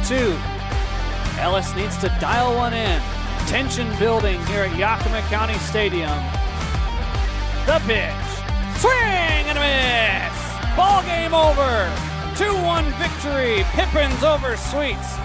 2. Ellis needs to dial one in. Tension building here at Yakima County Stadium. The pitch. Swing and a miss. Ball game over. 2-1 victory. Pippins over Sweets.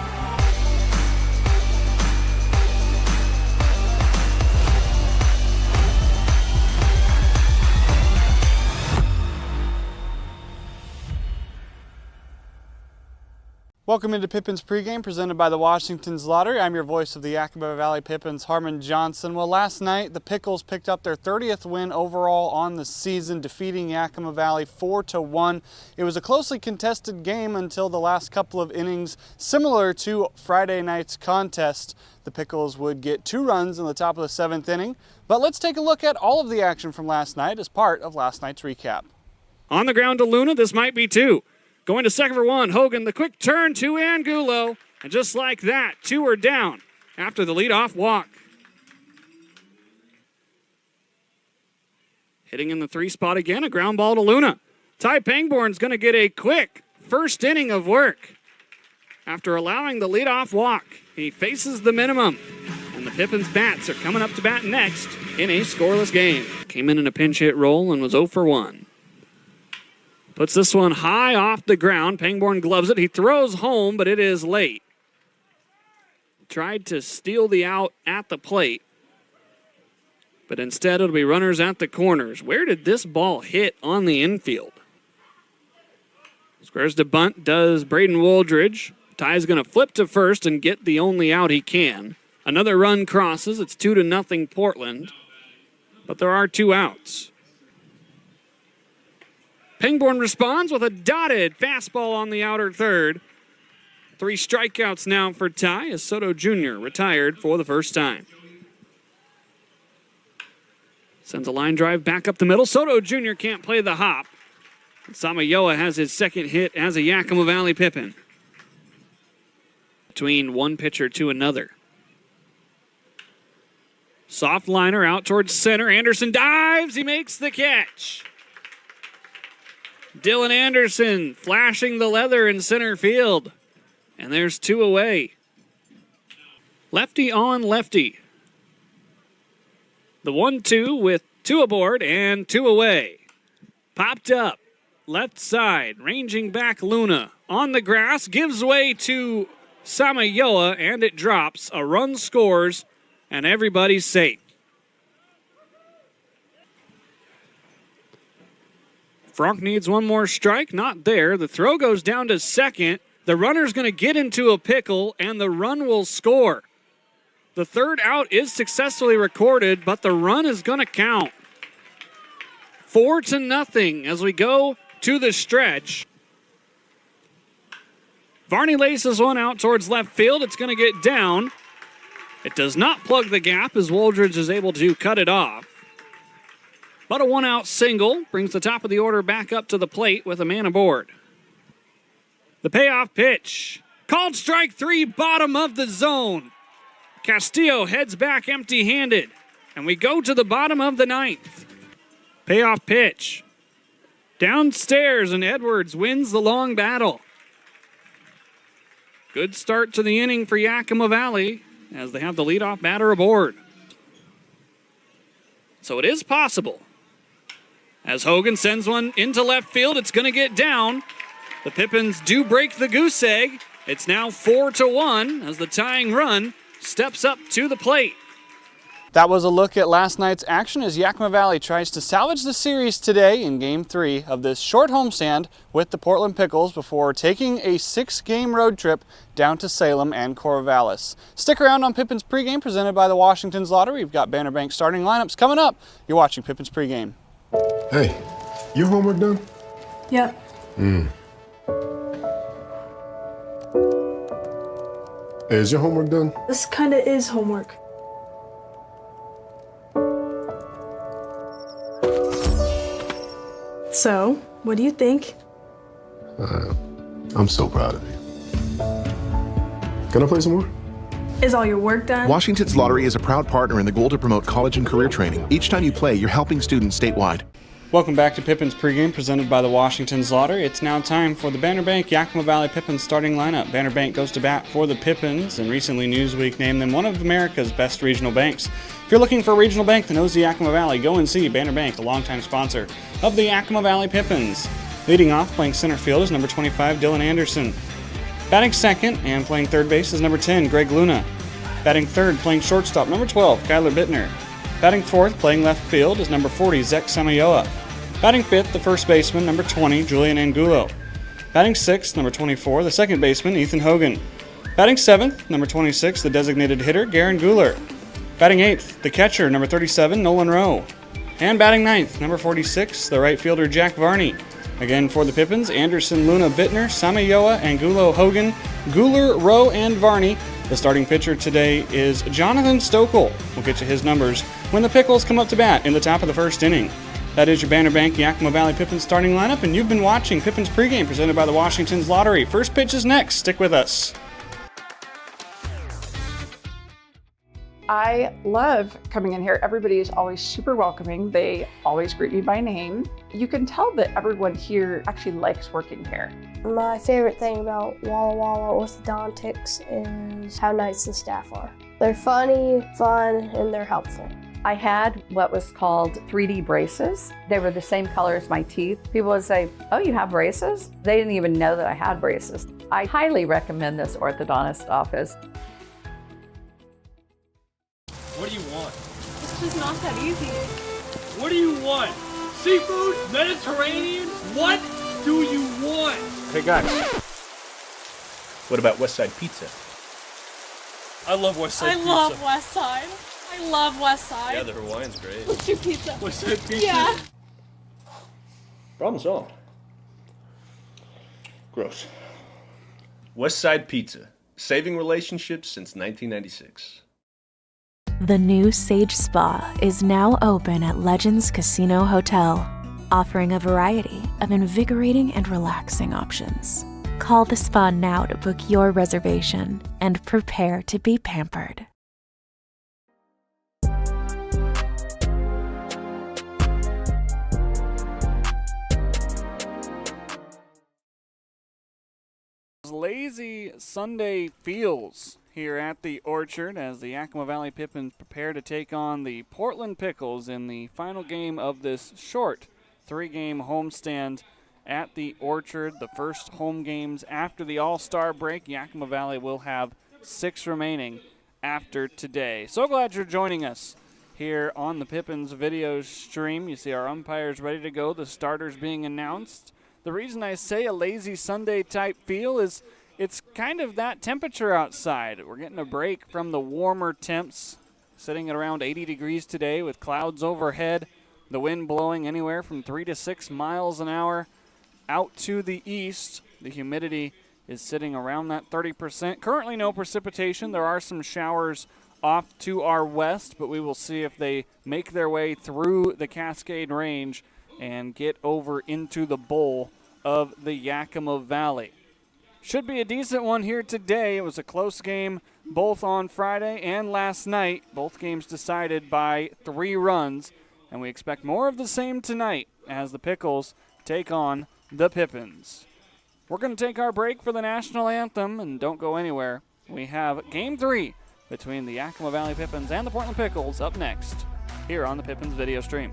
Welcome into Pippins Pregame, presented by the Washington's Lottery. I'm your voice of the Yakima Valley Pippins, Harmon Johnson. Well, last night, the Pickles picked up their 30th win overall on the season, defeating Yakima Valley 4-1. It was a closely contested game until the last couple of innings. Similar to Friday night's contest, the Pickles would get 2 runs in the top of the 7th inning. But let's take a look at all of the action from last night as part of last night's recap. On the ground to Luna, this might be 2. Going to second for 1, Hogan, the quick turn to Angulo. And just like that, 2 are down after the leadoff walk. Hitting in the 3 spot again, a ground ball to Luna. Ty Pangborn's going to get a quick first inning of work. After allowing the leadoff walk, he faces the minimum. And the Pippins bats are coming up to bat next in a scoreless game. Came in a pinch hit roll and was 0 for 1. Puts this one high off the ground. Pangborn gloves it. He throws home, but it is late. Tried to steal the out at the plate, but instead it'll be runners at the corners. Where did this ball hit on the infield? Squares to bunt does Braden Wooldridge. Ty's going to flip to first and get the only out he can. Another run crosses. It's 2-0 Portland, but there are 2 outs. Pangborn responds with a dotted fastball on the outer third. 3 strikeouts now for Ty as Soto Jr. retired for the first time. Sends a line drive back up the middle. Soto Jr. can't play the hop. And Samayoa has his second hit as a Yakima Valley Pippin. Between one pitcher to another. Soft liner out towards center. Anderson dives. He makes the catch. Dylan Anderson flashing the leather in center field. And there's 2 away. Lefty on lefty. The 1-2 with 2 aboard and 2 away. Popped up. Left side. Ranging back Luna. On the grass. Gives way to Samayoa. And it drops. A run scores. And everybody's safe. Frank needs one more strike. Not there. The throw goes down to second. The runner's going to get into a pickle, and the run will score. The 3rd out is successfully recorded, but the run is going to count. 4-0 as we go to the stretch. Varney laces one out towards left field. It's going to get down. It does not plug the gap as Wooldridge is able to cut it off. But a 1-out single brings the top of the order back up to the plate with a man aboard. The payoff pitch. Called strike 3, bottom of the zone. Castillo heads back empty-handed. And we go to the bottom of the 9th. Payoff pitch. Downstairs, and Edwards wins the long battle. Good start to the inning for Yakima Valley as they have the leadoff batter aboard. So it is possible. As Hogan sends one into left field, it's going to get down. The Pippins do break the goose egg. It's now 4-1 as the tying run steps up to the plate. That was a look at last night's action as Yakima Valley tries to salvage the series today in Game 3 of this short homestand with the Portland Pickles before taking a 6-game road trip down to Salem and Corvallis. Stick around on Pippins Pregame, presented by the Washington's Lottery. We've got Banner Bank starting lineups coming up. You're watching Pippins Pregame. Hey, your homework done? Yep. Hey, is your homework done? This kinda is homework. So, what do you think? I'm so proud of you. Can I play some more? Is all your work done? Washington's Lottery is a proud partner in the goal to promote college and career training. Each time you play, you're helping students statewide. Welcome back to Pippins Pregame, presented by the Washington's Lottery. It's now time for the Banner Bank Yakima Valley Pippins starting lineup. Banner Bank goes to bat for the Pippins, and recently Newsweek named them one of America's best regional banks. If you're looking for a regional bank that knows the Yakima Valley, go and see Banner Bank, a longtime sponsor of the Yakima Valley Pippins. Leading off, playing center field is number 25, Dylan Anderson. Batting second and playing third base is number 10, Greg Luna. Batting third, playing shortstop, number 12, Kyler Bittner. Batting fourth, playing left field is number 40, Zach Samayoa. Batting fifth, the first baseman, number 20, Julian Angulo. Batting sixth, number 24, the second baseman, Ethan Hogan. Batting seventh, number 26, the designated hitter, Garen Guler. Batting eighth, the catcher, number 37, Nolan Rowe. And batting ninth, number 46, the right fielder, Jack Varney. Again, for the Pippins, Anderson, Luna, Bittner, Samayoa, Angulo, Hogan, Guler, Rowe, and Varney. The starting pitcher today is Jonathan Stokel. We'll get you his numbers when the Pickles come up to bat in the top of the first inning. That is your Banner Bank Yakima Valley Pippins starting lineup, and you've been watching Pippins Pregame presented by the Washington's Lottery. First pitch is next. Stick with us. I love coming in here. Everybody is always super welcoming. They always greet me by name. You can tell that everyone here actually likes working here. My favorite thing about Walla Walla Orthodontics is how nice the staff are. They're funny, fun, and they're helpful. I had what was called 3D braces. They were the same color as my teeth. People would say, "Oh, you have braces?" They didn't even know that I had braces. I highly recommend this orthodontist office. What do you want? It's just not that easy. What do you want? Seafood? Mediterranean? What do you want? Hey guys, what about West Side Pizza? I love West Side Pizza. I love West Side. I love West Side. Yeah, the Hawaiian's great. What's your pizza? West Side Pizza? Yeah. Problem solved. Gross. West Side Pizza, saving relationships since 1996. The new Sage Spa is now open at Legends Casino Hotel, offering a variety of invigorating and relaxing options. Call the spa now to book your reservation and prepare to be pampered. Lazy Sunday feels here at the Orchard as the Yakima Valley Pippins prepare to take on the Portland Pickles in the final game of this short 3-game homestand at the Orchard. The first home games after the All-Star break. Yakima Valley will have 6 remaining after today. So glad you're joining us here on the Pippins video stream. You see our umpires ready to go, the starters being announced. The reason I say a lazy Sunday type feel is it's kind of that temperature outside. We're getting a break from the warmer temps, sitting at around 80 degrees today with clouds overhead, the wind blowing anywhere from 3 to 6 miles an hour out to the east. The humidity is sitting around that 30%. Currently no precipitation. There are some showers off to our west, but we will see if they make their way through the Cascade Range and get over into the bowl of the Yakima Valley. Should be a decent one here today. It was a close game both on Friday and last night. Both games decided by 3 runs, and we expect more of the same tonight as the Pickles take on the Pippins. We're going to take our break for the national anthem, and don't go anywhere. We have Game 3 between the Yakima Valley Pippins and the Portland Pickles up next here on the Pippins video stream.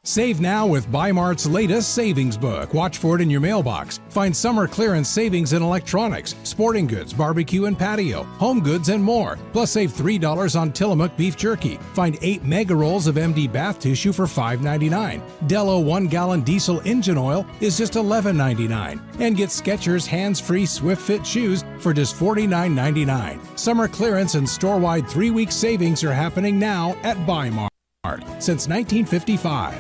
Save now with Bi-Mart's latest savings book. Watch for it in your mailbox. Find summer clearance savings in electronics, sporting goods, barbecue and patio, home goods, and more. Plus save $3 on Tillamook beef jerky. Find 8 mega rolls of MD bath tissue for $5.99. Dello 1-gallon diesel engine oil is just $11.99. And get Skechers hands-free Swift Fit shoes for just $49.99. Summer clearance and store-wide 3-week savings are happening now at Bi-Mart since 1955.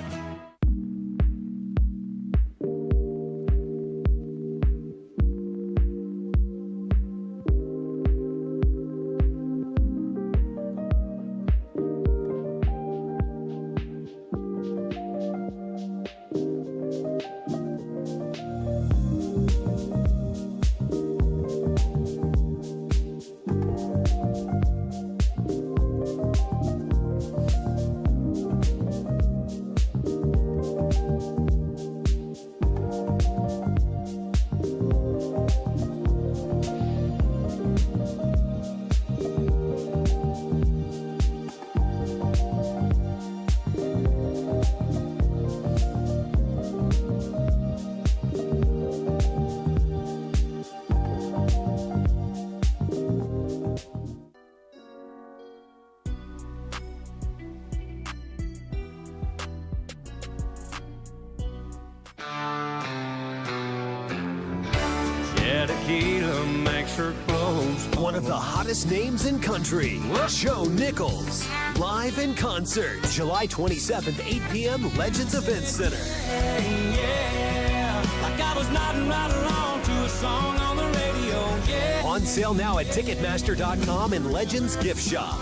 tequila makes her clothes. One of the hottest names in country, Joe Nichols. Live in concert, July 27th, 8 p.m., Legends Event Center. Hey, yeah, like I was nodding right along to a song on the radio, yeah. On sale now at Ticketmaster.com and Legends Gift Shop.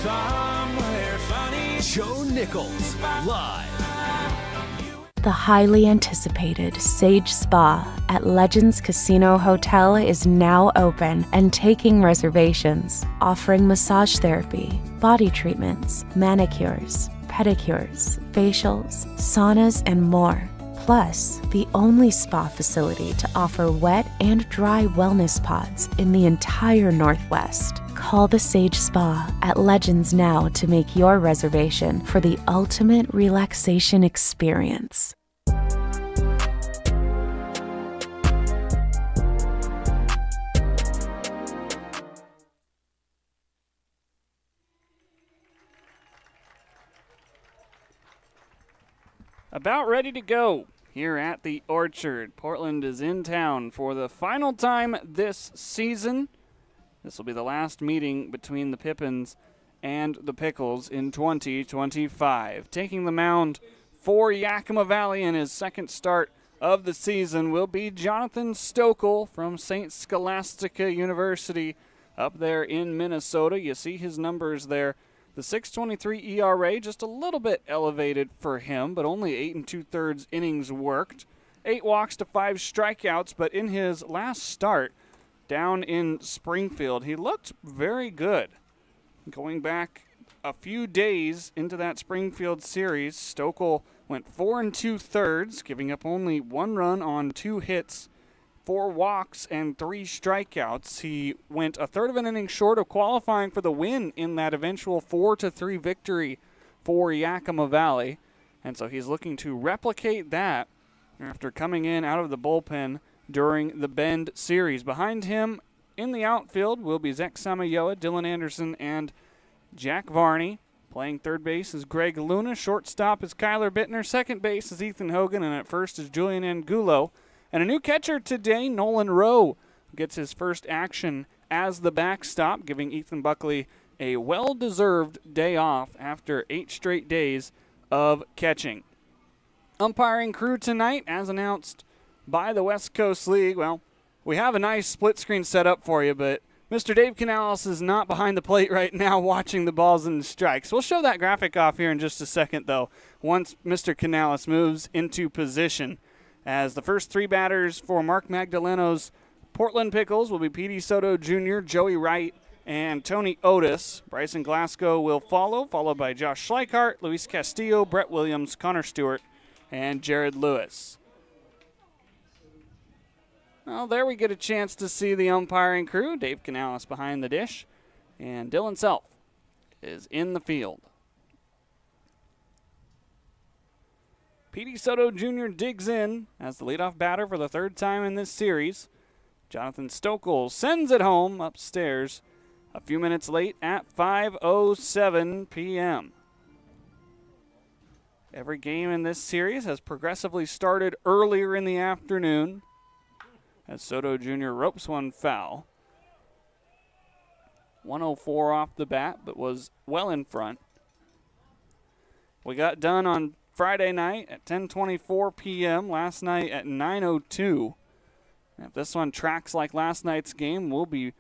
Somewhere sunny. Joe Nichols, live. The highly anticipated Sage Spa at Legends Casino Hotel is now open and taking reservations, offering massage therapy, body treatments, manicures, pedicures, facials, saunas, and more. Plus, the only spa facility to offer wet and dry wellness pods in the entire Northwest. Call the Sage Spa at Legends now to make your reservation for the ultimate relaxation experience. About ready to go here at the Orchard. Portland is in town for the final time this season. This will be the last meeting between the Pippins and the Pickles in 2025. Taking the mound for Yakima Valley in his second start of the season will be Jonathan Stokel from St. Scholastica University up there in Minnesota. You see his numbers there. The 6.23 ERA, just a little bit elevated for him, but only 8 2/3 innings worked. 8 walks to 5 strikeouts, but in his last start down in Springfield, he looked very good. Going back a few days into that Springfield series, Stokel went 4 2/3, giving up only 1 run on 2 hits, 4 walks, and 3 strikeouts. He went a third of an inning short of qualifying for the win in that eventual 4-3 victory for Yakima Valley. And so he's looking to replicate that after coming in out of the bullpen during the Bend series. Behind him in the outfield will be Zach Samayoa, Dylan Anderson, and Jack Varney. Playing third base is Greg Luna. Shortstop is Kyler Bittner. Second base is Ethan Hogan. And at first is Julian Angulo. And a new catcher today, Nolan Rowe, gets his first action as the backstop, giving Ethan Buckley a well-deserved day off after 8 straight days of catching. Umpiring crew tonight, as announced by the West Coast League. Well, we have a nice split screen set up for you, but Mr. Dave Canales is not behind the plate right now watching the balls and strikes. We'll show that graphic off here in just a second, though, once Mr. Canales moves into position. As the first 3 batters for Mark Magdaleno's Portland Pickles will be Petey Soto Jr., Joey Wright, and Tony Otis. Bryson Glasgow will follow, followed by Josh Schleichart, Luis Castillo, Brett Williams, Connor Stewart, and Jared Lewis. Well, there we get a chance to see the umpiring crew. Dave Canales behind the dish, and Dylan Self is in the field. Petey Soto Jr. digs in as the leadoff batter for the 3rd time in this series. Jonathan Stokel sends it home upstairs a few minutes late at 5:07 p.m. Every game in this series has progressively started earlier in the afternoon as Soto Jr. ropes one foul. 104 off the bat, but was well in front. We got done on Friday night at 10:24 p.m., last night at 9:02. If this one tracks like last night's game, we'll be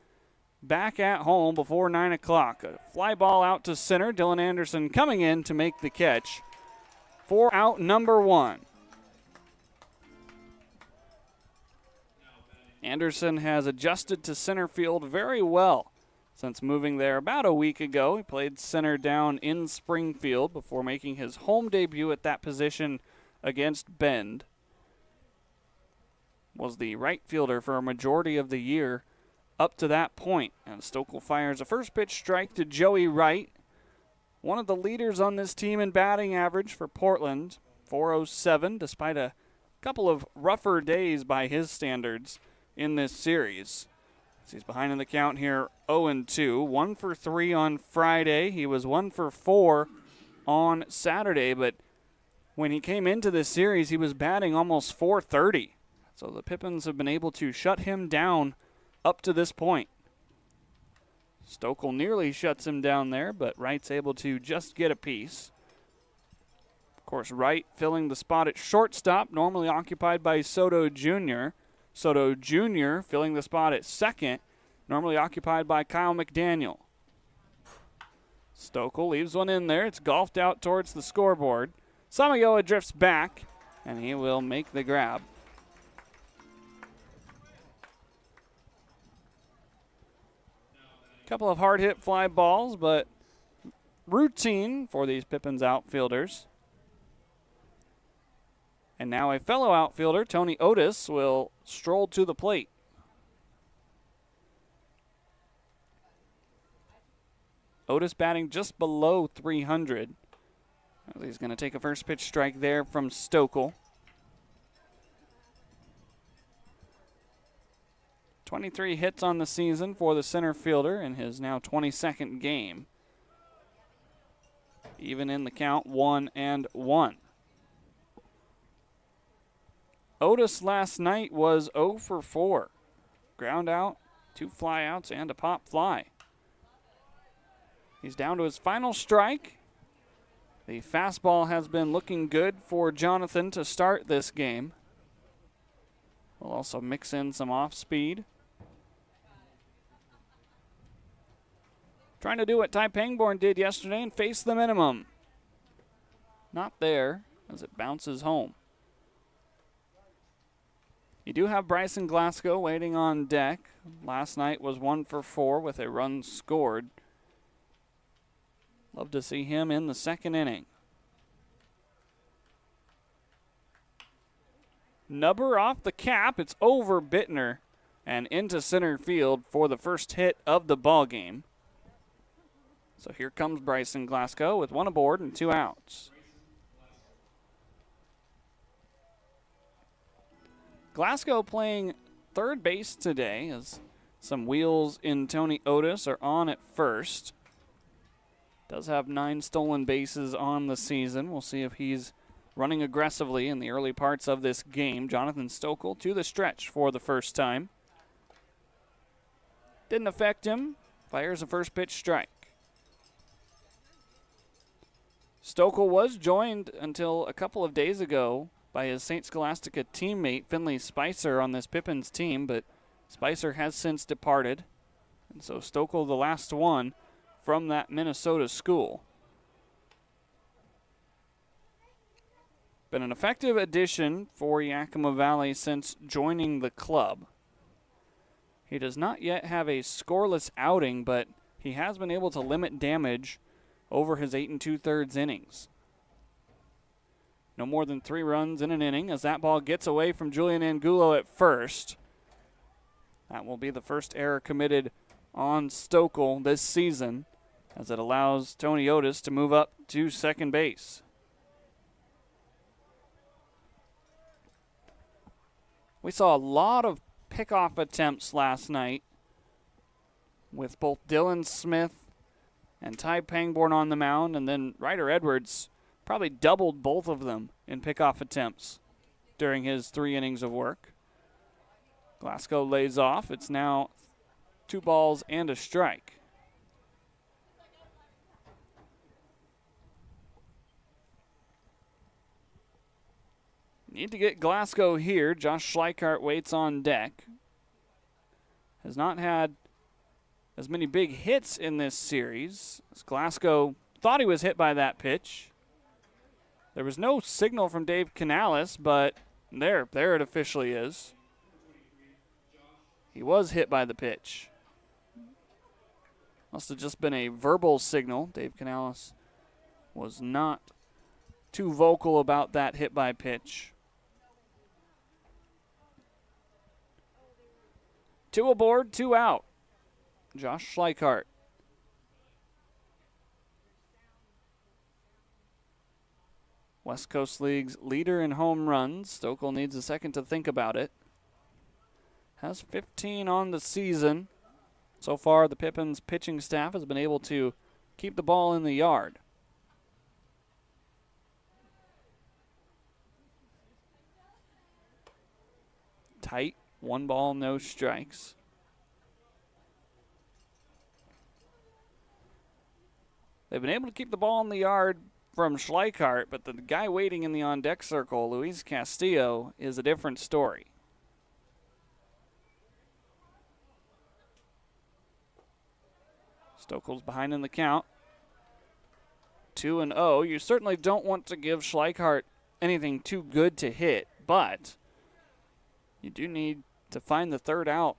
back at home before 9 o'clock. A fly ball out to center. Dylan Anderson coming in to make the catch for out number 1. Anderson has adjusted to center field very well since moving there about a week ago. He played center down in Springfield before making his home debut at that position against Bend. Was the right fielder for a majority of the year up to that point. And Stokel fires a first pitch strike to Joey Wright, one of the leaders on this team in batting average for Portland, 407, despite a couple of rougher days by his standards in this series. He's behind in the count here, 0-2. 1 for 3 on Friday. He was 1 for 4 on Saturday, but when he came into this series, he was batting almost .430. So the Pippins have been able to shut him down up to this point. Stokel nearly shuts him down there, but Wright's able to just get a piece. Of course, Wright filling the spot at shortstop, normally occupied by Soto Jr. Soto Jr. filling the spot at second, normally occupied by Kyle McDaniel. Stokel leaves one in there. It's golfed out towards the scoreboard. Samayoa drifts back, and he will make the grab. Couple of hard-hit fly balls, but routine for these Pippins outfielders. And now a fellow outfielder, Tony Otis, will stroll to the plate. Otis batting just below 300. He's going to take a first pitch strike there from Stokel. 23 hits on the season for the center fielder in his now 22nd game. Even in the count, 1-1. Otis last night was 0 for 4. Ground out, 2 flyouts, and a pop fly. He's down to his final strike. The fastball has been looking good for Jonathan to start this game. We'll also mix in some off speed. Trying to do what Ty Pangborn did yesterday and face the minimum. Not there as it bounces home. You do have Bryson Glasgow waiting on deck. Last night was 1 for 4 with a run scored. Love to see him in the second inning. Nubber off the cap. It's over Bittner and into center field for the first hit of the ball game. So here comes Bryson Glasgow with 1 aboard and 2 outs. Glasgow playing third base today as some wheels in Tony Otis are on at first. Does have 9 stolen bases on the season. We'll see if he's running aggressively in the early parts of this game. Jonathan Stokel to the stretch for the first time. Didn't affect him. Fires a first pitch strike. Stokel was joined until a couple of days ago by his St. Scholastica teammate Finley Spicer on this Pippins team, but Spicer has since departed. And so Stokel the last one from that Minnesota school. Been an effective addition for Yakima Valley since joining the club. He does not yet have a scoreless outing, but he has been able to limit damage over his 8 2/3 innings. No more than 3 runs in an inning as that ball gets away from Julian Angulo at first. That will be the first error committed on Stokel this season as it allows Tony Otis to move up to second base. We saw a lot of pickoff attempts last night with both Dylan Smith and Ty Pangborn on the mound, and then Ryder Edwards probably doubled both of them in pickoff attempts during his 3 innings of work. Glasgow lays off. It's now 2 balls and a strike. Need to get Glasgow here. Josh Schleichart waits on deck. Has not had as many big hits in this series as Glasgow thought he was hit by that pitch. There was no signal from Dave Canales, but there it officially is. He was hit by the pitch. Must have just been a verbal signal. Dave Canales was not too vocal about that hit by pitch. 2 aboard, 2 out. Josh Schleichart. West Coast League's leader in home runs. Stokel needs a second to think about it. Has 15 on the season. So far, the Pippins pitching staff has been able to keep the ball in the yard. Tight, 1 ball, no strikes. They've been able to keep the ball in the yard from Schleichart, but the guy waiting in the on-deck circle, Luis Castillo, is a different story. Stokel's behind in the count. 2-0. You certainly don't want to give Schleichart anything too good to hit, but you do need to find the third out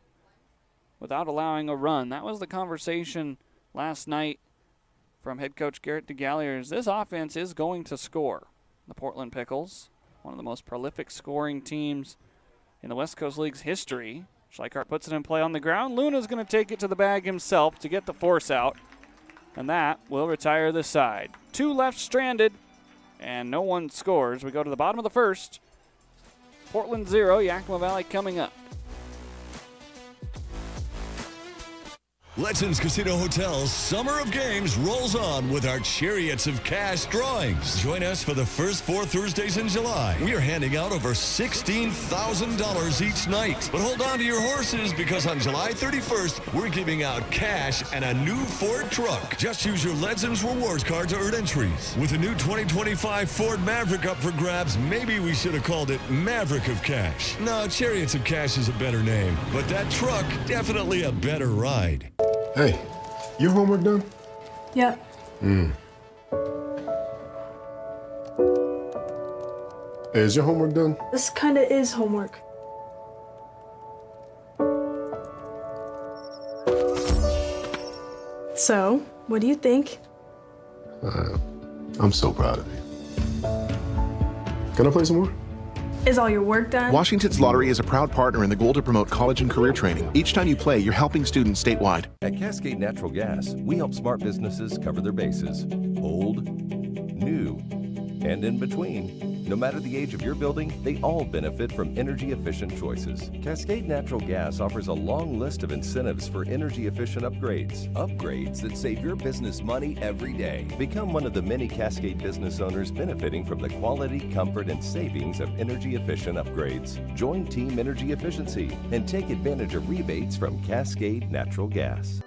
without allowing a run. That was the conversation last night from head coach Garrett DeGalliers. This offense is going to score. The Portland Pickles, one of the most prolific scoring teams in the West Coast League's history. Schleichart puts it in play on the ground. Luna's going to take it to the bag himself to get the force out, and that will retire the side. 2 left stranded, and no one scores. We go to the bottom of the first. Portland 0, Yakima Valley coming up. Legends Casino Hotel's Summer of Games rolls on with our Chariots of Cash drawings. Join us for the first 4 Thursdays in July. We are handing out over $16,000 each night. But hold on to your horses, because on July 31st, we're giving out cash and a new Ford truck. Just use your Legends Rewards card to earn entries. With the new 2025 Ford Maverick up for grabs, maybe we should have called it Maverick of Cash. No, Chariots of Cash is a better name, but that truck, definitely a better ride. Hey, your homework done? Yep. Hey, is your homework done? This kinda is homework. So, what do you think? I'm so proud of you. Can I play some more? Is all your work done? Washington's Lottery is a proud partner in the goal to promote college and career training. Each time you play, you're helping students statewide. At Cascade Natural Gas, we help smart businesses cover their bases. Old, new, and in between. No matter the age of your building, they all benefit from energy-efficient choices. Cascade Natural Gas offers a long list of incentives for energy-efficient upgrades. Upgrades that save your business money every day. Become one of the many Cascade business owners benefiting from the quality, comfort, and savings of energy-efficient upgrades. Join Team Energy Efficiency and take advantage of rebates from Cascade Natural Gas.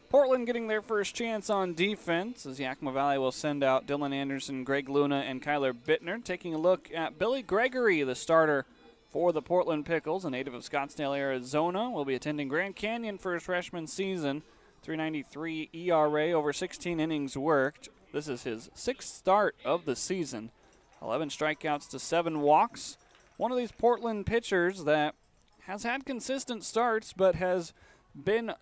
Portland getting their first chance on defense as Yakima Valley will send out Dylan Anderson, Greg Luna, and Kyler Bittner. Taking a look at Billy Gregory, the starter for the Portland Pickles, a native of Scottsdale, Arizona, will be attending Grand Canyon for his freshman season. 3.93 ERA over 16 innings worked. This is his 6th start of the season. 11 strikeouts to 7 walks. One of these Portland pitchers that has had consistent starts but has been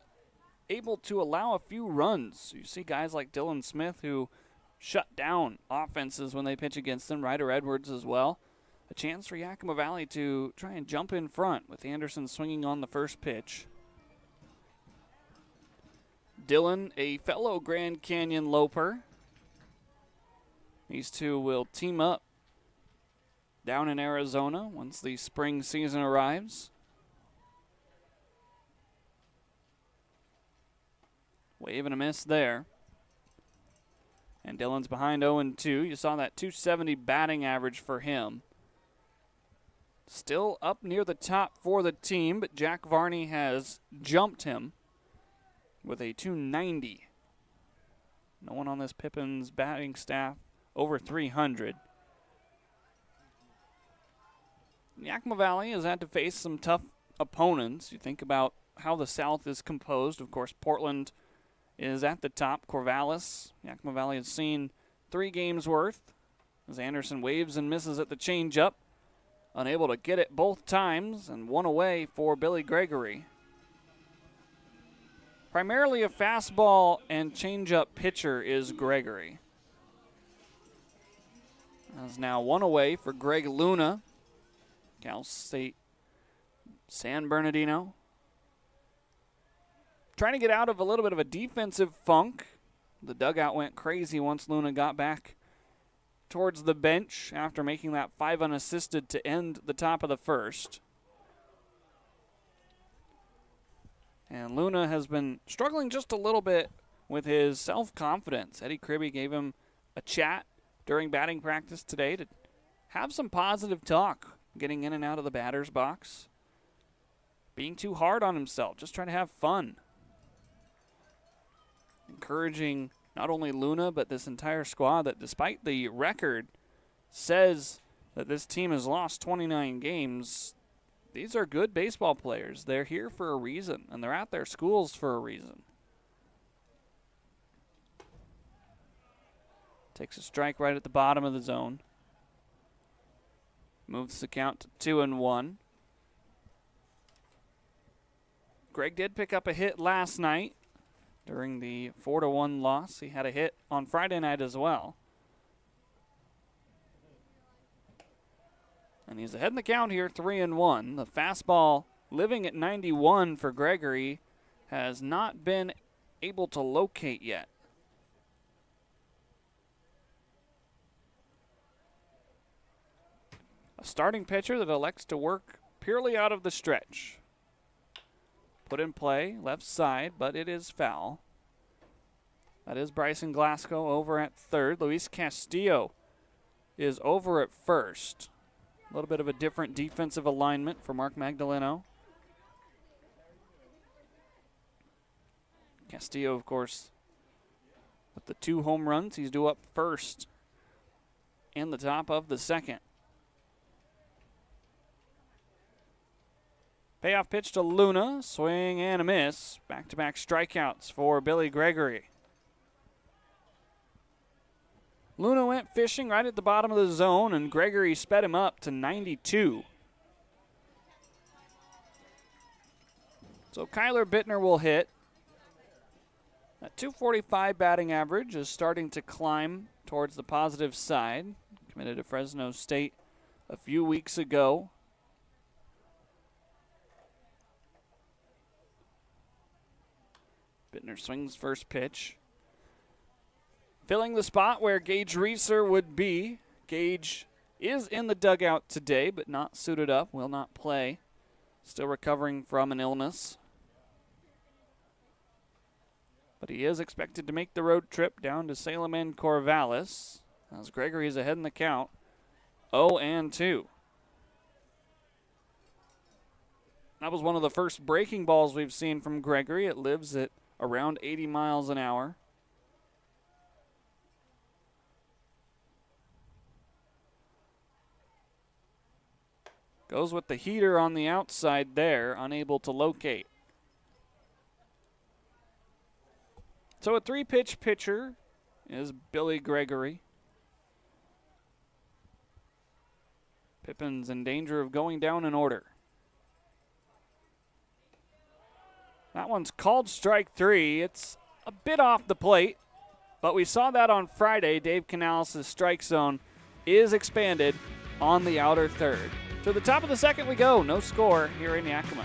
able to allow a few runs. You see guys like Dylan Smith who shut down offenses when they pitch against them. Ryder Edwards as well. A chance for Yakima Valley to try and jump in front with Anderson swinging on the first pitch. Dylan, a fellow Grand Canyon Loper. These two will team up down in Arizona once the spring season arrives. Wave and a miss there. And Dylan's behind 0-2. You saw that 270 batting average for him. Still up near the top for the team, but Jack Varney has jumped him with a 290. No one on this Pippins batting staff over 300. Yakima Valley has had to face some tough opponents. You think about how the South is composed. Of course, Portland is at the top. Corvallis, Yakima Valley has seen 3 games worth as Anderson waves and misses at the changeup. Unable to get it both times, and one away for Billy Gregory. Primarily a fastball and changeup pitcher is Gregory. That's now one away for Greg Luna, Cal State San Bernardino. Trying to get out of a little bit of a defensive funk. The dugout went crazy once Luna got back towards the bench after making that 5 unassisted to end the top of the first. And Luna has been struggling just a little bit with his self-confidence. Eddie Kribbe gave him a chat during batting practice today to have some positive talk getting in and out of the batter's box. Being too hard on himself, just trying to have fun. Encouraging not only Luna, but this entire squad that despite the record says that this team has lost 29 games, these are good baseball players. They're here for a reason, and they're at their schools for a reason. Takes a strike right at the bottom of the zone. Moves the count to 2-1. Greg did pick up a hit last night during the 4-1 loss. He had a hit on Friday night as well. And he's ahead in the count here, 3-1. The fastball living at 91 for Gregory has not been able to locate yet. A starting pitcher that elects to work purely out of the stretch. Put in play, left side, but it is foul. That is Bryson Glasgow over at third. Luis Castillo is over at first. A little bit of a different defensive alignment for Mark Magdaleno. Castillo, of course, with the 2 home runs, he's due up first in the top of the second. Payoff pitch to Luna, swing and a miss. Back-to-back strikeouts for Billy Gregory. Luna went fishing right at the bottom of the zone, and Gregory sped him up to 92. So Kyler Bittner will hit. That 245 batting average is starting to climb towards the positive side. Committed to Fresno State a few weeks ago. Bittner swings first pitch. Filling the spot where Gage Reeser would be. Gage is in the dugout today, but not suited up, will not play. Still recovering from an illness. But he is expected to make the road trip down to Salem and Corvallis, as Gregory is ahead in the count, 0-2. That was one of the first breaking balls we've seen from Gregory. It lives at around 80 miles an hour. Goes with the heater on the outside there, unable to locate. So a 3-pitch pitcher is Billy Gregory. Pippins in danger of going down in order. That one's called strike 3. It's a bit off the plate, but we saw that on Friday. Dave Canales' strike zone is expanded on the outer third. To the top of the second we go. No score here in Yakima.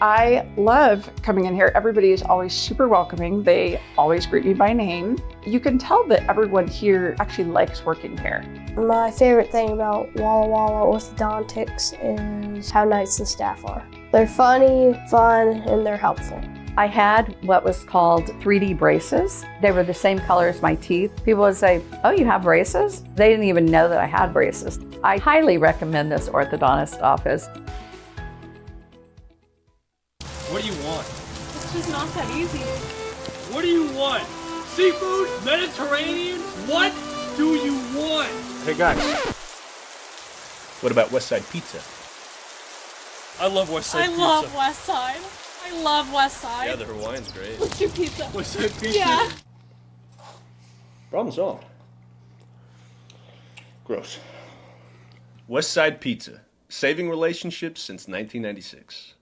I love coming in here. Everybody is always super welcoming. They always greet me by name. You can tell that everyone here actually likes working here. My favorite thing about Walla Walla Orthodontics is how nice the staff are. They're funny, fun, and they're helpful. I had what was called 3D braces. They were the same color as my teeth. People would say, "Oh, you have braces?" They didn't even know that I had braces. I highly recommend this orthodontist office. What do you want? It's just not that easy. What do you want? Seafood? Mediterranean? What do you want? Hey guys, what about Westside Pizza? I love Westside Pizza. I love West Side. I love West Side. Yeah, the Hawaiian's great. Let's do pizza. Westside Pizza? Yeah. Problem solved. Gross. Westside Pizza, saving relationships since 1996.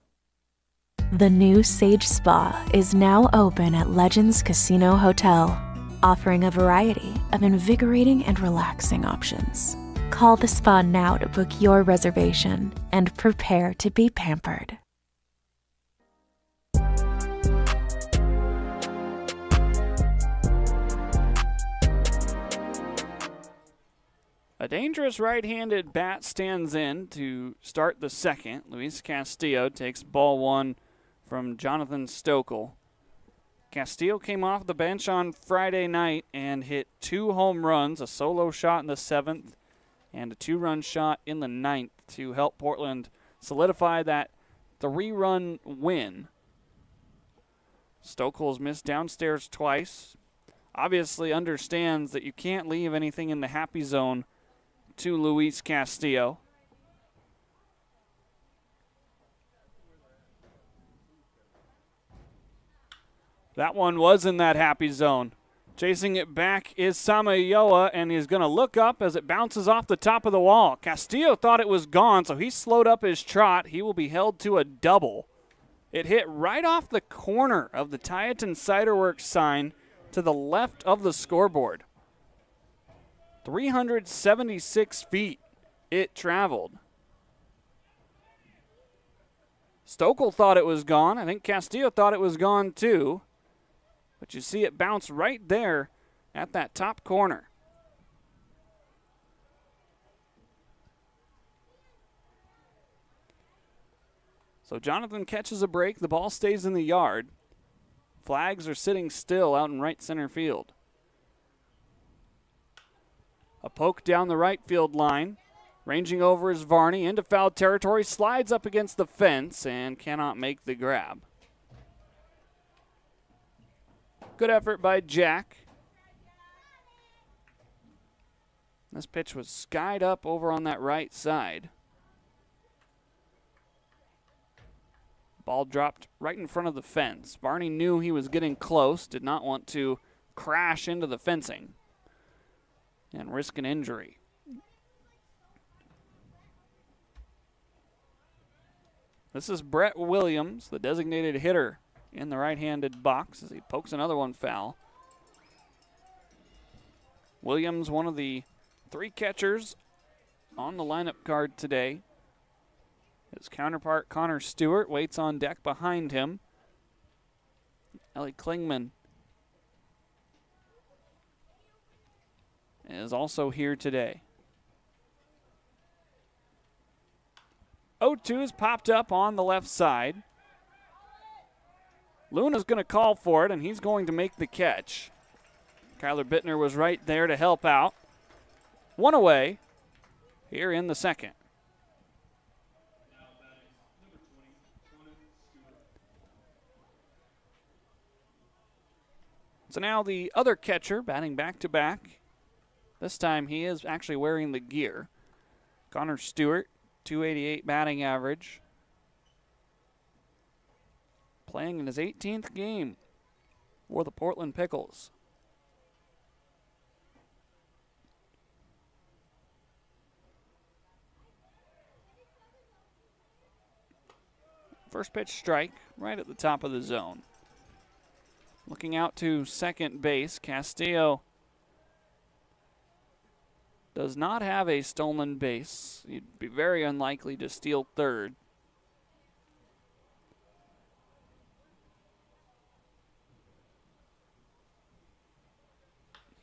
The new Sage Spa is now open at Legends Casino Hotel, offering a variety of invigorating and relaxing options. Call the spa now to book your reservation and prepare to be pampered. A A dangerous right-handed bat stands in to start the second. Luis Castillo takes ball one from Jonathan Stokel. Castillo came off the bench on Friday night and hit 2 home runs, a solo shot in the 7th and a 2-run shot in the 9th to help Portland solidify that 3-run win. Stokel's missed downstairs twice. Obviously understands that you can't leave anything in the happy zone to Luis Castillo. That one was in that happy zone. Chasing it back is Samayoa, and he's going to look up as it bounces off the top of the wall. Castillo thought it was gone, so he slowed up his trot. He will be held to a double. It hit right off the corner of the Tieton Cider Works sign to the left of the scoreboard. 376 feet it traveled. Stokel thought it was gone. I think Castillo thought it was gone too. But you see it bounce right there at that top corner. So Jonathan catches a break. The ball stays in the yard. Flags are sitting still out in right center field. A poke down the right field line. Ranging over is Varney into foul territory. Slides up against the fence and cannot make the grab. Good effort by Jack. This pitch was skied up over on that right side. Ball dropped right in front of the fence. Varney knew he was getting close, did not want to crash into the fencing and risk an injury. This is Brett Williams, the designated hitter in the right-handed box as he pokes another one foul. Williams, one of the 3 catchers on the lineup card today. His counterpart, Connor Stewart, waits on deck behind him. Ellie Klingman is also here today. 0-2's popped up on the left side. Luna's going to call for it, and he's going to make the catch. Kyler Bittner was right there to help out. 1 away here in the second. So now the other catcher batting back-to-back. This time he is actually wearing the gear. Connor Stewart, 288 batting average. Playing in his 18th game for the Portland Pickles. First pitch strike right at the top of the zone. Looking out to second base, Castillo does not have a stolen base. He'd be very unlikely to steal third.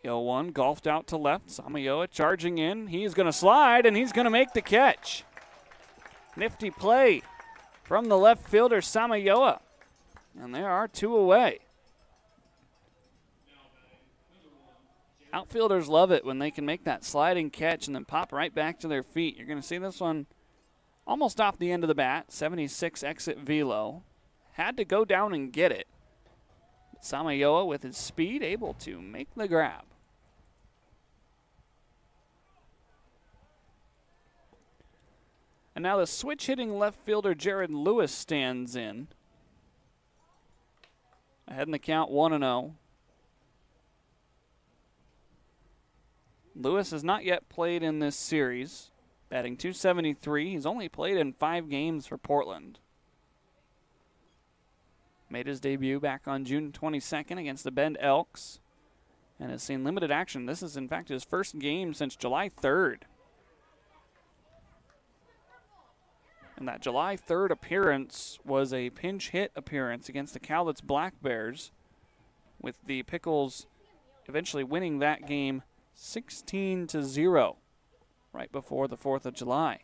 0-1, golfed out to left. Samayoa charging in. He's going to slide, and he's going to make the catch. Nifty play from the left fielder, Samayoa. And there are 2 away. Outfielders love it when they can make that sliding catch and then pop right back to their feet. You're going to see this one almost off the end of the bat. 76 exit velo. Had to go down and get it. But Samayoa, with his speed, able to make the grab. And now the switch-hitting left fielder Jared Lewis stands in. Ahead in the count, 1-0. Lewis has not yet played in this series, batting .273. He's only played in 5 games for Portland. Made his debut back on June 22nd against the Bend Elks and has seen limited action. This is, in fact, his first game since July 3rd. And that July 3rd appearance was a pinch hit appearance against the Cowlitz Black Bears, with the Pickles eventually winning that game 16-0. right before the 4th of July.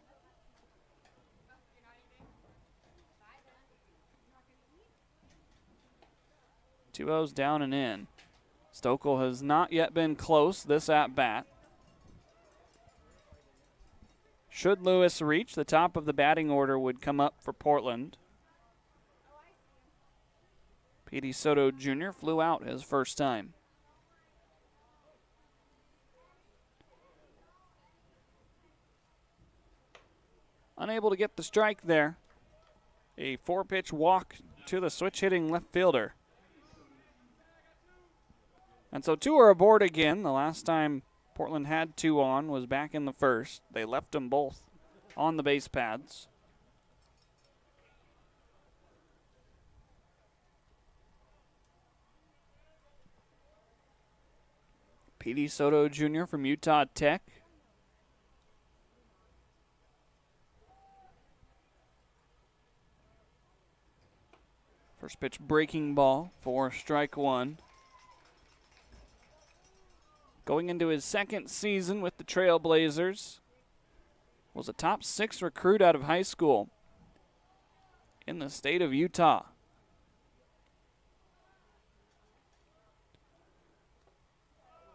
Two O's down and in. Stokel has not yet been close this at-bat. Should Lewis reach, the top of the batting order would come up for Portland. Petey Soto Jr. flew out his first time. Unable to get the strike there. A 4-pitch walk to the switch-hitting left fielder. And so 2 are aboard again. The last time Portland had 2 on was back in the first. They left them both on the base pads. Petey Soto Jr. from Utah Tech. First pitch breaking ball for strike 1. Going into his second season with the Trailblazers, was a top 6 recruit out of high school in the state of Utah.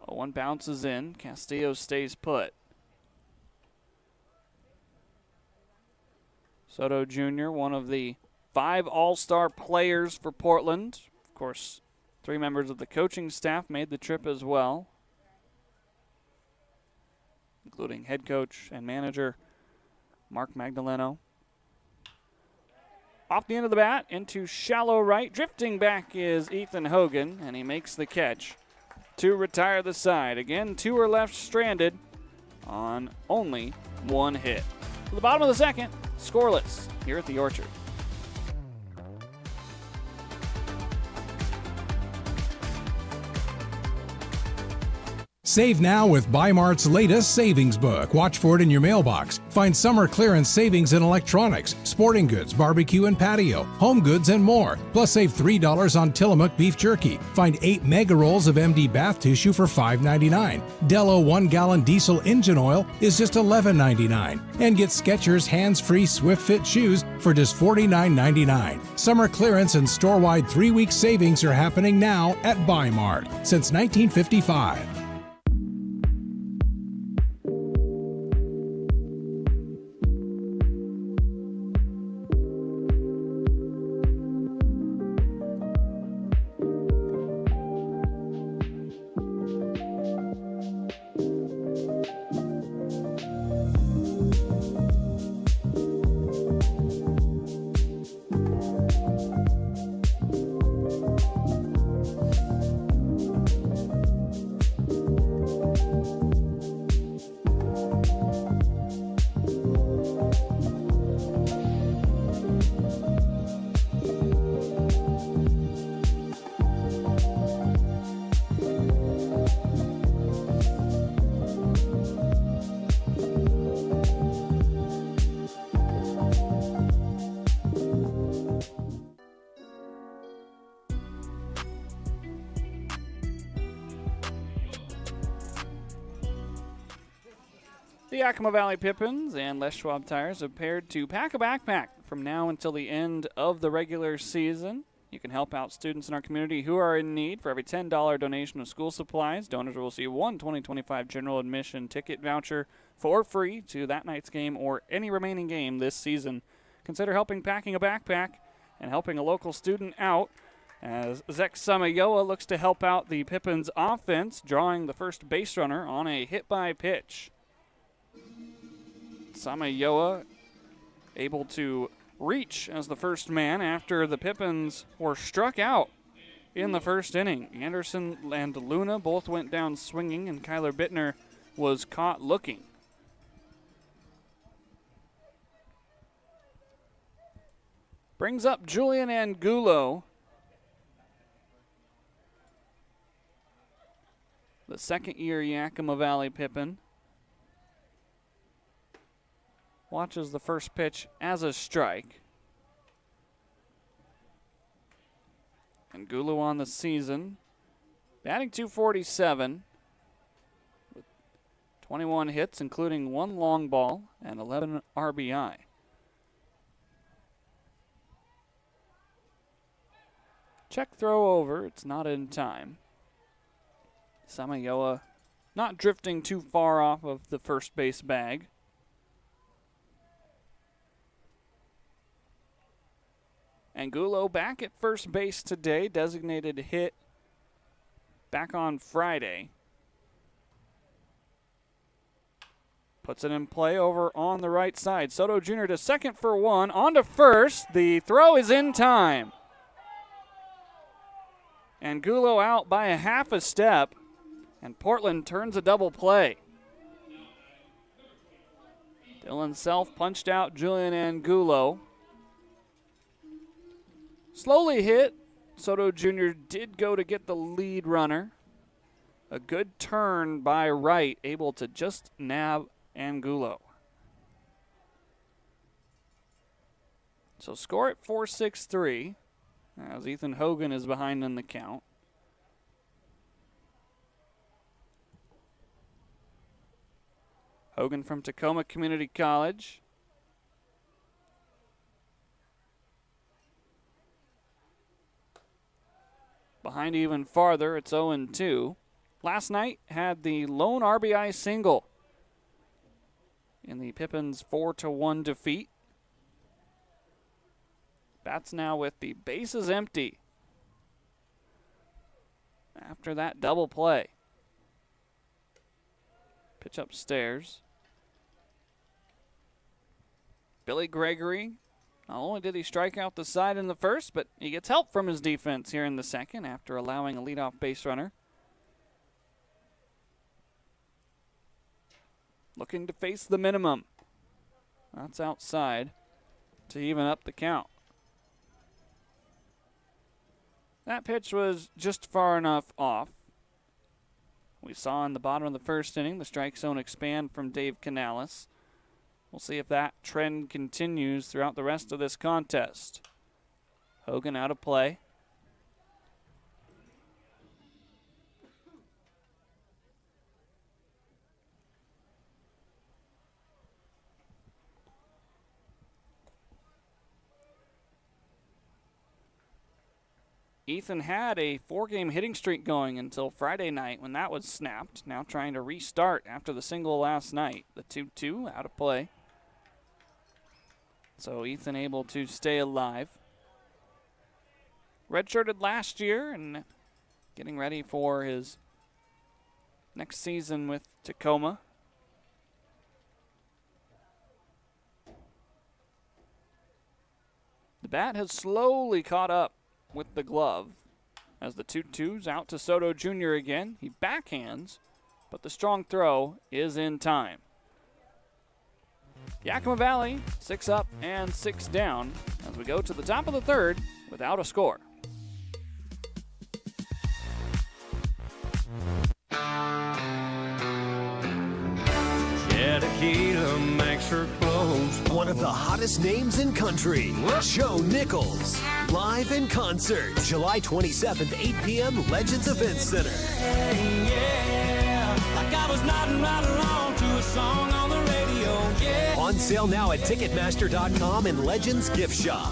One bounces in. Castillo stays put. Soto Jr., one of the 5 all-star players for Portland. Of course, 3 members of the coaching staff made the trip as well, including head coach and manager Mark Magdaleno. Off the end of the bat, into shallow right. Drifting back is Ethan Hogan, and he makes the catch to retire the side. Again, 2 are left stranded on only 1 hit. To the bottom of the second, scoreless here at the Orchard. Save now with Bi-Mart's latest savings book. Watch for it in your mailbox. Find summer clearance savings in electronics, sporting goods, barbecue and patio, home goods, and more. Plus, save $3 on Tillamook beef jerky. Find 8 mega rolls of MD bath tissue for $5.99. Dello 1-gallon diesel engine oil is just $11.99. And get Skechers hands-free Swift Fit shoes for just $49.99. Summer clearance and store-wide 3-week savings are happening now at Bi-Mart since 1955. The Yakima Valley Pippins and Les Schwab Tires have paired to pack a backpack from now until the end of the regular season. You can help out students in our community who are in need. For every $10 donation of school supplies, donors will receive one 2025 general admission ticket voucher for free to that night's game or any remaining game this season. Consider helping packing a backpack and helping a local student out as Zek Samayoa looks to help out the Pippins offense, drawing the first base runner on a hit-by pitch. Samayoa able to reach as the first man after the Pippins were struck out in the first inning. Anderson and Luna both went down swinging, and Kyler Bittner was caught looking. Brings up Julian Angulo, the second-year Yakima Valley Pippin. Watches the first pitch as a strike. Angulo on the season, batting .247 with 21 hits, including 1 long ball and 11 RBI. Check throw over. It's not in time. Samayoa not drifting too far off of the first base bag. Angulo back at first base today, designated hit back on Friday. Puts it in play over on the right side. Soto Jr. to second for 1. On to first. The throw is in time. Angulo out by a half a step, and Portland turns a double play. Dylan Self punched out Julian Angulo. Slowly hit. Soto Jr. did go to get the lead runner. A good turn by Wright, able to just nab Angulo. So score at 4-6-3 as Ethan Hogan is behind in the count. Hogan from Tacoma Community College. Behind even farther, it's 0-2. Last night had the lone RBI single in the Pippins 4-1 defeat. Bats now with the bases empty after that double play. Pitch upstairs. Billy Gregory, not only did he strike out the side in the first, but he gets help from his defense here in the second after allowing a leadoff base runner. Looking to face the minimum. That's outside to even up the count. That pitch was just far enough off. We saw in the bottom of the first inning the strike zone expand from Dave Canales. We'll see if that trend continues throughout the rest of this contest. Hogan out of play. Ethan had a 4-game hitting streak going until Friday night when that was snapped. Now trying to restart after the single last night. The 2-2 out of play. So Ethan able to stay alive. Redshirted last year and getting ready for his next season with Tacoma. The bat has slowly caught up with the glove as the 2-2's out to Soto Jr. again. He backhands, but the strong throw is in time. Yakima Valley 6 up and 6 down as we go to the top of the third without a score. Tequila makes her clothes. One of the hottest names in country, Joe Nichols. Live in concert, July 27th, 8 p.m., Legends Event Center. Yeah, like I was nodding right along to a song on the radio. Yeah. On sale now at Ticketmaster.com and Legends Gift Shop.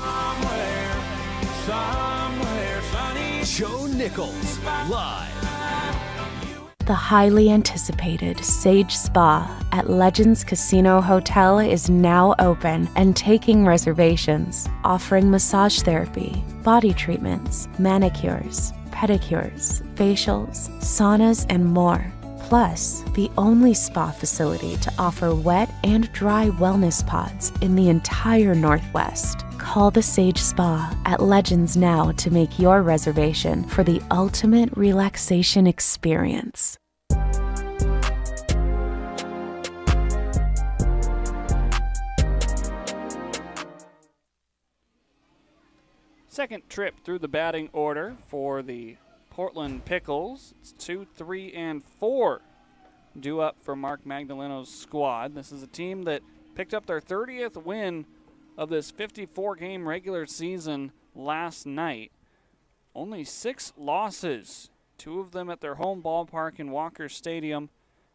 Somewhere sunny. Joe Nichols, live. The highly anticipated Sage Spa at Legends Casino Hotel is now open and taking reservations, offering massage therapy, body treatments, manicures, pedicures, facials, saunas, and more. Plus, the only spa facility to offer wet and dry wellness pods in the entire Northwest. Call the Sage Spa at Legends now to make your reservation for the ultimate relaxation experience. Second trip through the batting order for the Portland Pickles. It's 2, 3, and 4 due up for Mark Magdaleno's squad. This is a team that picked up their 30th win of this 54-game regular season last night. Only 6 losses, 2 of them at their home ballpark in Walker Stadium,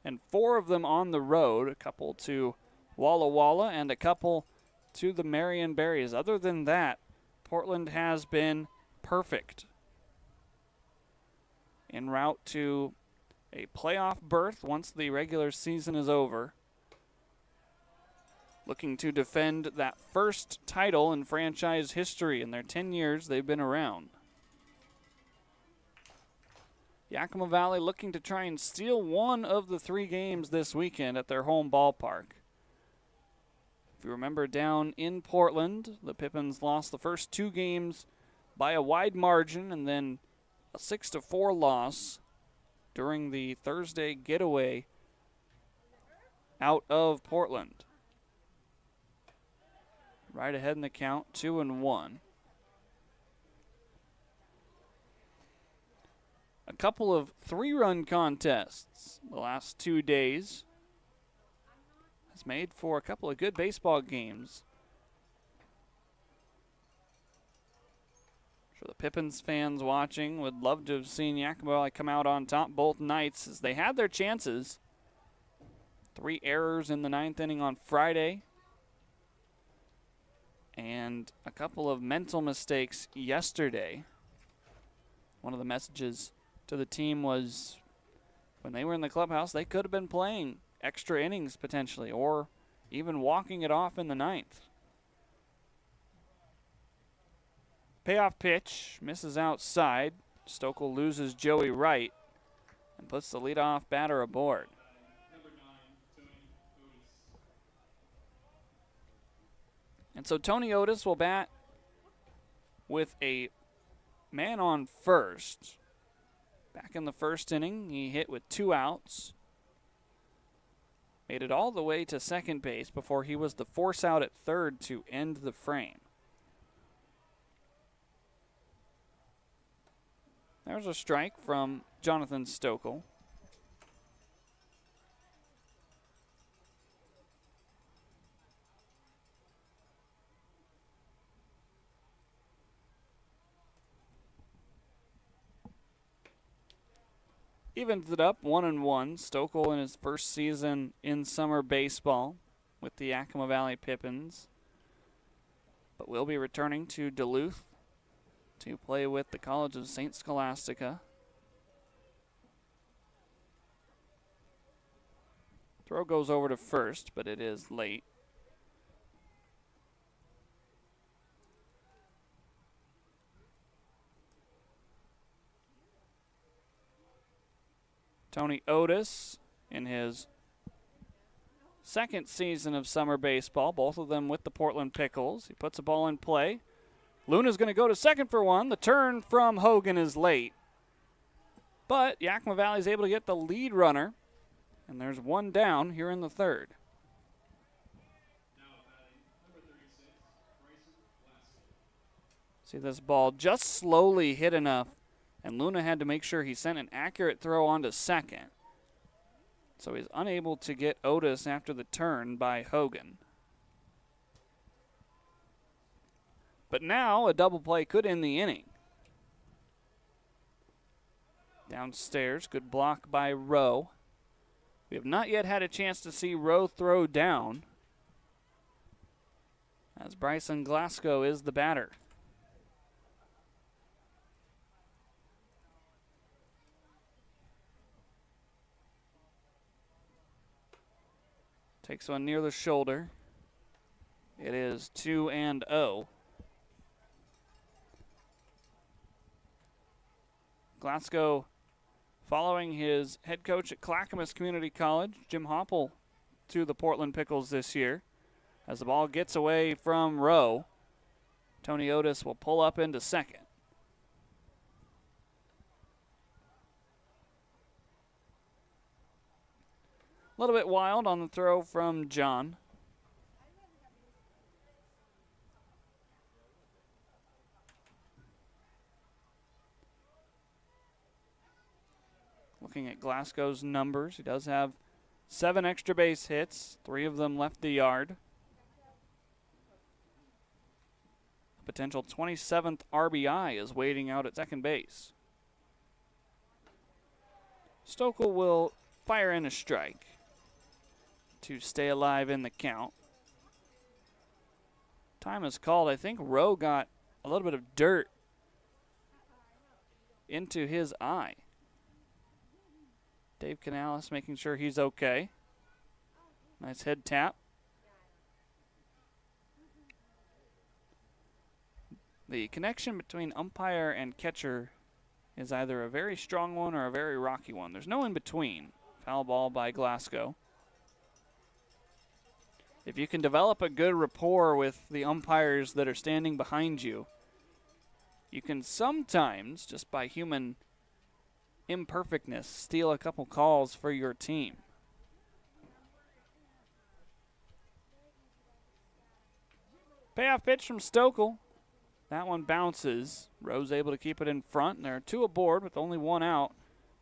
and 4 of them on the road, a couple to Walla Walla and a couple to the Marion Berries. Other than that, Portland has been perfect en route to a playoff berth once the regular season is over. Looking to defend that first title in franchise history in their 10 years they've been around. Yakima Valley looking to try and steal one of the 3 games this weekend at their home ballpark. If you remember, down in Portland, the Pippins lost the first 2 games by a wide margin and then a 6-4 loss during the Thursday getaway out of Portland. Right ahead in the count, 2-1. A couple of 3-run contests the last 2 days has made for a couple of good baseball games. I'm sure the Pippins fans watching would love to have seen Yakima Valley come out on top both nights as they had their chances. 3 errors in the 9th inning on Friday, and a couple of mental mistakes yesterday. One of the messages to the team was when they were in the clubhouse, they could have been playing extra innings potentially, or even walking it off in the 9th. Payoff pitch misses outside. Stokel loses Joey Wright and puts the leadoff batter aboard. And so Tony Otis will bat with a man on first. Back in the first inning, he hit with 2 outs. Made it all the way to second base before he was the force out at third to end the frame. There's a strike from Jonathan Stokel. Evens it up 1-1. Stokel in his first season in summer baseball with the Yakima Valley Pippins, but will be returning to Duluth to play with the College of St. Scholastica. Throw goes over to first, but it is late. Tony Otis in his second season of summer baseball, both of them with the Portland Pickles. He puts a ball in play. Luna's going to go to second for one. The turn from Hogan is late, but Yakima Valley is able to get the lead runner, and there's one down here in the third. See, this ball just slowly hit enough, and Luna had to make sure he sent an accurate throw onto second. So he's unable to get Otis after the turn by Hogan. But now a double play could end the inning. Downstairs, good block by Rowe. We have not yet had a chance to see Rowe throw down, as Bryson Glasgow is the batter. Takes one near the shoulder. It is 2-0. Glasgow, following his head coach at Clackamas Community College, Jim Hopple, to the Portland Pickles this year. As the ball gets away from Rowe, Tony Otis will pull up into second. A little bit wild on the throw from John. Looking at Glasgow's numbers, he does have 7 extra base hits, 3 of them left the yard. A potential 27th RBI is waiting out at second base. Stokel will umpire and a strike to stay alive in the count. Time is called. I think Rowe got a little bit of dirt into his eye. Dave Canales making sure he's okay. Nice head tap. The connection between umpire and catcher is either a very strong one or a very rocky one. There's no in between. Foul ball by Glasgow. If you can develop a good rapport with the umpires that are standing behind you, you can sometimes, just by human imperfectness, steal a couple calls for your team. Payoff pitch from Stokel. That one bounces. Rowe's able to keep it in front, and there are two aboard with only one out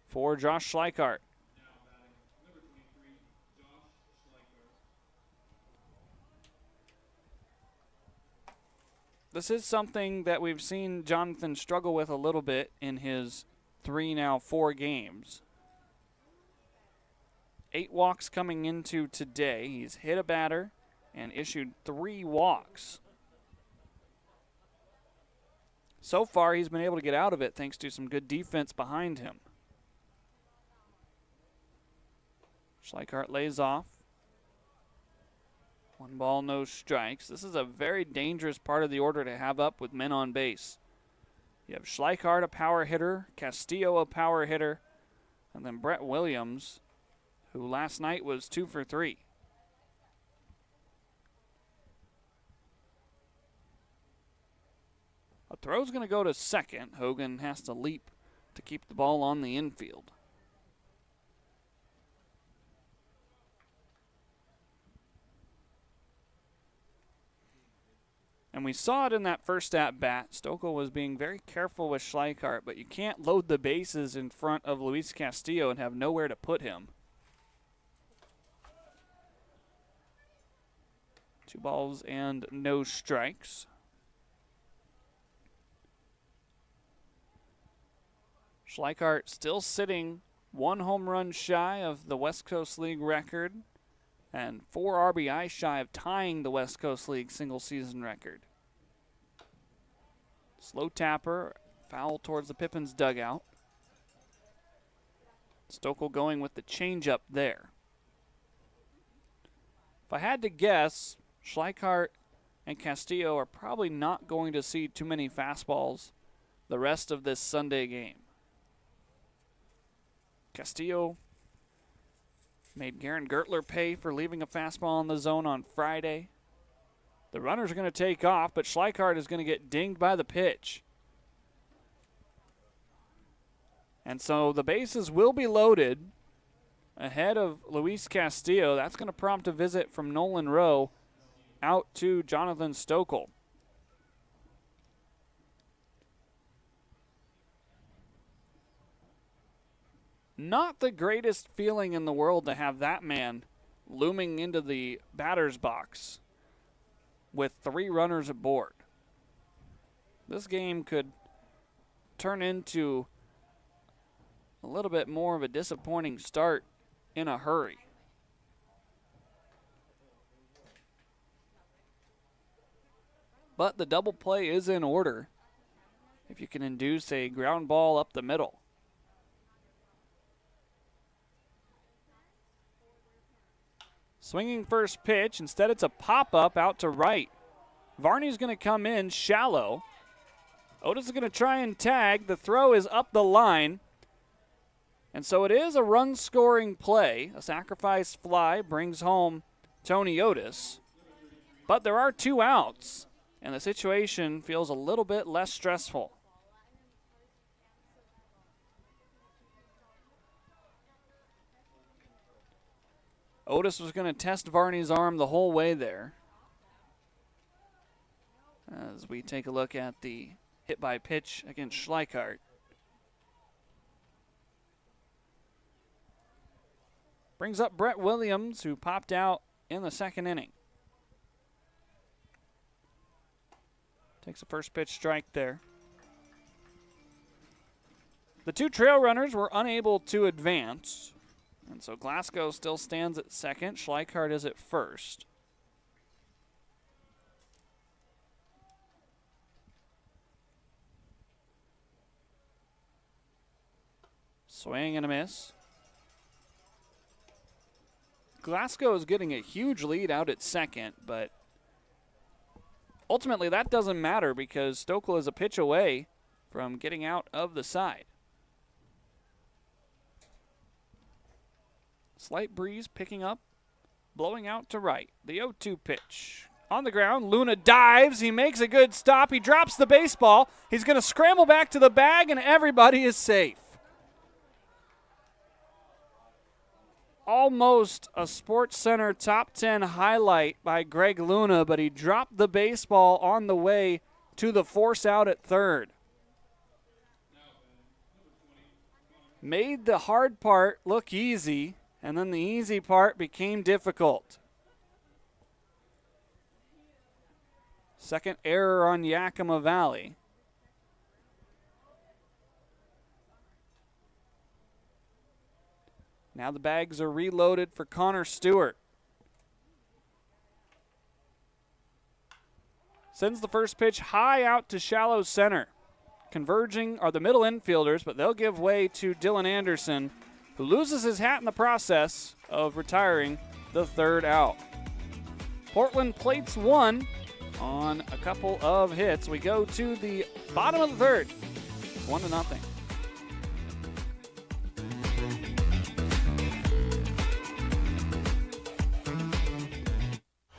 for Josh Schleichart. This is something that we've seen Jonathan struggle with a little bit in his 4 games. 8 walks coming into today. He's hit a batter and issued 3 walks. So far, he's been able to get out of it thanks to some good defense behind him. Schleichart lays off. 1 ball, no strikes. This is a very dangerous part of the order to have up with men on base. You have Schleichart, a power hitter, Castillo, a power hitter, and then Brett Williams, who last night was 2 for 3. A throw's going to go to second. Hogan has to leap to keep the ball on the infield. And we saw it in that first at-bat. Stokel was being very careful with Schleichart, but you can't load the bases in front of Luis Castillo and have nowhere to put him. 2 balls and no strikes. Schleichart still sitting 1 home run shy of the West Coast League record and 4 RBI shy of tying the West Coast League single season record. Slow tapper, foul towards the Pippins dugout. Stokel going with the changeup there. If I had to guess, Schleichart and Castillo are probably not going to see too many fastballs the rest of this Sunday game. Castillo made Garen Gertler pay for leaving a fastball in the zone on Friday. The runners are going to take off, but Schleichart is going to get dinged by the pitch. And so the bases will be loaded ahead of Luis Castillo. That's going to prompt a visit from Nolan Rowe out to Jonathan Stokel. Not the greatest feeling in the world to have that man looming into the batter's box with 3 runners aboard. This game could turn into a little bit more of a disappointing start in a hurry. But the double play is in order if you can induce a ground ball up the middle. Swinging first pitch. Instead, it's a pop-up out to right. Varney's going to come in shallow. Otis is going to try and tag. The throw is up the line. And so it is a run-scoring play. A sacrifice fly brings home Tony Otis. But there are 2 outs, and the situation feels a little bit less stressful. Otis was going to test Varney's arm the whole way there. As we take a look at the hit by pitch against Schleichart. Brings up Brett Williams, who popped out in the 2nd inning. Takes a first pitch strike there. The 2 trail runners were unable to advance. And so Glasgow still stands at second. Schleichhardt is at first. Swing and a miss. Glasgow is getting a huge lead out at second, but ultimately that doesn't matter because Stokel is a pitch away from getting out of the side. Slight breeze picking up, blowing out to right. The 0-2 pitch. On the ground, Luna dives. He makes a good stop. He drops the baseball. He's going to scramble back to the bag, and everybody is safe. Almost a SportsCenter top 10 highlight by Greg Luna, but he dropped the baseball on the way to the force out at third. Made the hard part look easy, and then the easy part became difficult. Second error on Yakima Valley. Now the bags are reloaded for Connor Stewart. Sends the first pitch high out to shallow center. Converging are the middle infielders, but they'll give way to Dylan Anderson, who loses his hat in the process of retiring the third out. Portland plates one on a couple of hits. We go to the bottom of the third. 1-0.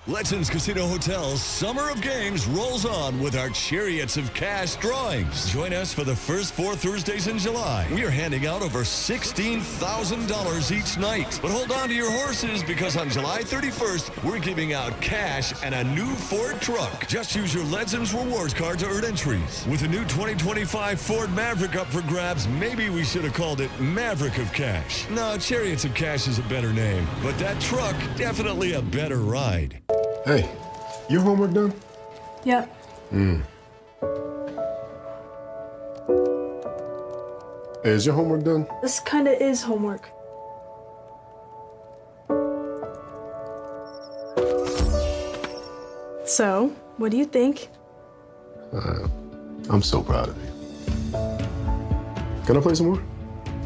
Legends Casino Hotel's Summer of Games rolls on with our Chariots of Cash drawings. Join us for the first 4 Thursdays in July. We are handing out over $16,000 each night. But hold on to your horses because on July 31st, we're giving out cash and a new Ford truck. Just use your Legends Rewards card to earn entries. With the new 2025 Ford Maverick up for grabs, maybe we should have called it Maverick of Cash. No, Chariots of Cash is a better name, but that truck, definitely a better ride. Hey, your homework done? Yep. Hey, is your homework done? This kind of is homework. So, what do you think? I'm so proud of you. Can I play some more?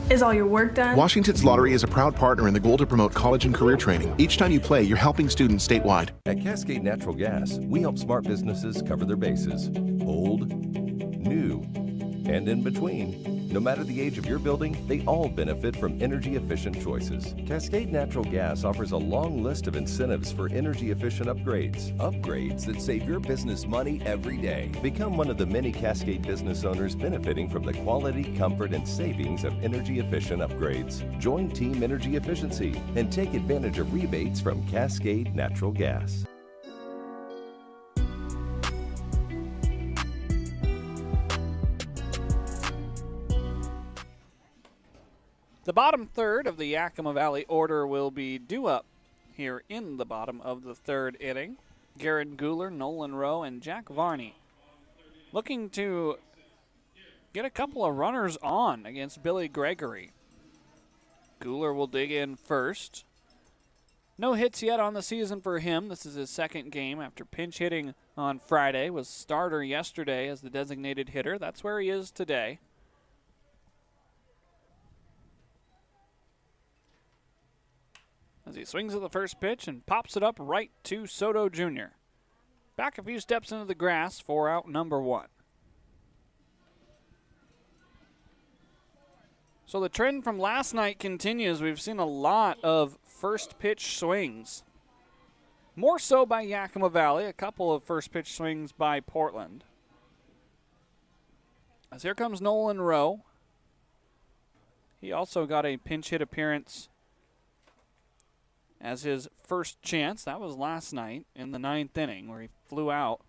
Is all your work done? Washington's Lottery is a proud partner in the goal to promote college and career training. Each time you play, you're helping students statewide. At Cascade Natural Gas, we help smart businesses cover their bases. Old, new, and in between. No matter the age of your building, they all benefit from energy-efficient choices. Cascade Natural Gas offers a long list of incentives for energy-efficient upgrades. Upgrades that save your business money every day. Become one of the many Cascade business owners benefiting from the quality, comfort, and savings of energy-efficient upgrades. Join Team Energy Efficiency and take advantage of rebates from Cascade Natural Gas. The bottom third of the Yakima Valley order will be due up here in the bottom of the third inning. Garrett Guler, Nolan Rowe, and Jack Varney looking to get a couple of runners on against Billy Gregory. Guler will dig in first. No hits yet on the season for him. This is his second game after pinch hitting on Friday. Was starter yesterday as the designated hitter. That's where he is today. As he swings at the first pitch and pops it up right to Soto Jr. Back a few steps into the grass for out number one. So the trend from last night continues. We've seen a lot of first pitch swings. More so by Yakima Valley, a couple of first pitch swings by Portland. As here comes Nolan Rowe. He also got a pinch hit appearance as his first chance. That was last night in the 9th inning where he flew out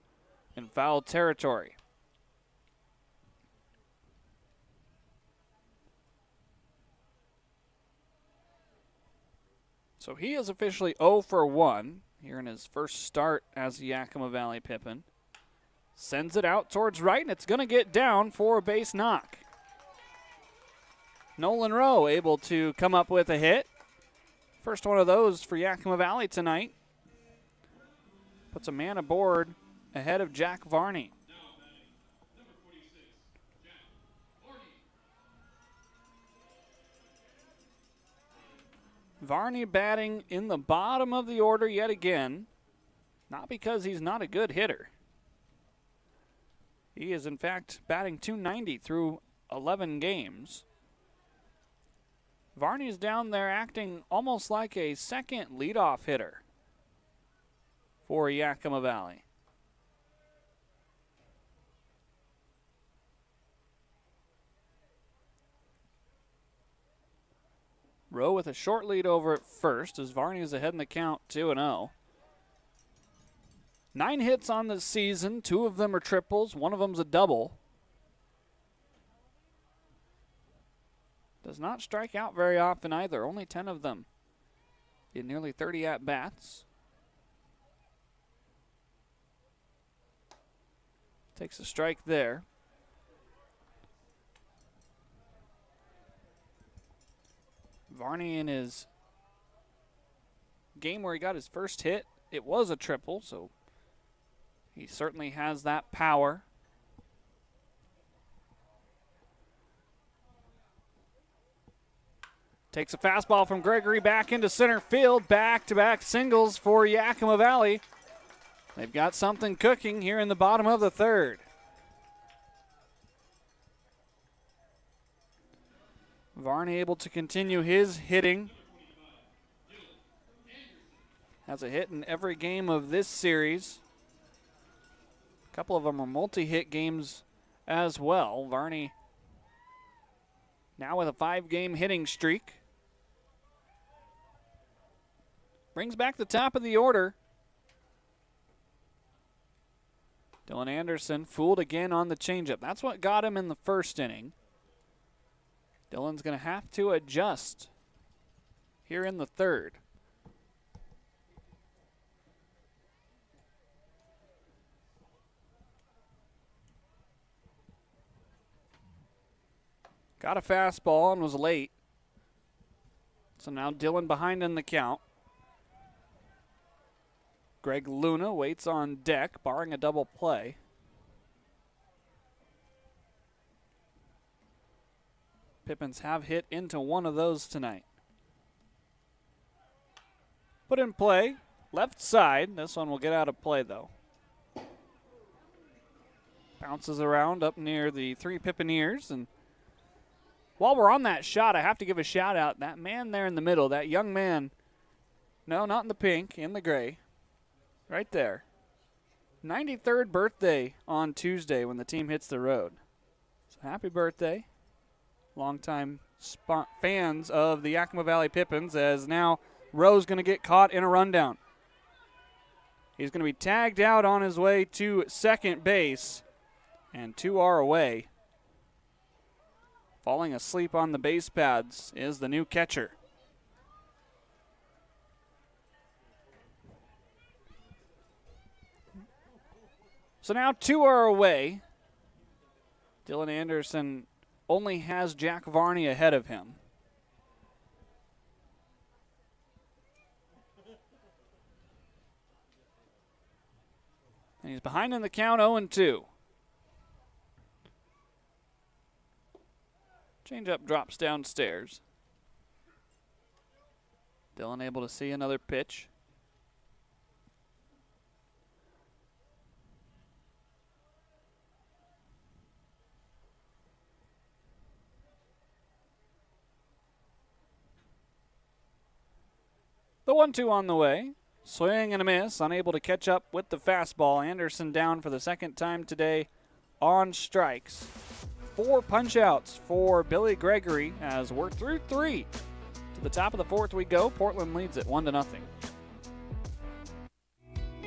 in foul territory. So he is officially 0 for 1 here in his first start as a Yakima Valley Pippin. Sends it out towards right, and it's going to get down for a base knock. Nolan Rowe able to come up with a hit. First one of those for Yakima Valley tonight. Puts a man aboard ahead of Jack Varney. Varney batting in the bottom of the order yet again. Not because he's not a good hitter. He is, in fact, batting .290 through 11 games. Varney's down there acting almost like a second leadoff hitter for Yakima Valley. Rowe with a short lead over at first as Varney is ahead in the count 2-0. 9 hits on the season, 2 of them are triples, 1 of them's a double. Does not strike out very often either, only 10 of them in nearly 30 at-bats. Takes a strike there. Varney in his game where he got his first hit, it was a triple, so he certainly has that power. Takes a fastball from Gregory back into center field. Back-to-back singles for Yakima Valley. They've got something cooking here in the bottom of the third. Varney able to continue his hitting. Has a hit in every game of this series. A couple of them are multi-hit games as well. Varney now with a 5-game hitting streak. Brings back the top of the order. Dylan Anderson fooled again on the changeup. That's what got him in the first inning. Dylan's going to have to adjust here in the third. Got a fastball and was late. So now Dylan behind in the count. Greg Luna waits on deck, barring a double play. Pippins have hit into one of those tonight. Put in play, left side. This one will get out of play though. Bounces around up near the 3 Pippineers. And while we're on that shot, I have to give a shout out. That man there in the middle, that young man, no, not in the pink, in the gray. Right there. 93rd birthday on Tuesday when the team hits the road. So happy birthday. Longtime fans of the Yakima Valley Pippins, as now Rowe's going to get caught in a rundown. He's going to be tagged out on his way to second base, and 2 are away. Falling asleep on the base pads is the new catcher. So now 2 are away. Dylan Anderson only has Jack Varney ahead of him. And he's behind in the count 0-2. Changeup drops downstairs. Dylan able to see another pitch. The 1-2 on the way. Swing and a miss. Unable to catch up with the fastball. Anderson down for the second time today on strikes. 4 punch-outs for Billy Gregory as we're through 3. To the top of the 4th we go. Portland leads it 1-0.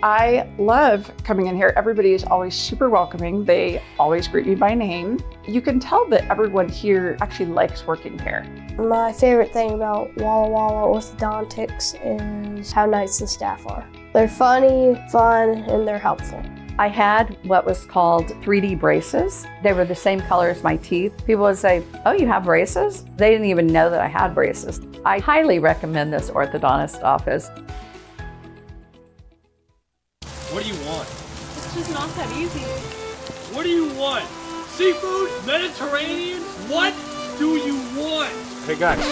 I love coming in here. Everybody is always super welcoming. They always greet me by name. You can tell that everyone here actually likes working here. My favorite thing about Walla Walla Orthodontics is how nice the staff are. They're funny, fun, and they're helpful. I had what was called 3D braces. They were the same color as my teeth. People would say, "Oh, you have braces?" They didn't even know that I had braces. I highly recommend this orthodontist office. What do you want? It's just not that easy. What do you want? Seafood? Mediterranean? What do you want? Hey guys,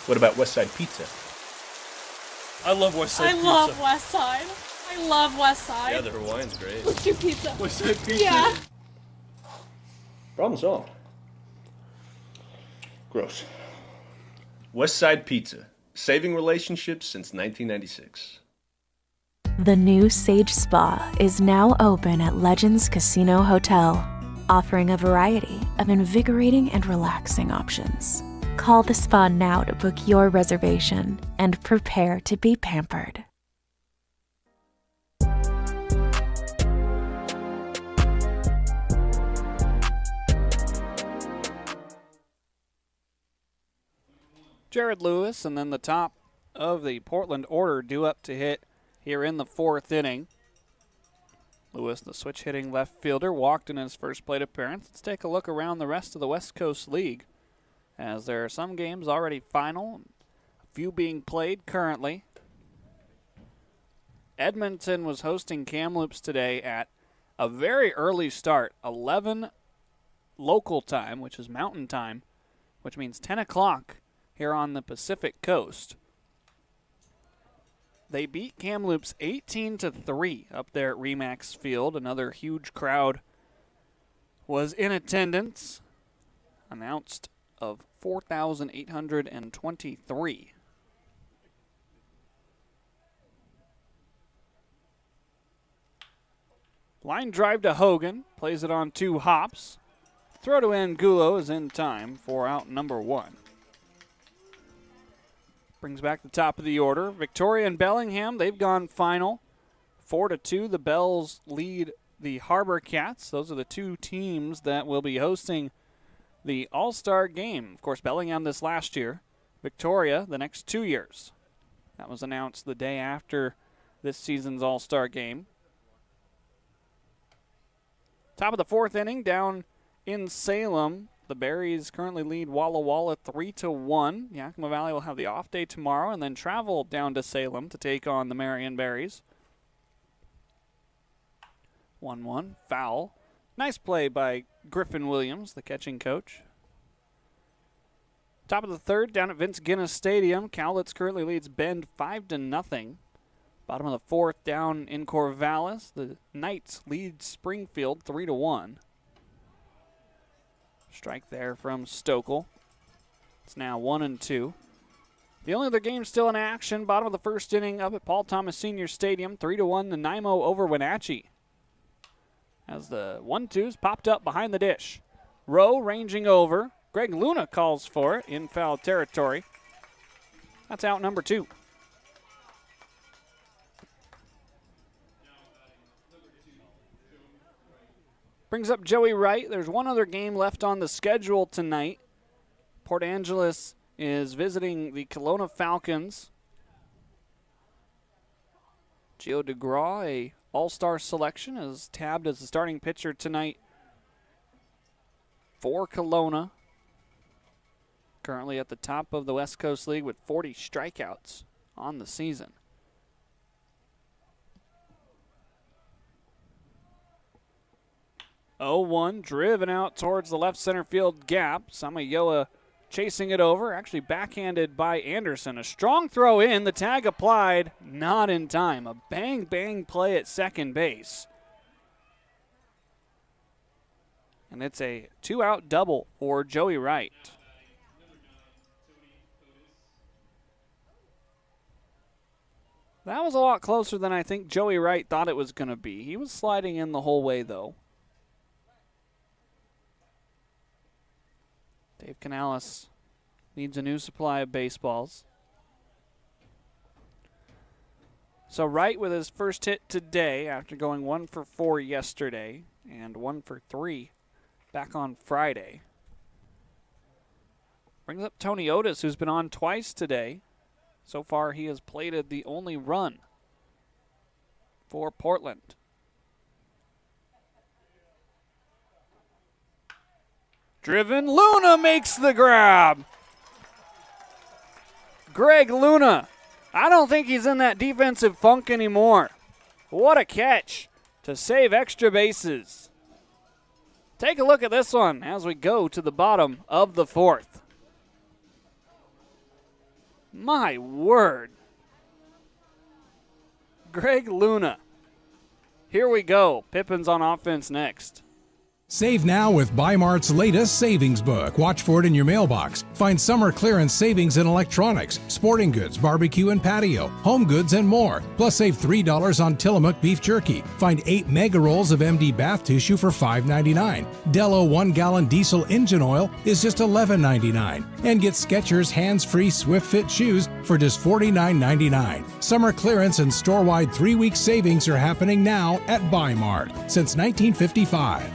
what about West Side Pizza? I love West Side Pizza. I love West Side. I love West Side. Yeah, the Hawaiian's great. Let's do pizza. West Side Pizza? Yeah. Problem solved. Gross. West Side Pizza, saving relationships since 1996. The new Sage Spa is now open at Legends Casino Hotel, offering a variety of invigorating and relaxing options. Call the spa now to book your reservation and prepare to be pampered. Jared Lewis, and then the top of the Portland order due up to hit here in the fourth inning. Lewis, the switch-hitting left fielder, walked in his first plate appearance. Let's take a look around the rest of the West Coast League, as there are some games already final, a few being played currently. Edmonton was hosting Kamloops today at a very early start, 11 local time, which is mountain time, which means 10 o'clock here on the Pacific Coast. They beat Kamloops 18-3 up there at Remax Field. Another huge crowd was in attendance, announced of 4,823. Line drive to Hogan, plays it on 2 hops. Throw to Angulo is in time for out number 1. Brings back the top of the order. Victoria and Bellingham, they've gone final. 4-2, the Bells lead the Harbor Cats. Those are the 2 teams that will be hosting the All-Star game. Of course, Bellingham this last year. Victoria the next 2 years. That was announced the day after this season's All-Star game. Top of the 4th inning, down in Salem. The Berries currently lead Walla Walla 3-1. Yakima Valley will have the off day tomorrow and then travel down to Salem to take on the Marion Berries. 1-1, foul. Nice play by Griffin Williams, the catching coach. Top of the 3rd, down at Vince Guinness Stadium. Cowlitz currently leads Bend 5-0. Bottom of the 4th, down in Corvallis. The Knights lead Springfield 3-1. Strike there from Stokel. It's now 1-2. The only other game still in action, bottom of the 1st inning up at Paul Thomas Senior Stadium, 3-1 Nanaimo over Wenatchee. As the 1-2s popped up behind the dish. Rowe ranging over. Greg Luna calls for it in foul territory. That's out number 2. Brings up Joey Wright. There's one other game left on the schedule tonight. Port Angeles is visiting the Kelowna Falcons. Gio DeGraw, a all-star selection, is tabbed as the starting pitcher tonight for Kelowna. Currently at the top of the West Coast League with 40 strikeouts on the season. Oh, driven out towards the left center field gap. Samayoa chasing it over, actually backhanded by Anderson. A strong throw in, the tag applied, not in time. A bang play at second base. And it's a 2-out double for Joey Wright. That was a lot closer than I think Joey Wright thought it was going to be. He was sliding in the whole way, though. Dave Canales needs a new supply of baseballs. So Wright with his first hit today after going 1 for 4 yesterday and 1 for 3 back on Friday. Brings up Tony Otis, who's been on twice today. So far he has plated the only run for Portland. Driven, Luna makes the grab. Greg Luna, I don't think he's in that defensive funk anymore. What a catch to save extra bases. Take a look at this one as we go to the bottom of the fourth. My word. Greg Luna. Here we go. Pippins on offense next. Save now with Bi-Mart's latest savings book. Watch for it in your mailbox. Find summer clearance savings in electronics, sporting goods, barbecue and patio, home goods, and more. Plus, save $3 on Tillamook beef jerky. Find 8 mega rolls of MD bath tissue for $5.99. Dello 1-gallon diesel engine oil is just $11.99. And get Skechers hands-free Swift Fit shoes for just $49.99. Summer clearance and store-wide 3-week savings are happening now at Bi-Mart since 1955.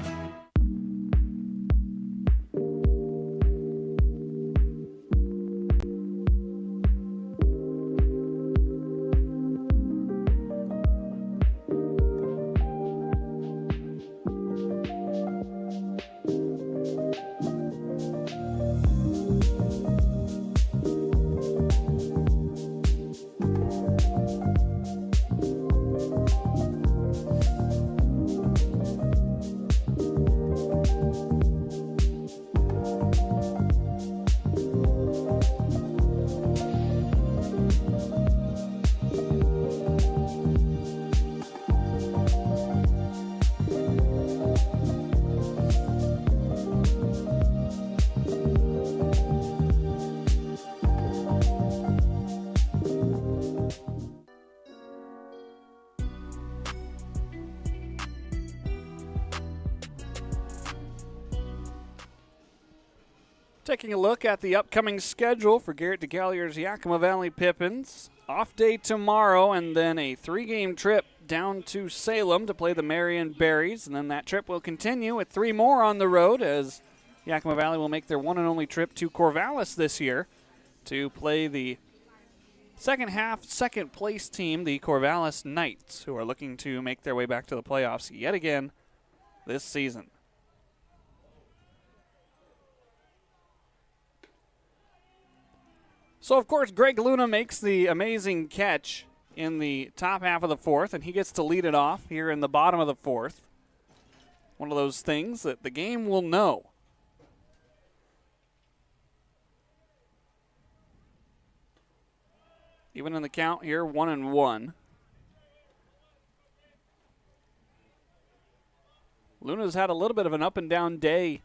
Taking a look at the upcoming schedule for Garrett DeGallier's Yakima Valley Pippins. Off day tomorrow and then a 3-game trip down to Salem to play the Marion Berries. And then that trip will continue with 3 more on the road as Yakima Valley will make their one and only trip to Corvallis this year to play the second place team, the Corvallis Knights, who are looking to make their way back to the playoffs yet again this season. So, of course, Greg Luna makes the amazing catch in the top half of the fourth, and he gets to lead it off here in the bottom of the fourth. One of those things that the game will know. Even in the count here, 1-1. Luna's had a little bit of an up and down day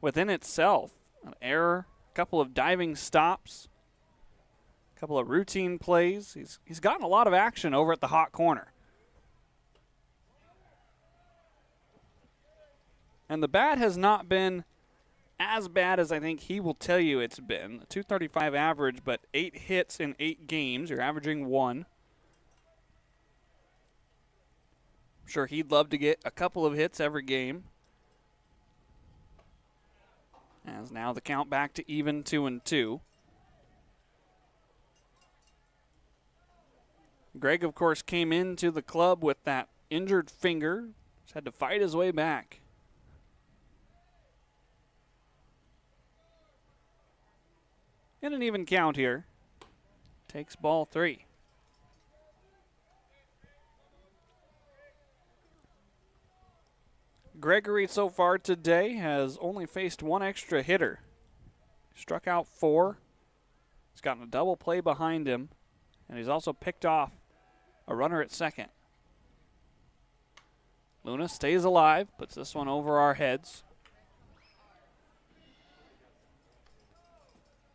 within itself. An error, a couple of diving stops. Couple of routine plays. He's gotten a lot of action over at the hot corner. And the bat has not been as bad as I think he will tell you it's been. A .235 average, but 8 hits in 8 games. You're averaging 1. I'm sure he'd love to get a couple of hits every game. As now the count back to even 2-2. Greg, of course, came into the club with that injured finger. Just had to fight his way back. In an even count here. Takes ball 3. Gregory so far today has only faced 1 extra hitter. Struck out 4. He's gotten a double play behind him. And he's also picked off a runner at second. Luna stays alive, puts this one over our heads.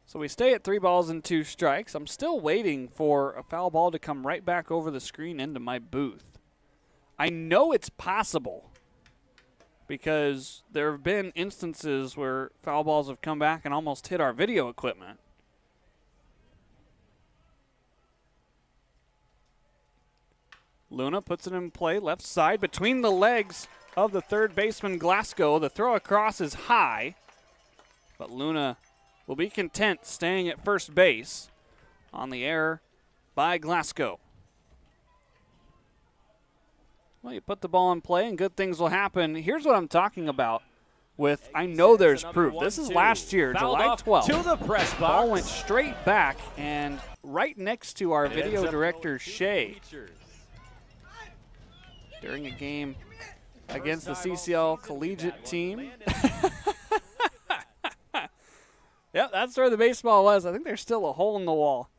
So we stay at 3 balls and 2 strikes. I'm still waiting for a foul ball to come right back over the screen into my booth. I know it's possible because there have been instances where foul balls have come back and almost hit our video equipment. Luna puts it in play, left side, between the legs of the third baseman Glasgow. The throw across is high, but Luna will be content staying at first base on the error by Glasgow. Well, you put the ball in play and good things will happen. Here's what I'm talking about. with I know there's proof. This is last year, Fouled July off 12th. to the press box. Ball went straight back and right next to our video director, Shay. During a game against the CCL collegiate team. Yep, that's where the baseball was. I think there's still a hole in the wall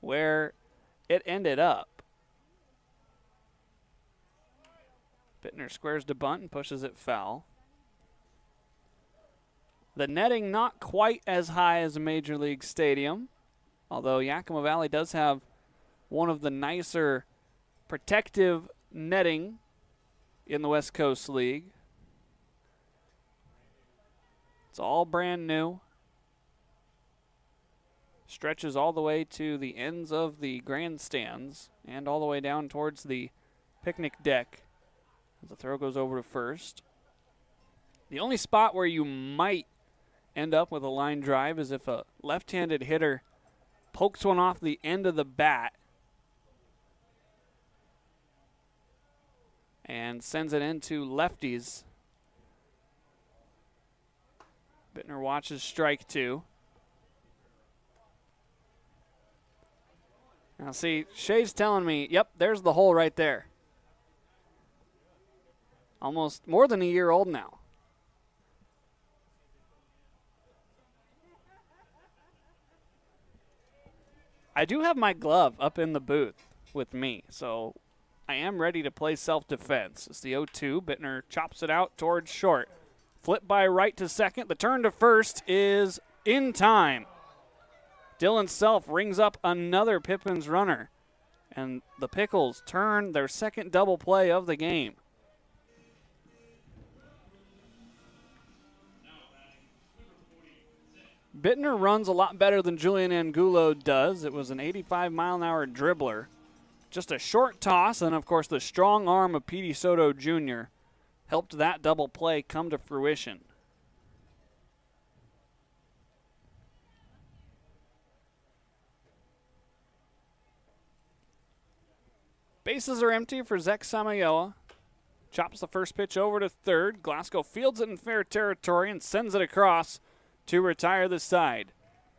where it ended up. Bittner squares to bunt and pushes it foul. The netting not quite as high as a Major League Stadium, although Yakima Valley does have one of the nicer protective netting in the West Coast League. It's all brand new. Stretches all the way to the ends of the grandstands and all the way down towards the picnic deck as the throw goes over to first. The only spot where you might end up with a line drive is if a left-handed hitter pokes one off the end of the bat and sends it into lefties. Bittner watches strike two. Now see, Shay's telling me, yep, there's the hole right there. Almost more than a year old now. I do have my glove up in the booth with me, so I am ready to play self-defense. It's the 0-2. Bittner chops it out towards short. Flip by right to second. The turn to first is in time. Dylan Self rings up another Pippins runner, and the Pickles turn their second double play of the game. Bittner runs a lot better than Julian Angulo does. It was an 85-mile-an-hour dribbler. Just a short toss, and of course the strong arm of Petey Soto Jr. helped that double play come to fruition. Bases are empty for Zach Samayoa. Chops the first pitch over to third. Glasgow fields it in fair territory and sends it across to retire the side.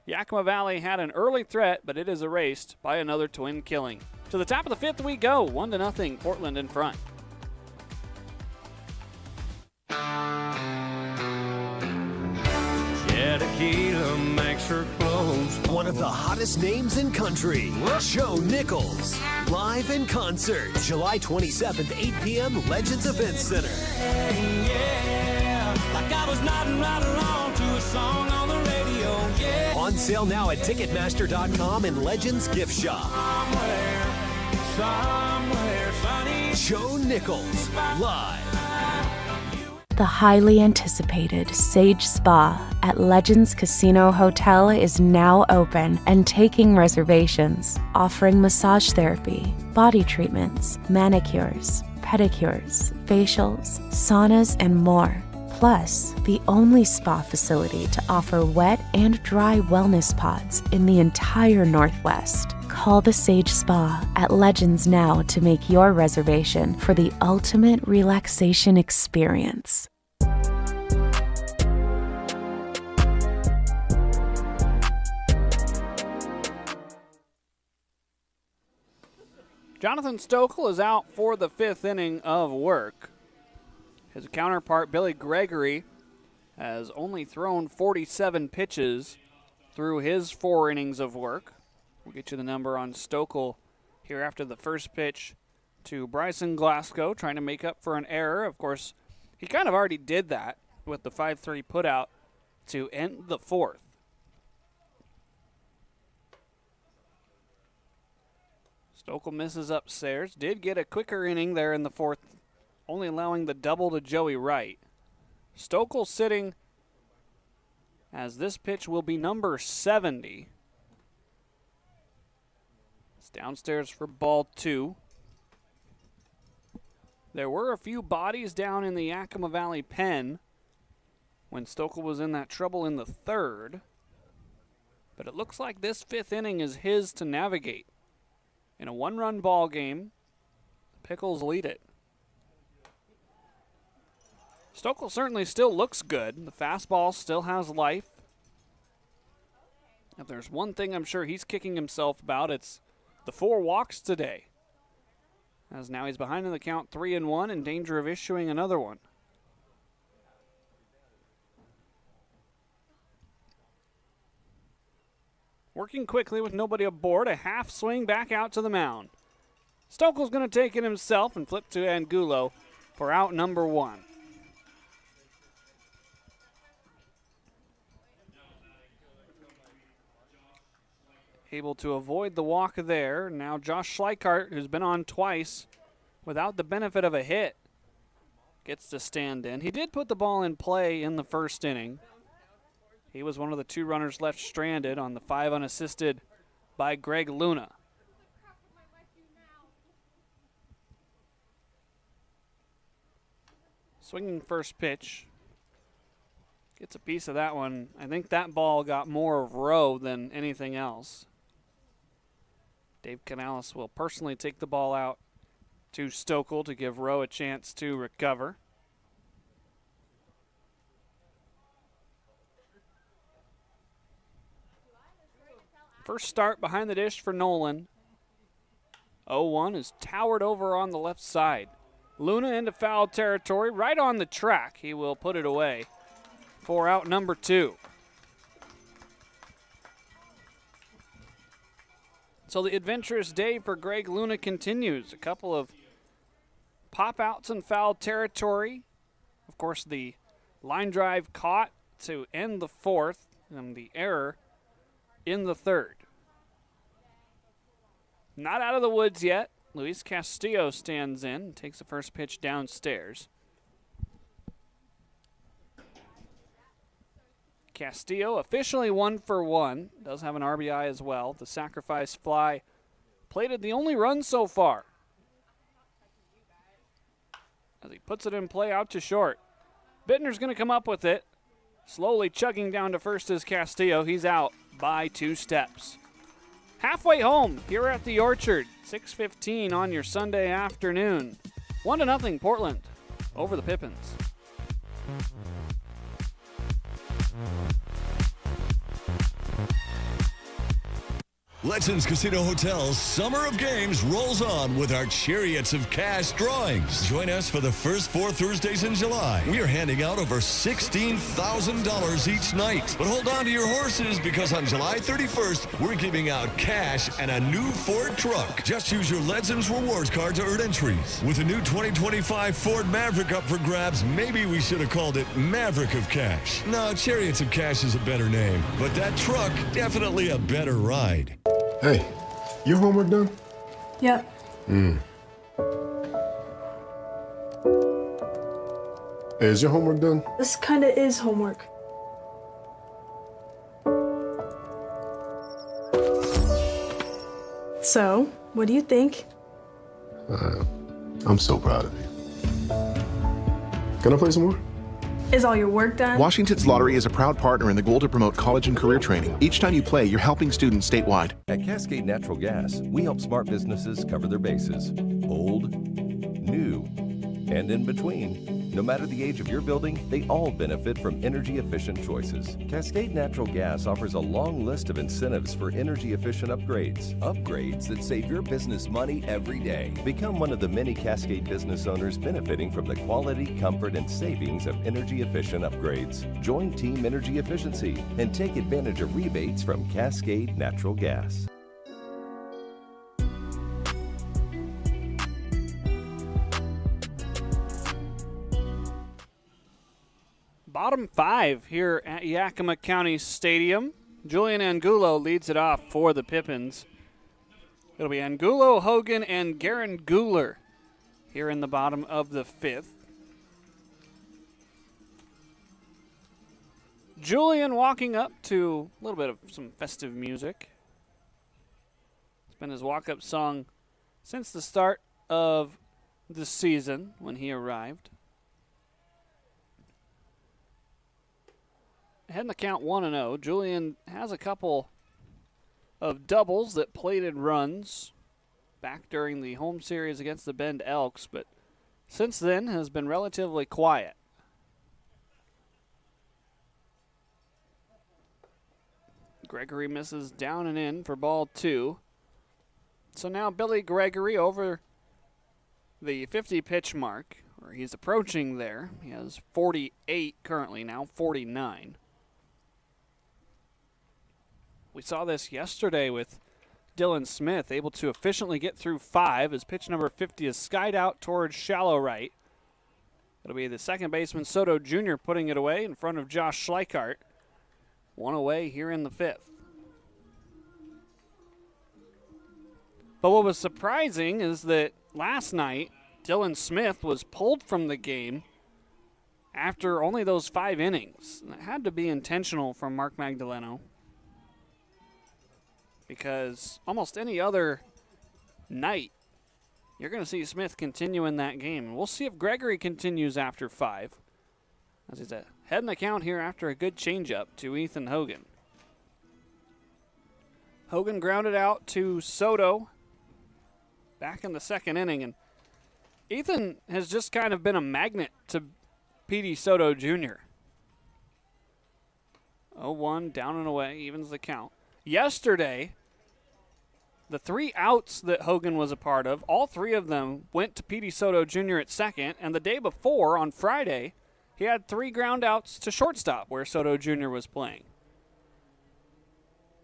Yakima Valley had an early threat, but it is erased by another twin killing. To the top of the fifth we go, 1-0, Portland in front. Yeah, tequila makes her clothes. One of the hottest names in country, Joe Nichols. Live in concert, July 27th, 8 p.m., Legends Events Center. Yeah, like I was nodding right along to a song on the radio. Yeah. On sale now at Ticketmaster.com and Legends Gift Shop. Somewhere sunny. Joe Nichols, live. The highly anticipated Sage Spa at Legends Casino Hotel is now open and taking reservations, offering massage therapy, body treatments, manicures, pedicures, facials, saunas, and more. Plus, the only spa facility to offer wet and dry wellness pods in the entire Northwest. Call the Sage Spa at Legends now to make your reservation for the ultimate relaxation experience. Jonathan Stokel is out for the fifth inning of work. His counterpart, Billy Gregory, has only thrown 47 pitches through his 4 innings of work. We'll get you the number on Stokel here after the first pitch to Bryson Glasgow, trying to make up for an error. Of course, he kind of already did that with the 5-3 putout to end the fourth. Stokel misses upstairs. Did get a quicker inning there in the fourth, only allowing the double to Joey Wright. Stokel sitting as this pitch will be number 70. It's downstairs for ball 2. There were a few bodies down in the Yakima Valley pen when Stokel was in that trouble in the third. But it looks like this fifth inning is his to navigate. In a one-run ball game, the Pickles lead it. Stokel certainly still looks good. The fastball still has life. If there's one thing I'm sure he's kicking himself about, it's the 4 walks today. As now he's behind in the count 3-1, in danger of issuing another one. Working quickly with nobody aboard, a half swing back out to the mound. Stokel's going to take it himself and flip to Angulo for out number 1. Able to avoid the walk there. Now Josh Schleichart, who's been on twice without the benefit of a hit, gets to stand in. He did put the ball in play in the first inning. He was one of the 2 runners left stranded on the 5 unassisted by Greg Luna. Swinging first pitch. Gets a piece of that one. I think that ball got more of Rowe than anything else. Dave Canales will personally take the ball out to Stokel to give Rowe a chance to recover. First start behind the dish for Nolan. 0-1 is towered over on the left side. Luna into foul territory, right on the track. He will put it away for out number 2. So the adventurous day for Greg Luna continues. A couple of pop-outs in foul territory. Of course, the line drive caught to end the 4th, and the error in the 3rd. Not out of the woods yet. Luis Castillo stands in and takes the first pitch downstairs. Castillo officially 1 for 1. Does have an RBI as well. The sacrifice fly plated the only run so far. As he puts it in play out to short. Bittner's going to come up with it. Slowly chugging down to first is Castillo. He's out by 2 steps. Halfway home here at the Orchard. 6:15 on your Sunday afternoon. 1-0 Portland over the Pippins. Legends Casino Hotel's Summer of Games rolls on with our Chariots of Cash drawings. Join us for the first 4 Thursdays in July. We are handing out over $16,000 each night. But hold on to your horses, because on July 31st, we're giving out cash and a new Ford truck. Just use your Legends Rewards card to earn entries. With the new 2025 Ford Maverick up for grabs, maybe we should have called it Maverick of Cash. No, Chariots of Cash is a better name, but that truck, definitely a better ride. Hey, your homework done? Yep. Hey, is your homework done? This kind of is homework. So, what do you think? I'm so proud of you. Can I play some more? Is all your work done? Washington's Lottery is a proud partner in the goal to promote college and career training. Each time you play, you're helping students statewide. At Cascade Natural Gas, we help smart businesses cover their bases. Old, new, and in between. No matter the age of your building, they all benefit from energy-efficient choices. Cascade Natural Gas offers a long list of incentives for energy-efficient upgrades. Upgrades that save your business money every day. Become one of the many Cascade business owners benefiting from the quality, comfort, and savings of energy-efficient upgrades. Join Team Energy Efficiency and take advantage of rebates from Cascade Natural Gas. Bottom 5 here at Yakima County Stadium. Julian Angulo leads it off for the Pippins. It'll be Angulo, Hogan, and Garen Guler here in the bottom of the 5th. Julian walking up to a little bit of some festive music. It's been his walk-up song since the start of the season when he arrived. Ahead in the count 1-0. Julian has a couple of doubles that plated runs back during the home series against the Bend Elks, but since then has been relatively quiet. Gregory misses down and in for ball 2. So now Billy Gregory over the 50 pitch mark, or he's approaching there. He has 48 currently, now 49. We saw this yesterday with Dylan Smith, able to efficiently get through 5 as pitch number 50 is skied out towards shallow right. It'll be the second baseman Soto Jr. putting it away in front of Josh Schleichart. 1 away here in the 5th. But what was surprising is that last night, Dylan Smith was pulled from the game after only those 5 innings. And it had to be intentional from Mark Magdaleno, because almost any other night, you're going to see Smith continue in that game. And we'll see if Gregory continues after 5, as he's ahead in the count here after a good changeup to Ethan Hogan. Hogan grounded out to Soto back in the 2nd inning, and Ethan has just kind of been a magnet to P.D. Soto Jr. 0-1, down and away, evens the count. Yesterday, the 3 outs that Hogan was a part of, all 3 of them went to P.D. Soto Jr. at second, and the day before, on Friday, he had 3 ground outs to shortstop where Soto Jr. was playing.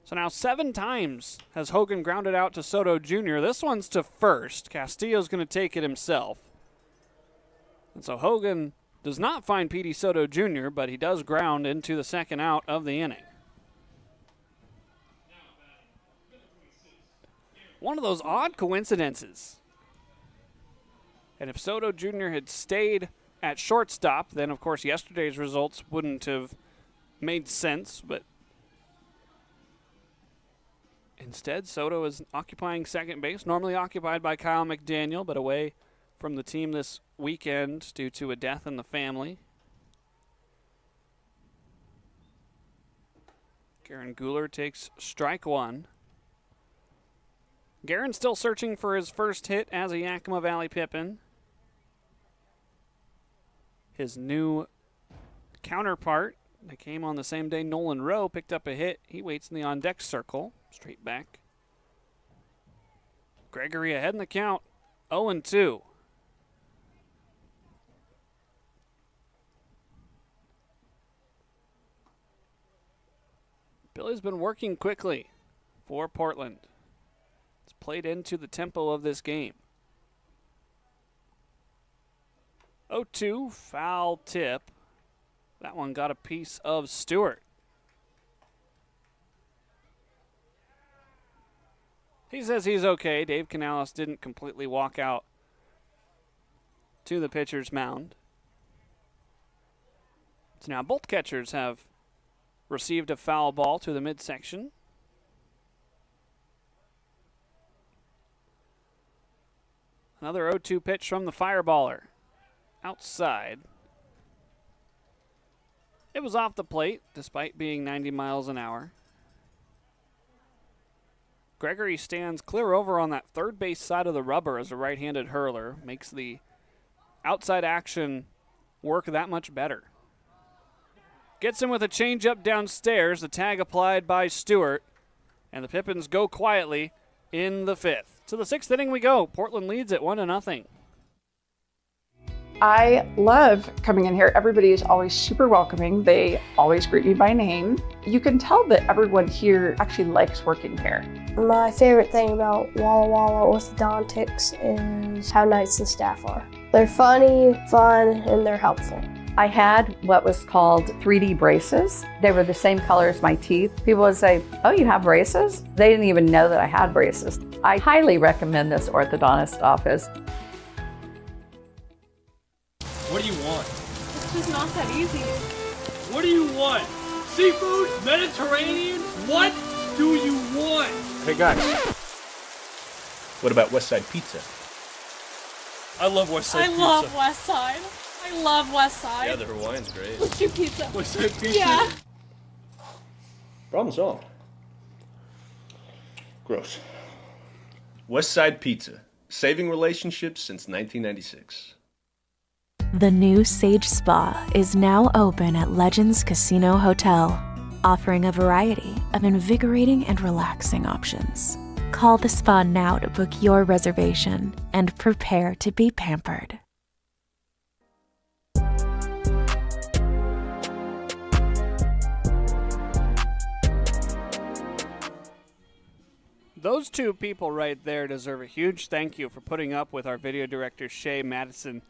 So now 7 times has Hogan grounded out to Soto Jr. This one's to first. Castillo's going to take it himself. And so Hogan does not find P.D. Soto Jr., but he does ground into the 2nd out of the inning. One of those odd coincidences. And if Soto Jr. had stayed at shortstop, then of course yesterday's results wouldn't have made sense, but instead Soto is occupying second base, normally occupied by Kyle McDaniel, but away from the team this weekend due to a death in the family. Garen Guler takes strike 1. Garen still searching for his first hit as a Yakima Valley Pippin. His new counterpart that came on the same day, Nolan Rowe, picked up a hit. He waits in the on-deck circle, straight back. Gregory ahead in the count, 0-2. Billy's been working quickly for Portland. It's played into the tempo of this game. 0-2, foul tip. That one got a piece of Stewart. He says he's okay. Dave Canales didn't completely walk out to the pitcher's mound. So now both catchers have received a foul ball to the midsection. Another 0-2 pitch from the fireballer. Outside. It was off the plate, despite being 90 miles an hour. Gregory stands clear over on that third base side of the rubber as a right-handed hurler. Makes the outside action work that much better. Gets him with a changeup downstairs, the tag applied by Stewart, and the Pippins go quietly in the 5th. To the 6th inning we go. Portland leads at 1-0. I love coming in here. Everybody is always super welcoming. They always greet me by name. You can tell that everyone here actually likes working here. My favorite thing about Walla Walla Orthodontics is how nice the staff are. They're funny, fun, and they're helpful. I had what was called 3D braces. They were the same color as my teeth. People would say, "Oh, you have braces?" They didn't even know that I had braces. I highly recommend this orthodontist office. What do you want? It's just not that easy. What do you want? Seafood? Mediterranean? What do you want? Hey guys, what about West Side Pizza? I love West Side Pizza. I love West Side. I love West Side. Yeah, the Hawaiian's great. Let's do pizza. West Side Pizza? Yeah. Problem solved. Gross. West Side Pizza, saving relationships since 1996. The new Sage Spa is now open at Legends Casino Hotel, offering a variety of invigorating and relaxing options. Call the spa now to book your reservation and prepare to be pampered. Those two people right there deserve a huge thank you for putting up with our video director, Shay Madison.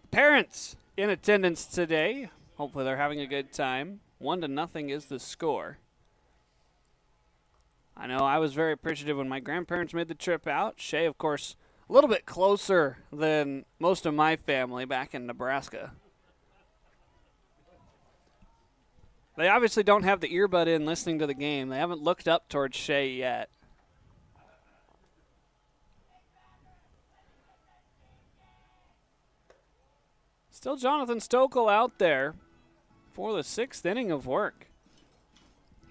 Parents in attendance today. Hopefully they're having a good time. 1-0 is the score. I know I was very appreciative when my grandparents made the trip out. Shay, of course, a little bit closer than most of my family back in Nebraska. They obviously don't have the earbud in listening to the game. They haven't looked up towards Shay yet. Still Jonathan Stokel out there for the 6th inning of work.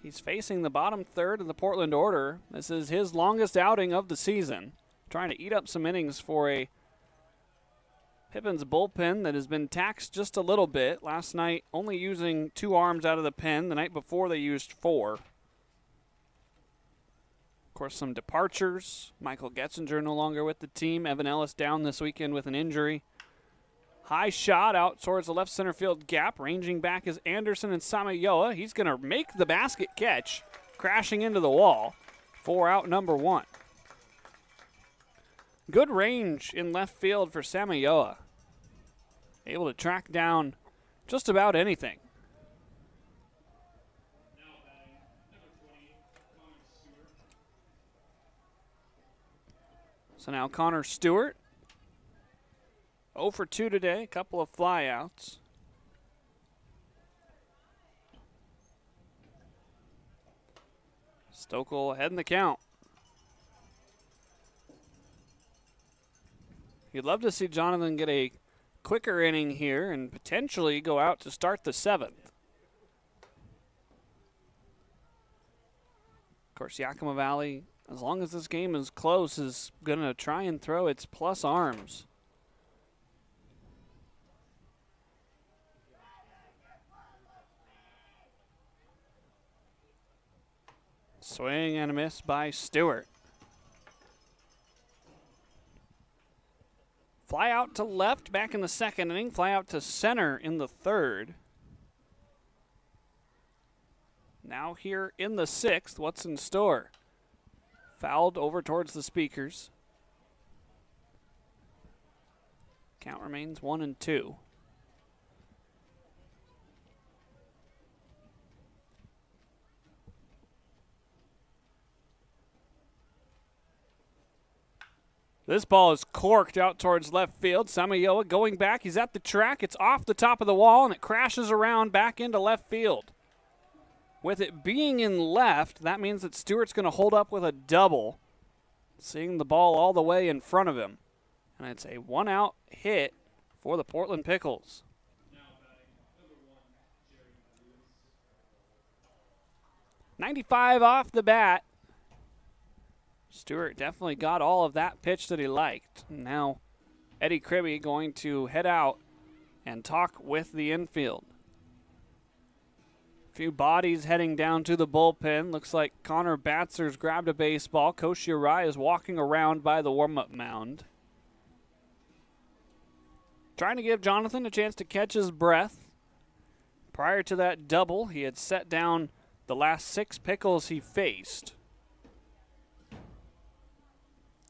He's facing the bottom third of the Portland order. This is his longest outing of the season. Trying to eat up some innings for a Pippins bullpen that has been taxed just a little bit. Last night only using 2 arms out of the pen. The night before they used 4. Of course, some departures. Michael Getzinger no longer with the team. Evan Ellis down this weekend with an injury. High shot out towards the left center field gap. Ranging back is Anderson and Samayoa. He's going to make the basket catch, crashing into the wall for out number 1. Good range in left field for Samayoa. Able to track down just about anything. So now Connor Stewart. 0 for 2 today, a couple of flyouts. Stokel ahead in the count. You'd love to see Jonathan get a quicker inning here and potentially go out to start the 7th. Of course, Yakima Valley, as long as this game is close, is going to try and throw its plus arms. Swing and a miss by Stewart. Fly out to left back in the 2nd inning. Fly out to center in the 3rd. Now here in the 6th, what's in store? Fouled over towards the speakers. Count remains 1-2. This ball is corked out towards left field. Samayoa going back. He's at the track. It's off the top of the wall, and it crashes around back into left field. With it being in left, that means that Stewart's going to hold up with a double, seeing the ball all the way in front of him. And it's a 1-out hit for the Portland Pickles. .95 off the bat. Stewart definitely got all of that pitch that he liked. Now Eddie Kribbe going to head out and talk with the infield. A few bodies heading down to the bullpen. Looks like Connor Batzer's grabbed a baseball. Koshi Arai is walking around by the warm-up mound. Trying to give Jonathan a chance to catch his breath. Prior to that double, he had set down the last 6 Pickles he faced.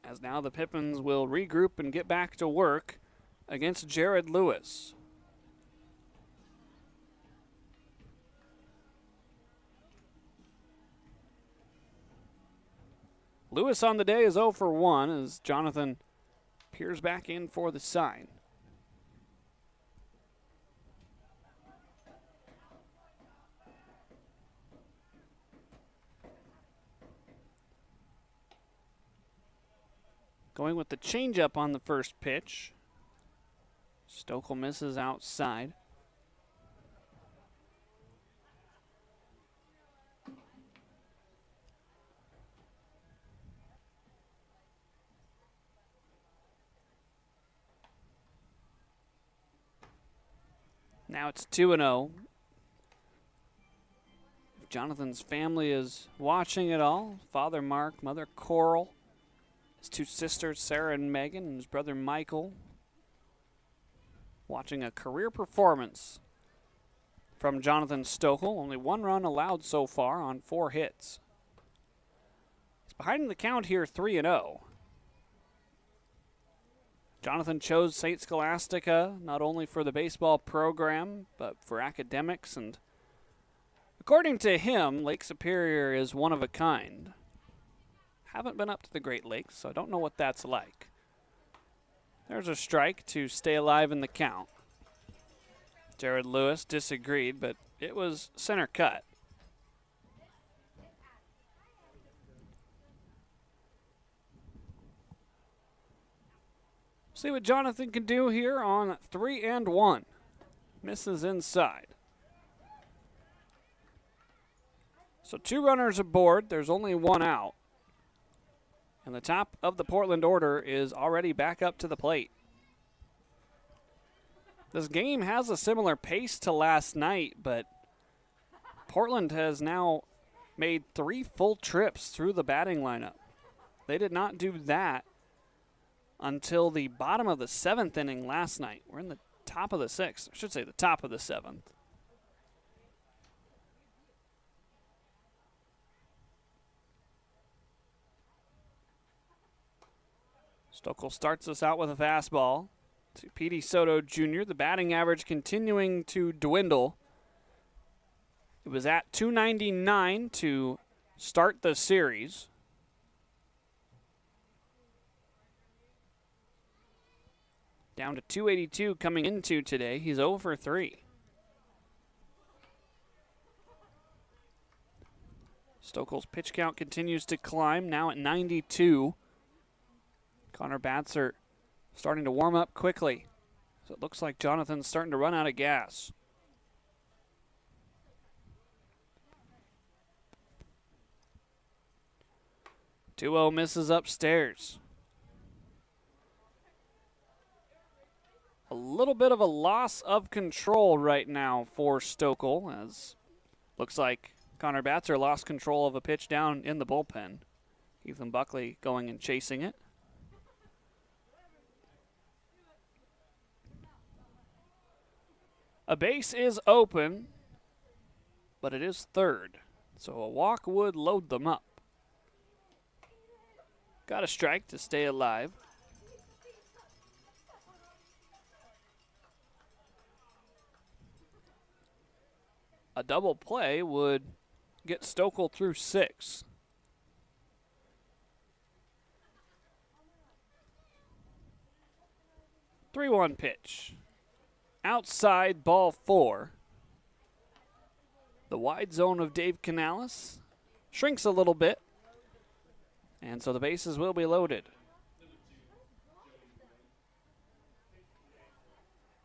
As now the Pippins will regroup and get back to work against Jared Lewis. Lewis on the day is 0 for 1 as Jonathan peers back in for the sign. Going with the changeup on the first pitch. Stokel misses outside. Now it's 2-0. Jonathan's family is watching it all. Father Mark, Mother Coral, his two sisters, Sarah and Megan, and his brother Michael. Watching a career performance from Jonathan Stokel. Only 1 run allowed so far on 4 hits. He's behind in the count here, 3-0. Jonathan chose St. Scholastica not only for the baseball program, but for academics, and according to him, Lake Superior is one of a kind. Haven't been up to the Great Lakes, so I don't know what that's like. There's a strike to stay alive in the count. Jared Lewis disagreed, but it was center cut. See what Jonathan can do here on 3-1. Misses inside. So 2 runners aboard. There's only 1 out. And the top of the Portland order is already back up to the plate. This game has a similar pace to last night, but Portland has now made 3 full trips through the batting lineup. They did not do that until the bottom of the 7th inning last night. We're in the top of the 6th. I should say the top of the 7th. Stokel starts us out with a fastball to Petey Soto Jr. The batting average continuing to dwindle. It was at .299 to start the series. Down to .282 coming into today. He's 0 for 3. Stokel's pitch count continues to climb, now at 92. Connor Batzer starting to warm up quickly. So it looks like Jonathan's starting to run out of gas. Two-0 misses upstairs. A little bit of a loss of control right now for Stokel, as looks like Connor Batzer lost control of a pitch down in the bullpen. Ethan Buckley going and chasing it. A base is open, but it is third, so a walk would load them up. Got a strike to stay alive. A double play would get Stokel through 6. (3-1) pitch. Outside, ball 4. The wide zone of Dave Canales shrinks a little bit, and so the bases will be loaded.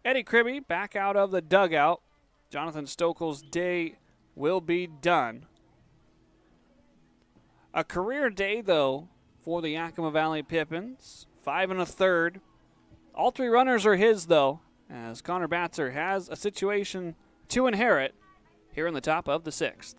Eddie Kribbe back out of the dugout. Jonathan Stokel's day will be done. A career day, though, for the Yakima Valley Pippins. 5 1/3. All 3 runners are his, though, as Connor Batzer has a situation to inherit here in the top of the 6th.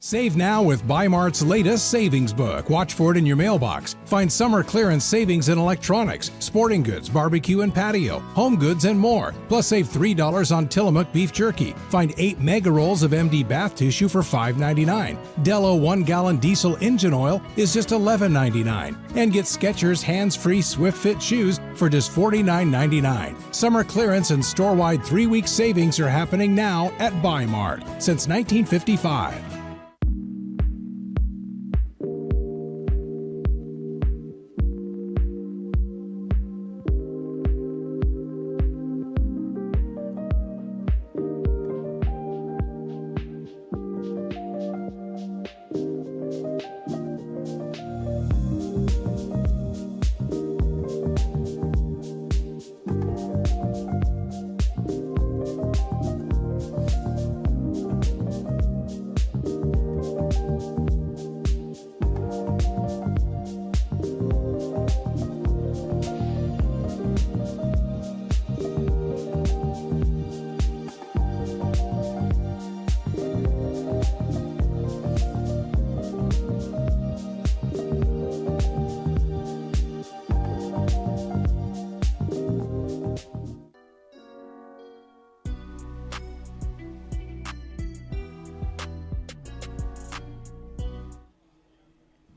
Save now with Bi-Mart's latest savings book. Watch for it in your mailbox. Find summer clearance savings in electronics, sporting goods, barbecue and patio, home goods, and more. Plus save $3 on Tillamook beef jerky. Find 8 mega rolls of MD bath tissue for $5.99. Dello 1-gallon diesel engine oil is just $11.99. And get Skechers hands-free Swift Fit shoes for just $49.99. Summer clearance and store-wide 3-week savings are happening now at Bi-Mart since 1955.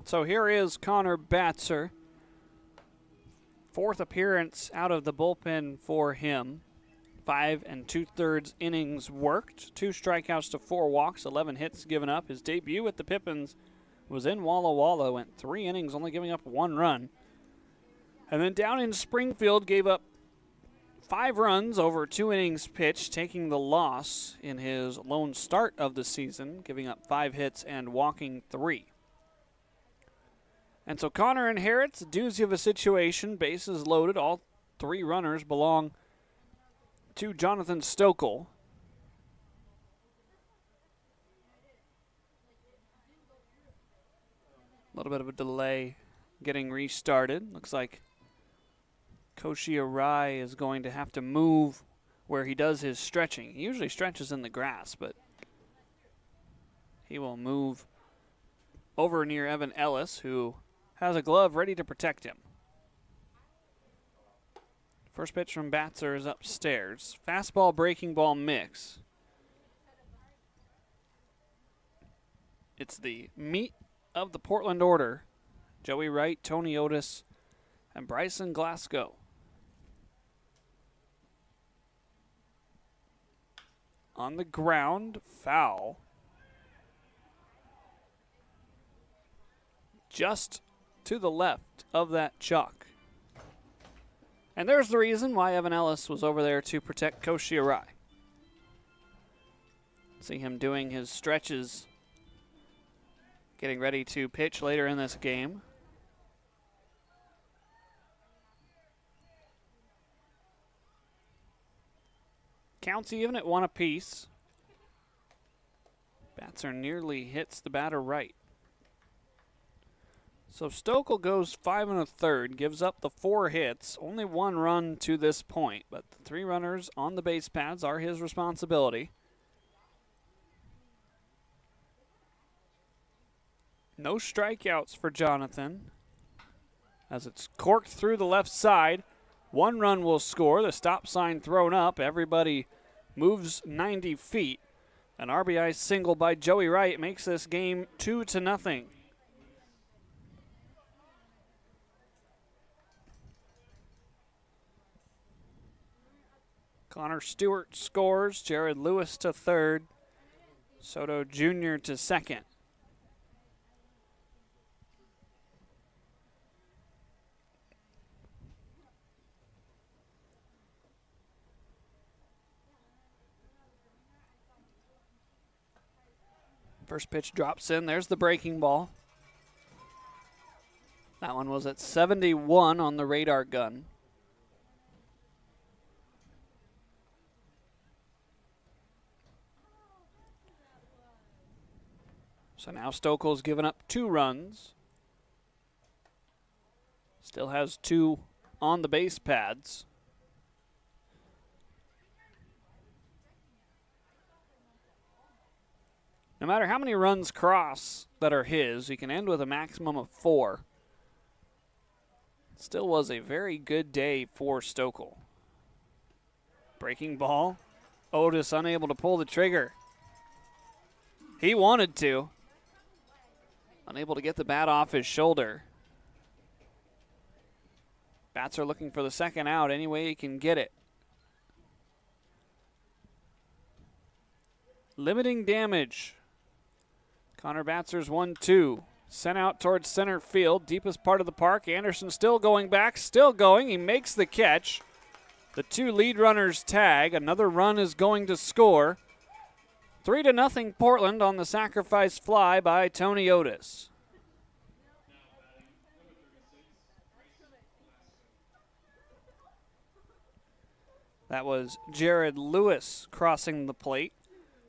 So here is Connor Batzer. 4th appearance out of the bullpen for him. 5 2/3 innings worked. 2 strikeouts to 4 walks, 11 hits given up. His debut at the Pippins was in Walla Walla, went 3 innings, only giving up 1 run. And then down in Springfield, gave up 5 runs over 2 innings pitched, taking the loss in his lone start of the season, giving up 5 hits and walking 3. And so Connor inherits a doozy of a situation, bases loaded. All 3 runners belong to Jonathan Stokel. A little bit of a delay getting restarted. Looks like Koshi Arai is going to have to move where he does his stretching. He usually stretches in the grass, but he will move over near Evan Ellis, who has a glove ready to protect him. First pitch from Batzer is upstairs. Fastball, breaking ball mix. It's the meat of the Portland order. Joey Wright, Tony Otis, and Bryson Glasgow. On the ground, foul. Just to the left of that chalk. And there's the reason why Evan Ellis was over there to protect Koshi Arai. See him doing his stretches, getting ready to pitch later in this game. Counts even at 1 apiece. Batzer nearly hits the batter right. So Stokel goes 5 1/3, gives up the 4 hits, only 1 run to this point, but the 3 runners on the base paths are his responsibility. No strikeouts for Jonathan, as it's corked through the left side. 1 run will score, the stop sign thrown up, everybody moves 90 feet. An RBI single by Joey Wright makes this game 2-0. Connor Stewart scores. Jared Lewis to 3rd. Soto Jr. to 2nd. First pitch drops in. There's the breaking ball. That one was at 71 on the radar gun. So now Stokel's given up 2 runs. Still has 2 on the base pads. No matter how many runs cross that are his, he can end with a maximum of 4. Still was a very good day for Stokel. Breaking ball. Otis unable to pull the trigger. He wanted to. Unable to get the bat off his shoulder. Batzer looking for the 2nd out any way he can get it. Limiting damage. Connor Batzer's 1-2. Sent out towards center field, deepest part of the park. Anderson still going back, still going. He makes the catch. The 2 lead runners tag. Another run is going to score. 3-0 Portland on the sacrifice fly by Tony Otis. That was Jared Lewis crossing the plate.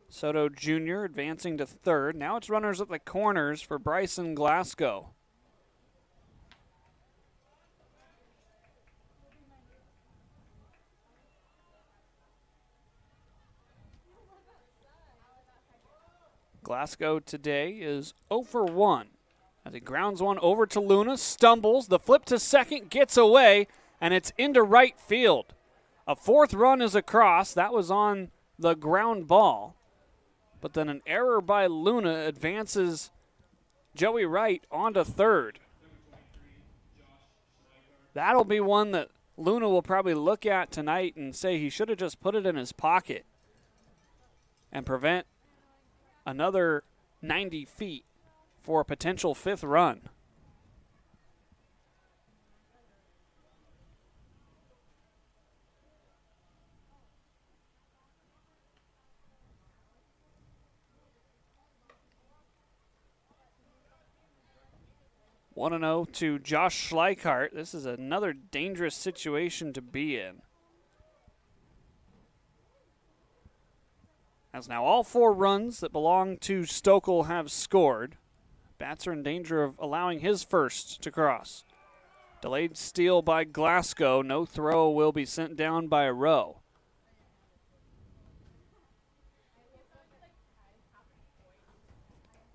Soto Jr. advancing to 3rd. Now it's runners at the corners for Bryson Glasgow. Glasgow today is 0 for 1 as he grounds one over to Luna, stumbles, the flip to 2nd, gets away, and it's into right field. A 4th run is across. That was on the ground ball. But then an error by Luna advances Joey Wright on to third. That'll be one that Luna will probably look at tonight and say he should have just put it in his pocket and prevent another 90 feet for a potential fifth run. One 1-0 to Josh Schleichart. This is another dangerous situation to be in. As now all 4 runs that belong to Stokel have scored. Bats are in danger of allowing his first to cross. Delayed steal by Glasgow. No throw will be sent down by Rowe.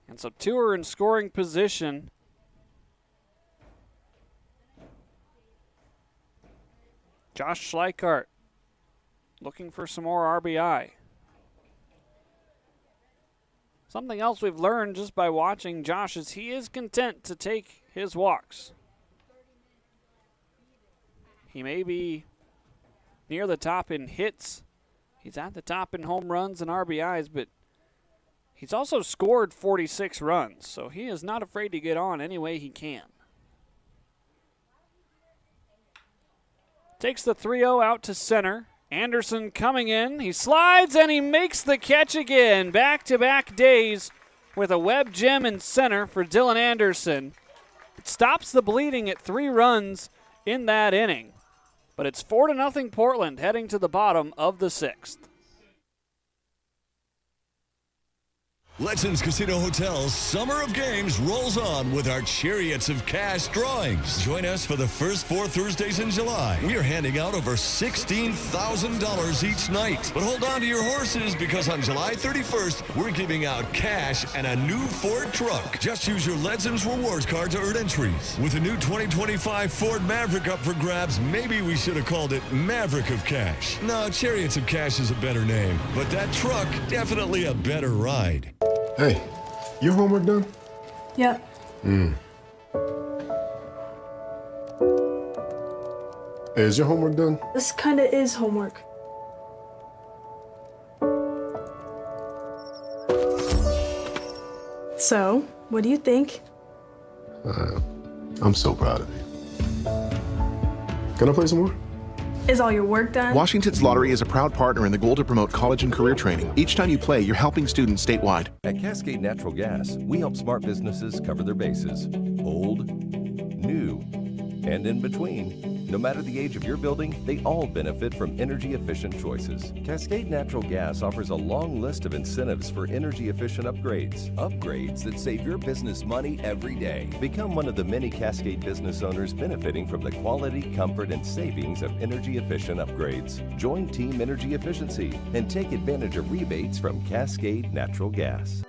And so 2 are in scoring position. Josh Schleichart looking for some more RBI. Something else we've learned just by watching Josh is he is content to take his walks. He may be near the top in hits. He's at the top in home runs and RBIs, but he's also scored 46 runs, so he is not afraid to get on any way he can. Takes the 3-0 out to center. Anderson coming in. He slides and he makes the catch again. Back-to-back days with a web gem in center for Dylan Anderson. It stops the bleeding at 3 runs in that inning. But it's 4-0 Portland heading to the bottom of the 6th. Legends Casino Hotel's Summer of Games rolls on with our Chariots of Cash drawings. Join us for the first 4 Thursdays in July. We are handing out over $16,000 each night. But hold on to your horses because on July 31st, we're giving out cash and a new Ford truck. Just use your Legends Rewards card to earn entries. With the new 2025 Ford Maverick up for grabs, maybe we should have called it Maverick of Cash. No, Chariots of Cash is a better name, but that truck, definitely a better ride. Hey, your homework done? Yep. Hey, is your homework done? This kinda is homework. So, what do you think? I'm so proud of you. Can I play some more? Is all your work done? Washington's Lottery is a proud partner in the goal to promote college and career training. Each time you play, you're helping students statewide. At Cascade Natural Gas, we help smart businesses cover their bases. Old, new, and in between. No matter the age of your building, they all benefit from energy-efficient choices. Cascade Natural Gas offers a long list of incentives for energy-efficient upgrades. Upgrades that save your business money every day. Become one of the many Cascade business owners benefiting from the quality, comfort, and savings of energy-efficient upgrades. Join Team Energy Efficiency and take advantage of rebates from Cascade Natural Gas.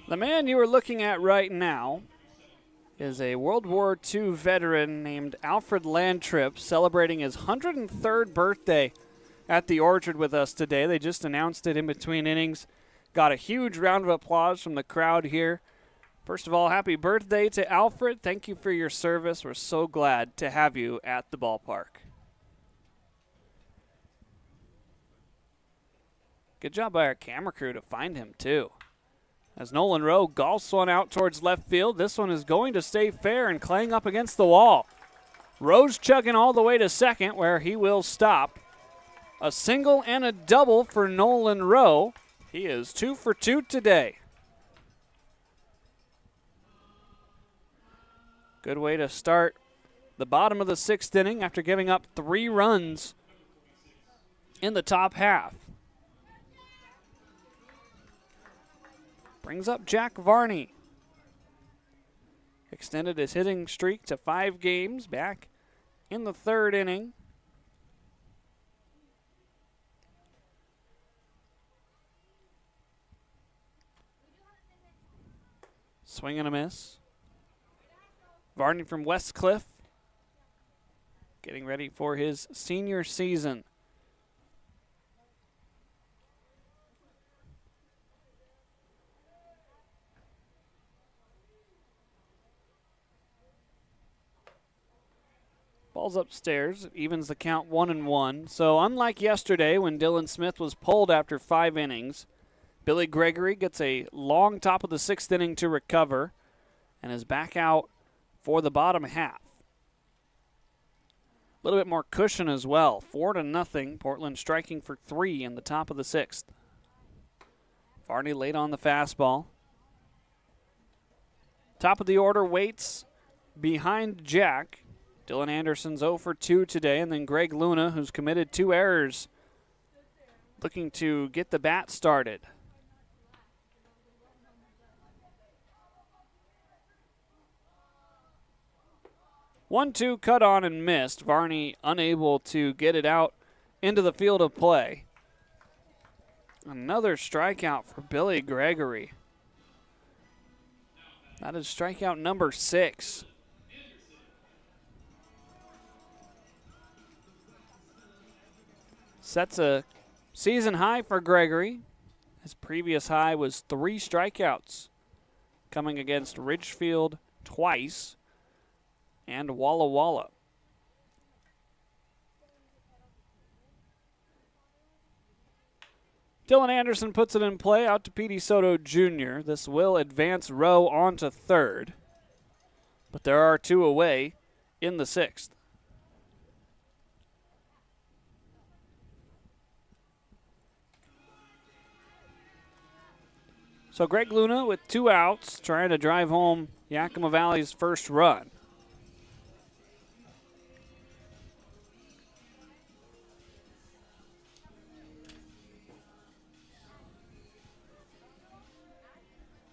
The man you are looking at right now is a World War II veteran named Alfred Landtrip, celebrating his 103rd birthday at the Orchard with us today. They just announced it in between innings. Got a huge round of applause from the crowd here. First of all, happy birthday to Alfred. Thank you for your service. We're so glad to have you at the ballpark. Good job by our camera crew to find him, too. As Nolan Rowe golfs one out towards left field, this one is going to stay fair and clang up against the wall. Rowe's chugging all the way to second, where he will stop. A single and a double for Nolan Rowe. He is 2 for 2 today. Good way to start the bottom of the 6th inning after giving up 3 runs in the top half. Brings up Jack Varney. Extended his hitting streak to 5 games back in the 3rd inning. Swing and a miss. Varney from Westcliff getting ready for his senior season. Ball's upstairs. It evens the count 1-1. So unlike yesterday when Dylan Smith was pulled after 5 innings, Billy Gregory gets a long top of the 6th inning to recover and is back out for the bottom half. A little bit more cushion as well. 4-0. Portland striking for 3 in the top of the 6th. Varney late on the fastball. Top of the order waits behind Jack. Dylan Anderson's 0 for 2 today, and then Greg Luna, who's committed 2 errors, looking to get the bat started. One-two cut on and missed. Varney unable to get it out into the field of play. Another strikeout for Billy Gregory. That is strikeout number 6. Sets a season high for Gregory. His previous high was 3 strikeouts, coming against Ridgefield twice and Walla Walla. Dylan Anderson puts it in play out to Petey Soto Jr. This will advance Rowe onto third, but there are 2 away in the 6th. So Greg Luna with 2 outs, trying to drive home Yakima Valley's first run.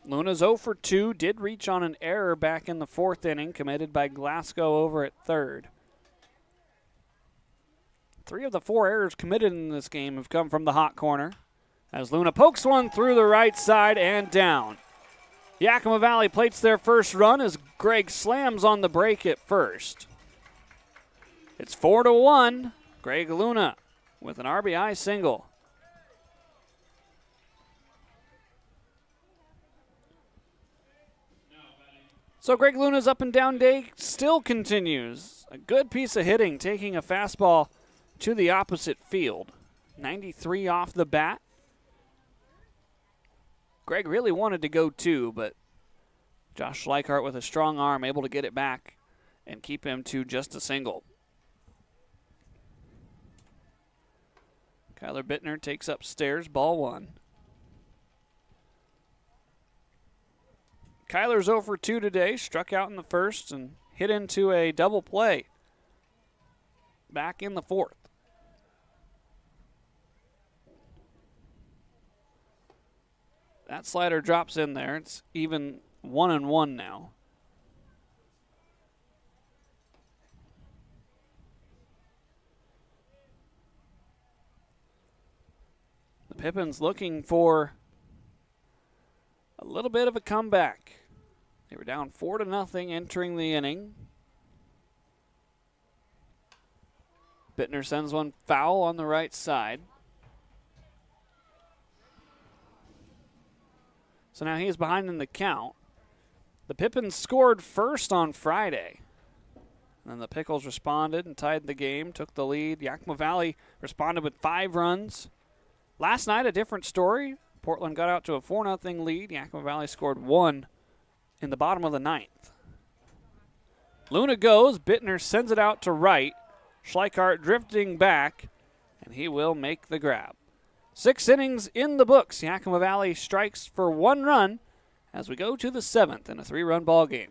Luna's 0 for 2, did reach on an error back in the 4th inning, committed by Glasgow over at third. 3 of the 4 errors committed in this game have come from the hot corner, as Luna pokes one through the right side and down. Yakima Valley plates their first run as Greg slams on the break at first. It's 4-1. Greg Luna with an RBI single. So Greg Luna's up and down day still continues. A good piece of hitting, taking a fastball to the opposite field. 93 off the bat. Greg really wanted to go 2, but Josh Schleichart with a strong arm able to get it back and keep him to just a single. Kyler Bittner takes upstairs, ball 1. Kyler's 0 for 2 today, struck out in the first and hit into a double play back in the 4th. That slider drops in there. It's even 1-1 now. The Pippins looking for a little bit of a comeback. They were down 4-0 entering the inning. Bittner sends one foul on the right side. So now he is behind in the count. The Pippins scored first on Friday. And then the Pickles responded and tied the game, took the lead. Yakima Valley responded with 5 runs. Last night, a different story. Portland got out to a 4-0 lead. Yakima Valley scored 1 in the bottom of the 9th. Luna goes. Bittner sends it out to right. Schleichart drifting back, and he will make the grab. 6 innings in the books. Yakima Valley strikes for 1 run as we go to the 7th in a 3-run ball game.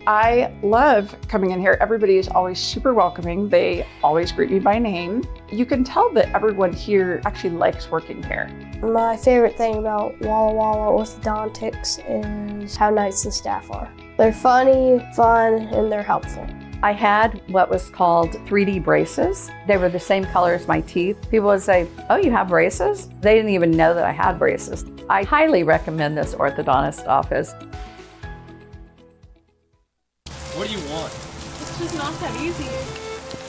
I love coming in here. Everybody is always super welcoming. They always greet me by name. You can tell that everyone here actually likes working here. My favorite thing about Walla Walla Orthodontics is how nice the staff are. They're funny, fun, and they're helpful. I had what was called 3D braces. They were the same color as my teeth. People would say, "Oh, you have braces?" They didn't even know that I had braces. I highly recommend this orthodontist office. What do you want? It's just not that easy.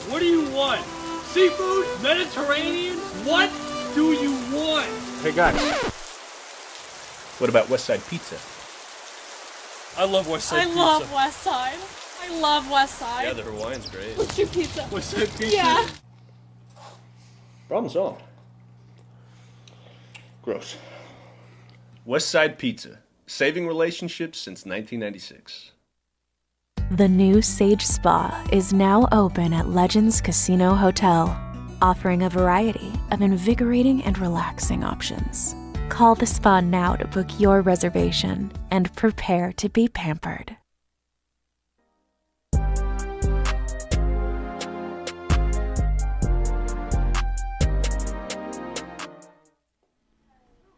What do you want? Seafood? Mediterranean? What do you want? Hey guys, what about West Side Pizza? I love West Side Pizza. I love West Side. I love West Side. Yeah, the Hawaiian's great. What's your pizza? What's that pizza? Yeah. Problem solved. Gross. West Side Pizza. Saving relationships since 1996. The new Sage Spa is now open at Legends Casino Hotel, offering a variety of invigorating and relaxing options. Call the spa now to book your reservation and prepare to be pampered.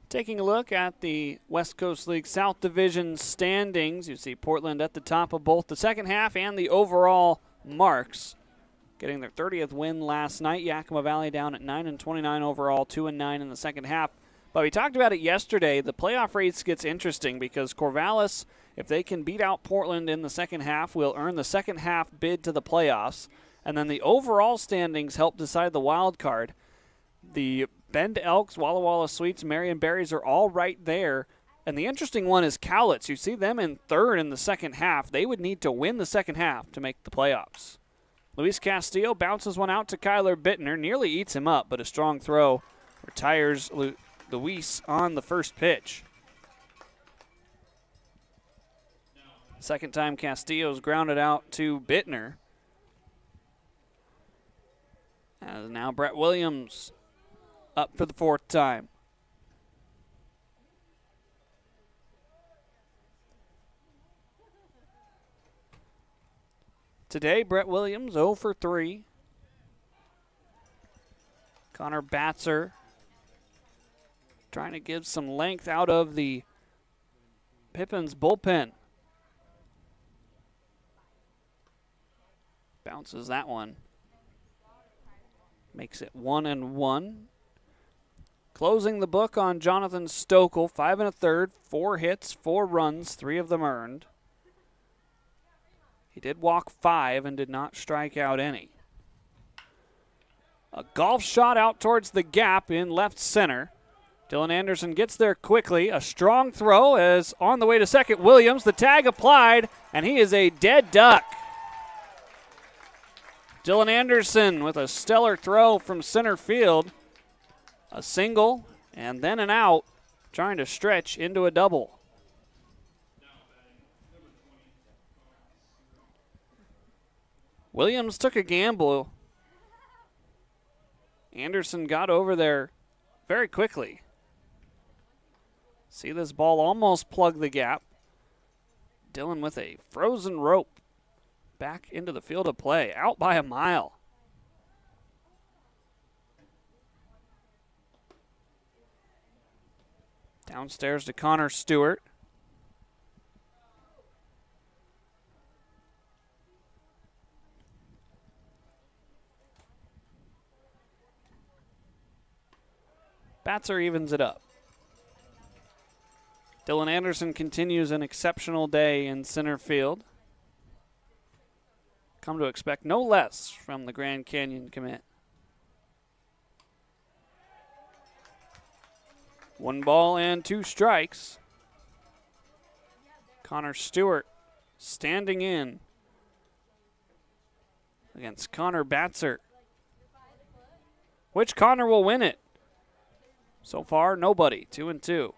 Taking a look at the West Coast League South Division standings, you see Portland at the top of both the second half and the overall marks, getting their 30th win last night. Yakima Valley down at 9-29 overall, 2-9 in the second half. But we talked about it yesterday. The playoff race gets interesting because Corvallis, if they can beat out Portland in the second half, will earn the second half bid to the playoffs. And then the overall standings help decide the wild card. The Bend Elks, Walla Walla Sweets, Marion Berries are all right there. And the interesting one is Cowlitz. You see them in third in the second half. They would need to win the second half to make the playoffs. Luis Castillo bounces one out to Kyler Bittner. Nearly eats him up, but a strong throw retires Luis on the first pitch. Second time Castillo's grounded out to Bittner. And now Brett Williams up for the fourth time. Today, Brett Williams 0 for 3. Connor Batzer trying to give some length out of the Pippins bullpen. Bounces that one. Makes it 1-1. Closing the book on Jonathan Stokel, 5 1/3, 4 hits, 4 runs, 3 of them earned. He did walk 5 and did not strike out any. A golf shot out towards the gap in left center. Dylan Anderson gets there quickly. A strong throw as on the way to second, Williams. The tag applied, and he is a dead duck. Dylan Anderson with a stellar throw from center field. A single and then an out, trying to stretch into a double. Williams took a gamble. Anderson got over there very quickly. See this ball almost plug the gap. Dylan with a frozen rope back into the field of play, out by a mile. Downstairs to Connor Stewart. Batzer evens it up. Dylan Anderson continues an exceptional day in center field. Come to expect no less from the Grand Canyon commit. 1 ball and 2 strikes. Connor Stewart standing in against Connor Batzer. Which Connor will win it? So far, nobody. 2-2.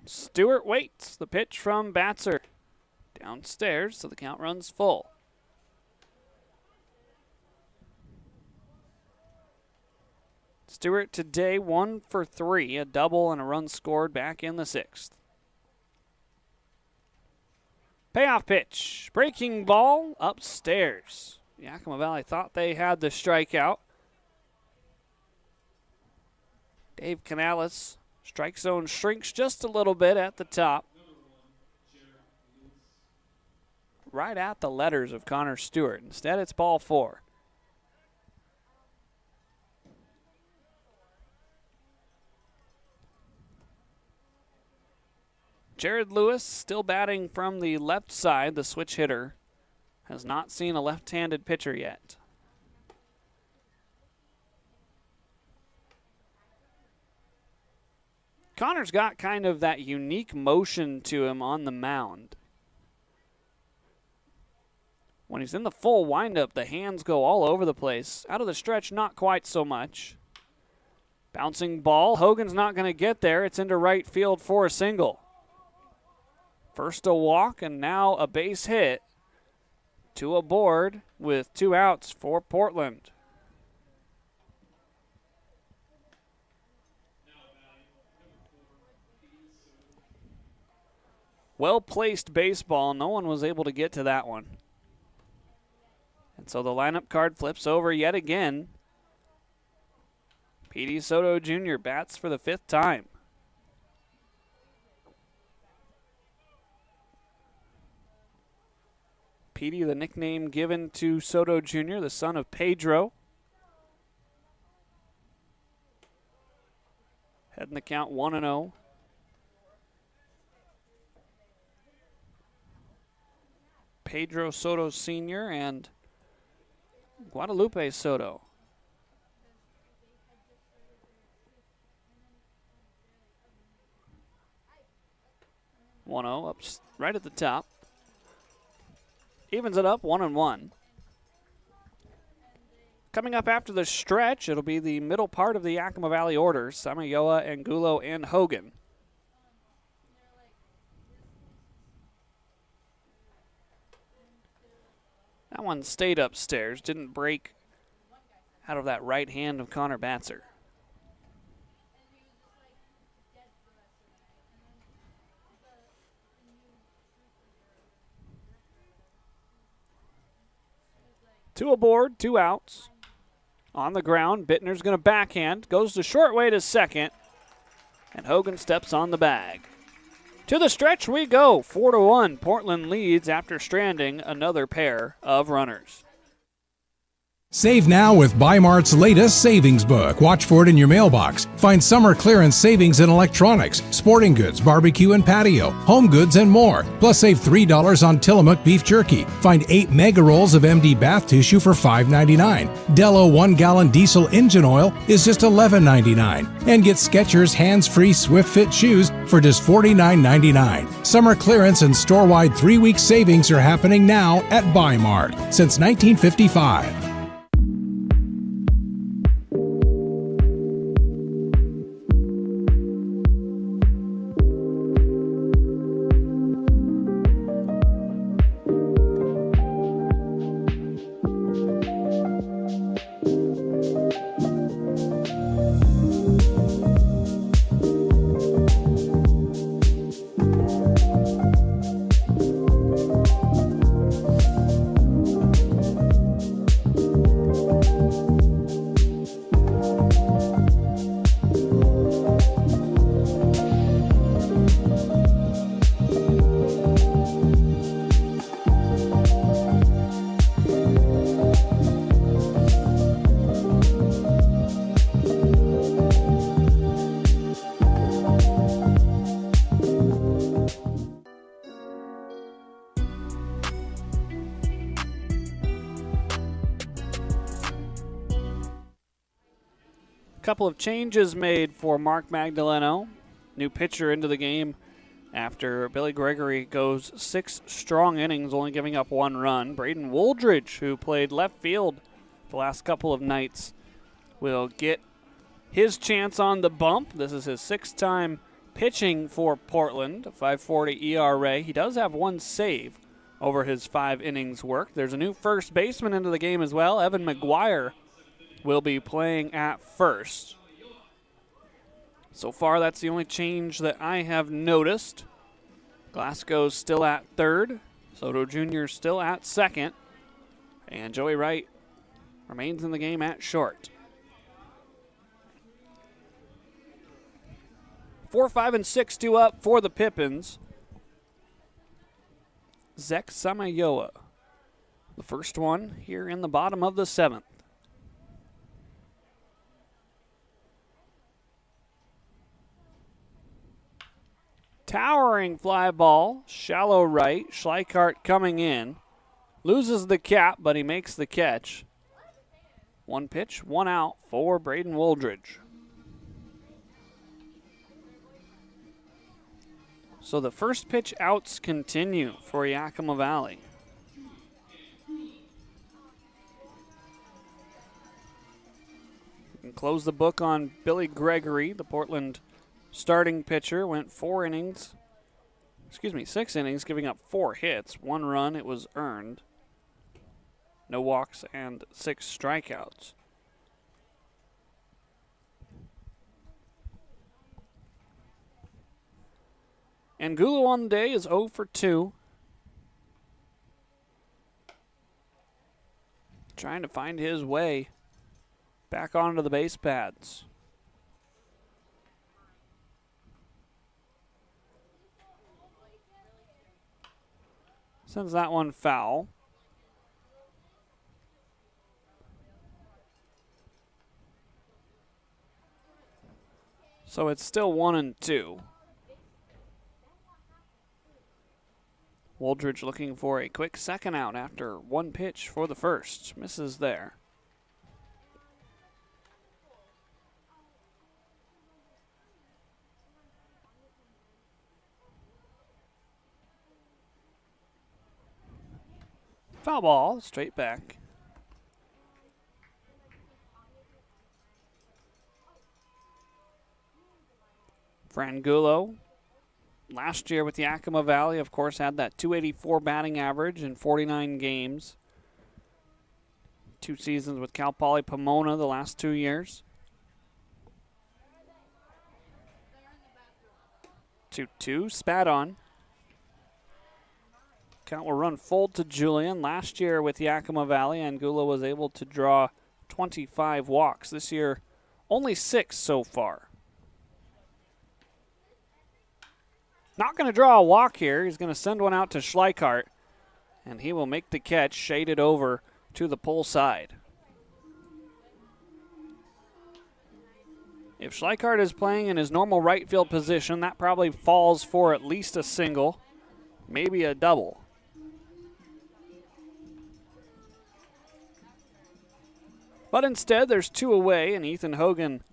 Stewart waits. The pitch from Batzer. Downstairs, so the count runs full. Stewart today 1 for 3, a double and a run scored back in the 6th. Payoff pitch, breaking ball upstairs. Yakima Valley thought they had the strikeout. Dave Canales, strike zone shrinks just a little bit at the top. Right at the letters of Connor Stewart. Instead, it's ball 4. Jared Lewis still batting from the left side. The switch hitter has not seen a left-handed pitcher yet. Connor's got kind of that unique motion to him on the mound. When he's in the full windup, the hands go all over the place. Out of the stretch, not quite so much. Bouncing ball. Hogan's not going to get there. It's into right field for a single. First a walk and now a base hit. To a board with 2 outs for Portland. Well-placed baseball. No one was able to get to that one. And so the lineup card flips over yet again. P.D. Soto Jr. bats for the 5th time. P.D., the nickname given to Soto Jr., the son of Pedro. Heading the count 1-0. Pedro Soto Sr. and Guadalupe Soto. Up right at the top. Evens it up 1-1. Coming up after the stretch, it'll be the middle part of the Yakima Valley order. Samayoa, Angulo, and Hogan. That one stayed upstairs, didn't break out of that right hand of Connor Batzer. Two aboard, 2 outs. On the ground, Bittner's going to backhand, goes the short way to second, and Hogan steps on the bag. To the stretch we go. 4-1. Portland leads after stranding another pair of runners. Save now with Bi-Mart's latest savings book. Watch for it in your mailbox. Find summer clearance savings in electronics, sporting goods, barbecue and patio, home goods, and more. Plus save $3 on Tillamook beef jerky. Find 8 mega rolls of MD bath tissue for $5.99. Dello 1-gallon diesel engine oil is just $11.99. And get Skechers hands-free Swift Fit shoes for just $49.99. Summer clearance and store-wide 3-week savings are happening now at Bi-Mart since 1955. Couple of changes made for Mark Magdaleno. New pitcher into the game after Billy Gregory goes 6 strong innings, only giving up 1 run. Braden Wooldridge, who played left field the last couple of nights, will get his chance on the bump. This is his 6th time pitching for Portland, a 5.40 ERA. He does have 1 save over his 5 innings work. There's a new first baseman into the game as well. Evan McGuire will be playing at first. So far, that's the only change that I have noticed. Glasgow's still at third. Soto Jr. still at second. And Joey Wright remains in the game at short. 4, 5, and 6 2 up for the Pippins. Zek Samayoa, the first one here in the bottom of the 7th. Towering fly ball, shallow right. Schleichart coming in. Loses the cap, but he makes the catch. 1 pitch, 1 out for Braden Wooldridge. So the first pitch outs continue for Yakima Valley. And close the book on Billy Gregory, the Portland starting pitcher. Went 6 innings, giving up 4 hits, 1 run. It was earned. No walks and 6 strikeouts. Angulo on the day is 0 for 2. Trying to find his way back onto the base pads. Sends that one foul. So it's still 1-2. Wooldridge looking for a quick second out after 1 pitch for the first. Misses there. Foul ball, straight back. Frangulo, last year with Yakima Valley, of course, had that .284 batting average in 49 games. 2 seasons with Cal Poly Pomona the last 2 years. 2-2, spat on. Count will run full to Julian. Last year with Yakima Valley, Angulo was able to draw 25 walks. This year, only 6 so far. Not going to draw a walk here. He's going to send one out to Schleichart, and he will make the catch, shaded over to the pull side. If Schleichart is playing in his normal right field position, that probably falls for at least a single, maybe a double. But instead, there's 2 away, and Ethan Hogan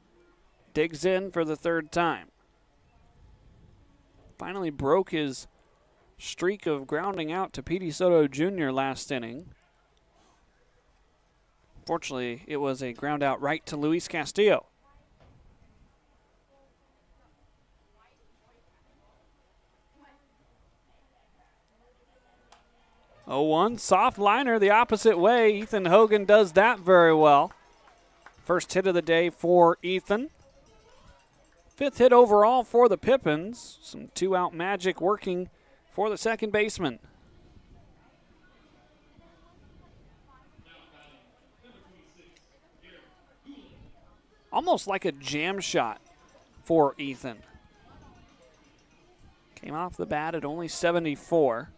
digs in for the 3rd time. Finally broke his streak of grounding out to Petey Soto Jr. last inning. Fortunately, it was a ground out right to Luis Castillo. Oh, 1 soft liner the opposite way. Ethan Hogan does that very well. First hit of the day for Ethan. 5th hit overall for the Pippins. Some 2-out magic working for the second baseman. Almost like a jam shot for Ethan. Came off the bat at only 74.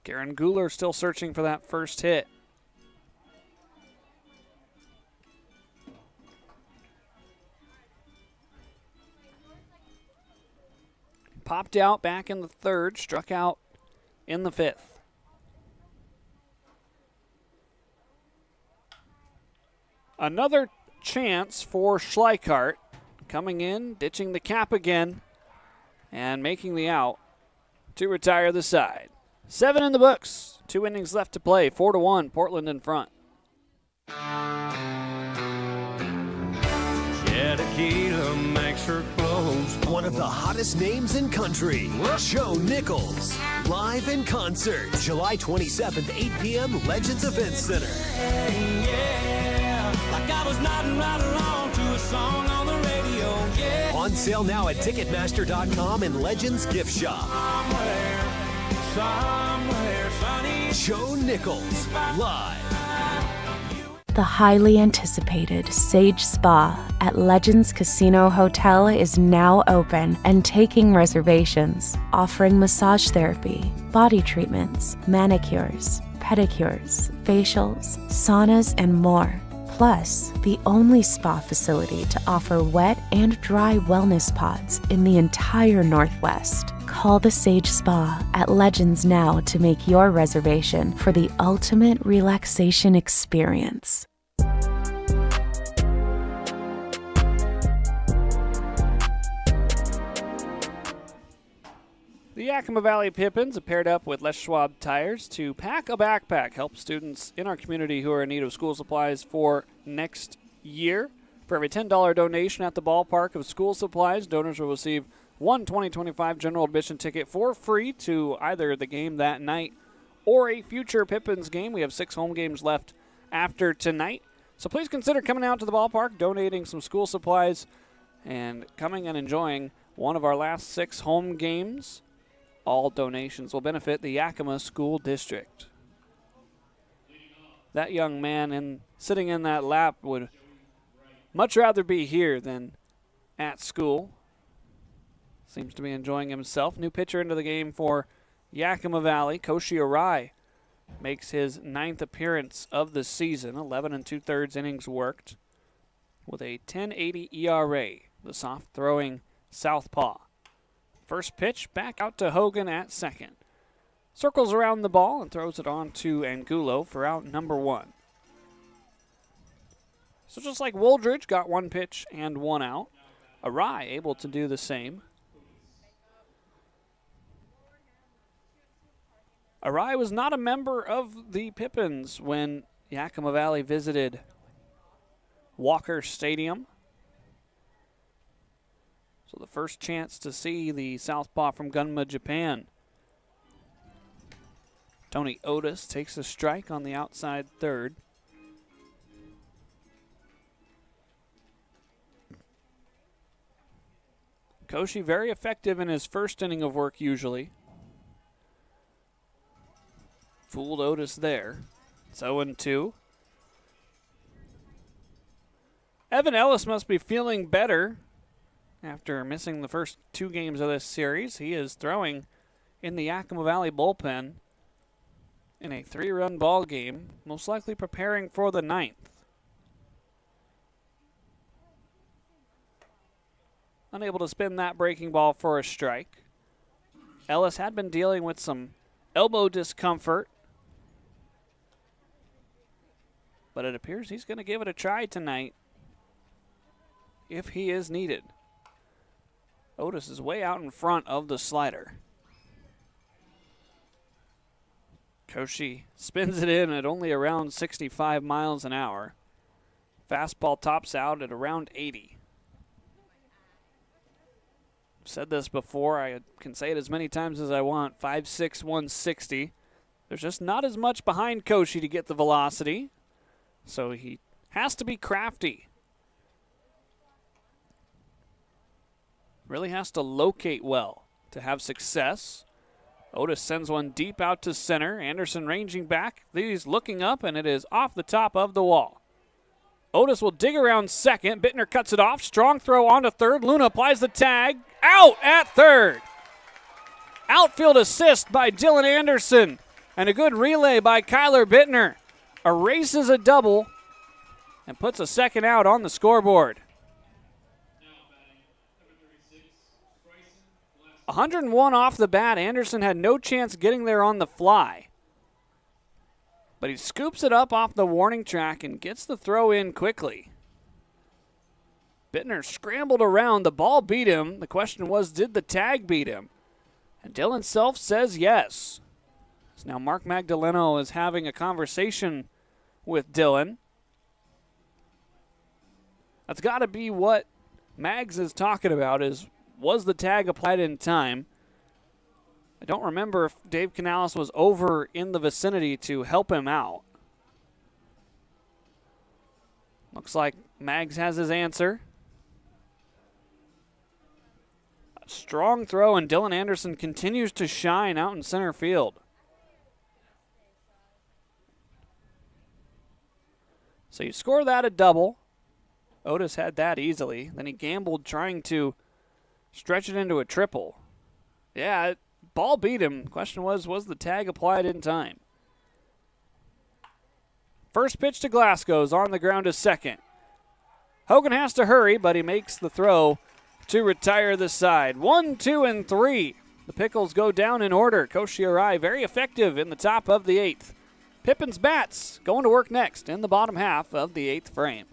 Garen Guler still searching for that first hit. Popped out back in the 3rd, struck out in the 5th. Another chance for Schleichart, coming in, ditching the cap again, and making the out to retire the side. 7 in the books, 2 innings left to play, 4-1, Portland in front. Yeah, tequila makes her clothes. One of the hottest names in country, Joe Nichols. Live in concert, July 27th, 8 p.m., Legends Event Center. Yeah, like I was nodding right along to a song on the radio. Yeah. On sale now at Ticketmaster.com and Legends Gift Shop. Somewhere sunny. Joe Nichols, live. The highly anticipated Sage Spa at Legends Casino Hotel is now open and taking reservations, offering massage therapy, body treatments, manicures, pedicures, facials, saunas, and more. Plus, the only spa facility to offer wet and dry wellness pods in the entire Northwest. Call the Sage Spa at Legends now to make your reservation for the ultimate relaxation experience. The Yakima Valley Pippins have paired up with Les Schwab Tires to pack a backpack, help students in our community who are in need of school supplies for next year. For every $10 donation at the ballpark of school supplies, donors will receive one 2025 general admission ticket for free to either the game that night or a future Pippins game. We have 6 home games left after tonight. So please consider coming out to the ballpark, donating some school supplies, and coming and enjoying one of our last 6 home games. All donations will benefit the Yakima School District. That young man sitting in that lap would much rather be here than at school. Seems to be enjoying himself. New pitcher into the game for Yakima Valley. Koshi Arai makes his 9th appearance of the season. 11 2/3 innings worked with a 10.80 ERA. The soft-throwing southpaw. First pitch back out to Hogan at second. Circles around the ball and throws it on to Angulo for out number 1. So just like Wooldridge got 1 pitch and 1 out, Arai able to do the same. Arai was not a member of the Pippins when Yakima Valley visited Walker Stadium. So the first chance to see the southpaw from Gunma, Japan. Tony Otis takes a strike on the outside third. Koshi very effective in his first inning of work usually. Fooled Otis there. It's 0-2. Evan Ellis must be feeling better after missing the first 2 games of this series. He is throwing in the Yakima Valley bullpen in a 3-run ball game, most likely preparing for the 9th. Unable to spin that breaking ball for a strike. Ellis had been dealing with some elbow discomfort, but it appears he's going to give it a try tonight if he is needed. Otis is way out in front of the slider. Koshi spins it in at only around 65 miles an hour. Fastball tops out at around 80. I've said this before, I can say it as many times as I want. 5'6", 160. There's just not as much behind Koshi to get the velocity, so he has to be crafty. Really has to locate well to have success. Otis sends one deep out to center. Anderson ranging back. He's looking up, and it is off the top of the wall. Otis will dig around second. Bittner cuts it off. Strong throw onto third. Luna applies the tag. Out at third. Outfield assist by Dylan Anderson. And a good relay by Kyler Bittner. Erases a double and puts a second out on the scoreboard. 101 off the bat. Anderson had no chance getting there on the fly. But he scoops it up off the warning track and gets the throw in quickly. Bittner scrambled around. The ball beat him. The question was, did the tag beat him? And Dylan Self says yes. So now Mark Magdaleno is having a conversation with Dylan. That's got to be what Mags is talking about, is was the tag applied in time? I don't remember if Dave Canales was over in the vicinity to help him out. Looks like Mags has his answer. A strong throw, and Dylan Anderson continues to shine out in center field. So you score that a double. Otis had that easily. Then he gambled trying to stretch it into a triple. Yeah, ball beat him. Question was the tag applied in time? First pitch to Glasgow's on the ground to second. Hogan has to hurry, but he makes the throw to retire the side. 1, 2, and 3. The Pickles go down in order. Koshi Arai very effective in the top of the 8th. Pippins bats going to work next in the bottom half of the 8th frame.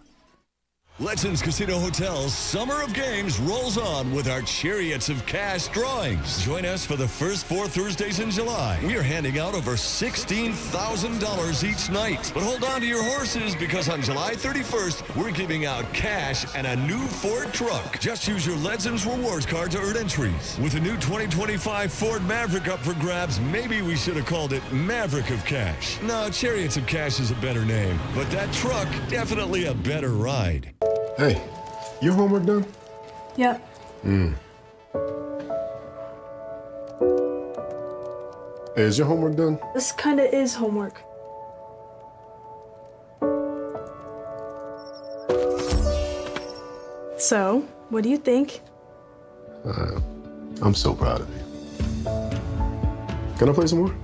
Legends Casino Hotel's Summer of Games rolls on with our Chariots of Cash drawings. Join us for the first 4 Thursdays in July. We are handing out over $16,000 each night. But hold on to your horses because on July 31st, we're giving out cash and a new Ford truck. Just use your Legends Rewards card to earn entries. With a new 2025 Ford Maverick up for grabs, maybe we should have called it Maverick of Cash. No, Chariots of Cash is a better name, but that truck, definitely a better ride. Hey, your homework done? Yep. Hey, is your homework done? This kind of is homework. So, what do you think? I'm so proud of you. Can I play some more?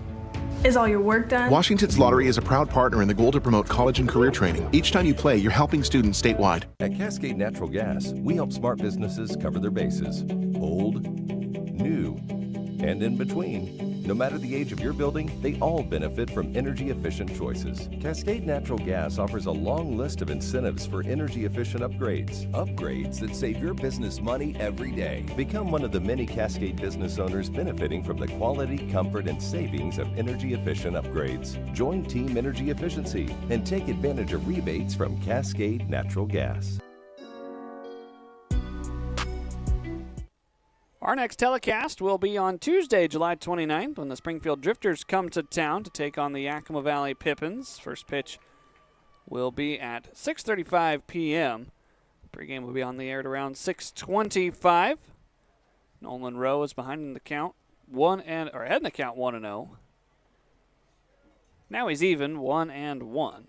Is all your work done? Washington's Lottery is a proud partner in the goal to promote college and career training. Each time you play, you're helping students statewide. At Cascade Natural Gas, we help smart businesses cover their bases. Old, new, and in between. No matter the age of your building, they all benefit from energy-efficient choices. Cascade Natural Gas offers a long list of incentives for energy-efficient upgrades. Upgrades that save your business money every day. Become one of the many Cascade business owners benefiting from the quality, comfort, and savings of energy-efficient upgrades. Join Team Energy Efficiency and take advantage of rebates from Cascade Natural Gas. Our next telecast will be on Tuesday, July 29th, when the Springfield Drifters come to town to take on the Yakima Valley Pippins. First pitch will be at 6:35 p.m. Pregame will be on the air at around 6:25. Nolan Rowe is behind in the count, ahead in the count 1-0. Now he's even 1-1.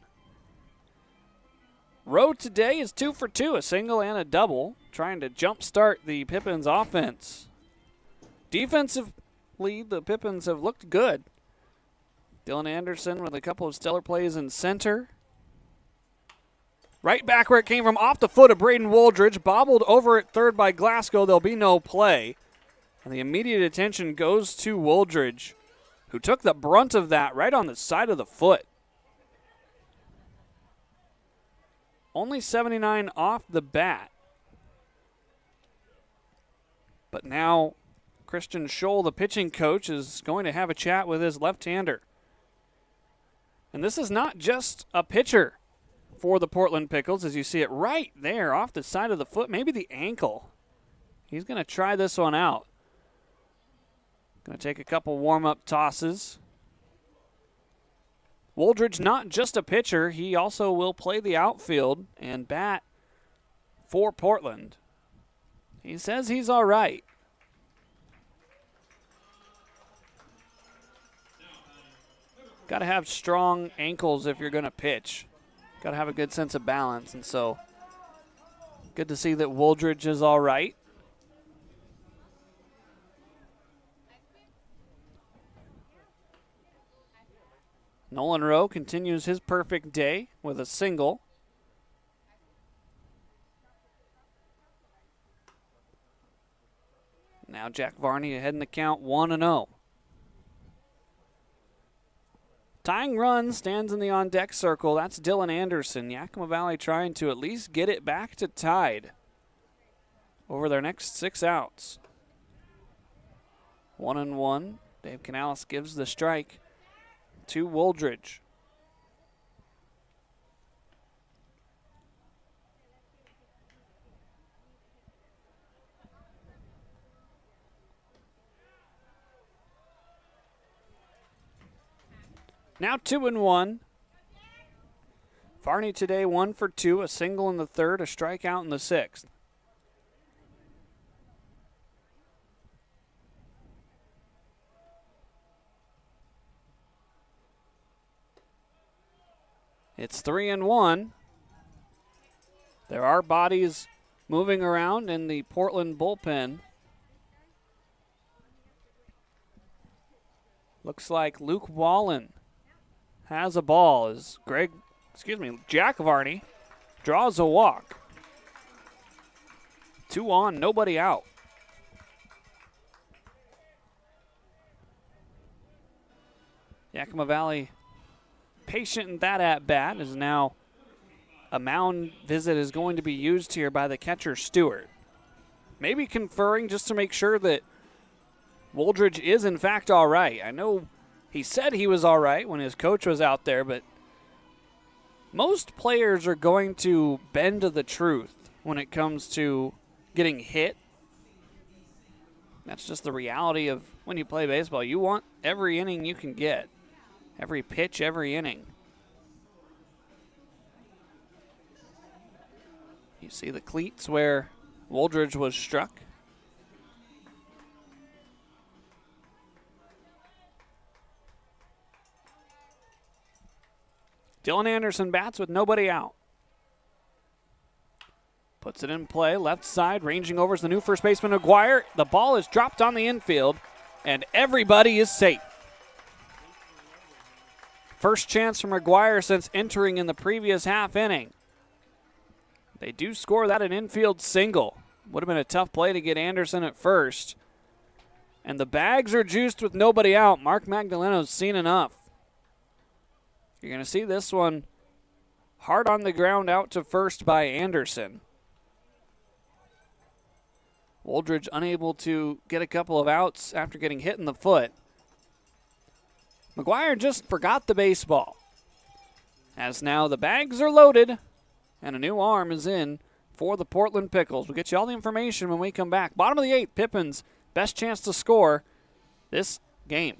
Rowe today is 2 for 2, a single and a double, trying to jumpstart the Pippins offense. Defensively, the Pippins have looked good. Dylan Anderson with a couple of stellar plays in center. Right back where it came from, off the foot of Braden Woldridge, bobbled over at third by Glasgow. There'll be no play. And the immediate attention goes to Woldridge, who took the brunt of that right on the side of the foot. Only 79 off the bat. But now Christian Scholl, the pitching coach, is going to have a chat with his left-hander. And this is not just a pitcher for the Portland Pickles, as you see it right there off the side of the foot, maybe the ankle. He's going to try this one out. Going to take a couple warm-up tosses. Woldridge, not just a pitcher, he also will play the outfield and bat for Portland. He says he's all right. Got to have strong ankles if you're going to pitch. Got to have a good sense of balance, and so good to see that Woldridge is all right. Nolan Rowe continues his perfect day with a single. Now Jack Varney ahead in the count 1-0. Tying run stands in the on-deck circle. That's Dylan Anderson. Yakima Valley trying to at least get it back to tied over their next 6 outs. 1-1. Dave Canales gives the strike to Woldridge. Now 2-1. Varney today 1 for 2, a single in the third, a strikeout in the sixth. It's 3-1. There are bodies moving around in the Portland bullpen. Looks like Luke Wallen has a ball as Jack Varney draws a walk. 2 on, nobody out. Yakima Valley patient in that at-bat is now a mound visit is going to be used here by the catcher, Stewart. Maybe conferring just to make sure that Wooldridge is in fact all right. I know he said he was all right when his coach was out there, but most players are going to bend to the truth when it comes to getting hit. That's just the reality of when you play baseball. You want every inning you can get, every pitch, every inning. You see the cleats where Wooldridge was struck. Dylan Anderson bats with nobody out. Puts it in play, left side, ranging over is the new first baseman, McGuire. The ball is dropped on the infield, and everybody is safe. First chance for McGuire since entering in the previous half inning. They do score that an infield single. Would have been a tough play to get Anderson at first. And the bags are juiced with nobody out. Mark Magdaleno's seen enough. You're going to see this one hard on the ground out to first by Anderson. Wooldridge unable to get a couple of outs after getting hit in the foot. McGuire just forgot the baseball. As now the bags are loaded and a new arm is in for the Portland Pickles. We'll get you all the information when we come back. Bottom of the 8th, Pippins, best chance to score this game.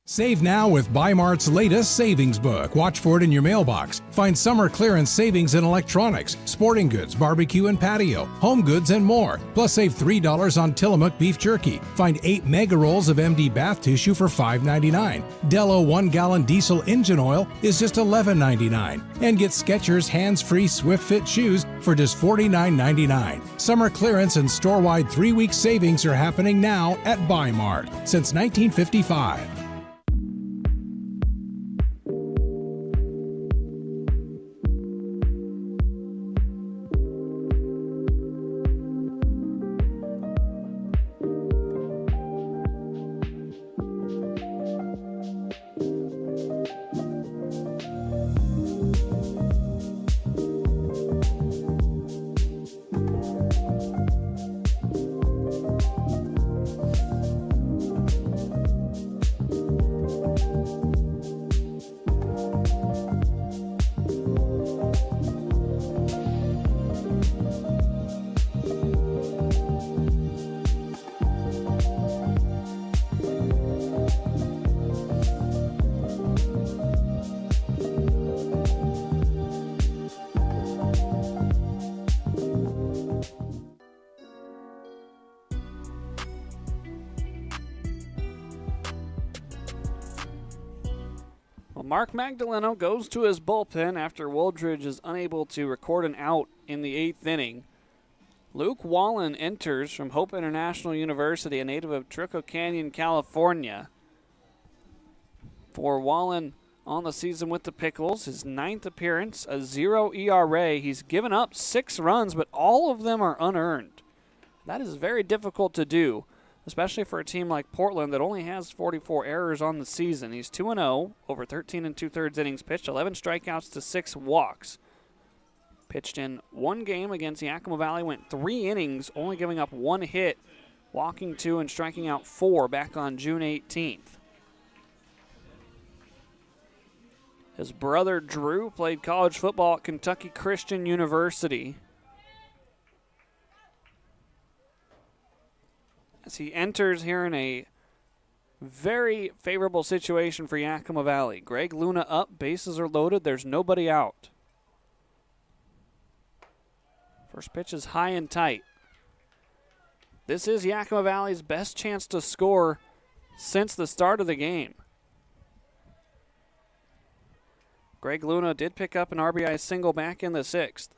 Save now with Bi-Mart's latest savings book. Watch for it in your mailbox. Find summer clearance savings in electronics, sporting goods, barbecue and patio, home goods, and more. Plus save $3 on Tillamook beef jerky. Find 8 mega rolls of MD bath tissue for $5.99. Dello 1-gallon diesel engine oil is just $11.99. And get Skechers hands-free Swift Fit shoes for just $49.99. Summer clearance and store-wide 3-week savings are happening now at Bi-Mart since 1955. Mark Magdaleno goes to his bullpen after Wooldridge is unable to record an out in the 8th inning. Luke Wallen enters from Hope International University, a native of Trico Canyon, California. For Wallen on the season with the Pickles, his 9th appearance, a 0 ERA. He's given up 6 runs, but all of them are unearned. That is very difficult to do, especially for a team like Portland that only has 44 errors on the season. He's 2-0 over 13 2/3 innings pitched, 11 strikeouts to 6 walks. Pitched in 1 game against Yakima Valley, went 3 innings, only giving up 1 hit, walking 2 and striking out 4 back on June 18th. His brother Drew played college football at Kentucky Christian University. As he enters here in a very favorable situation for Yakima Valley. Greg Luna up, bases are loaded, there's nobody out. First pitch is high and tight. This is Yakima Valley's best chance to score since the start of the game. Greg Luna did pick up an RBI single back in the 6th.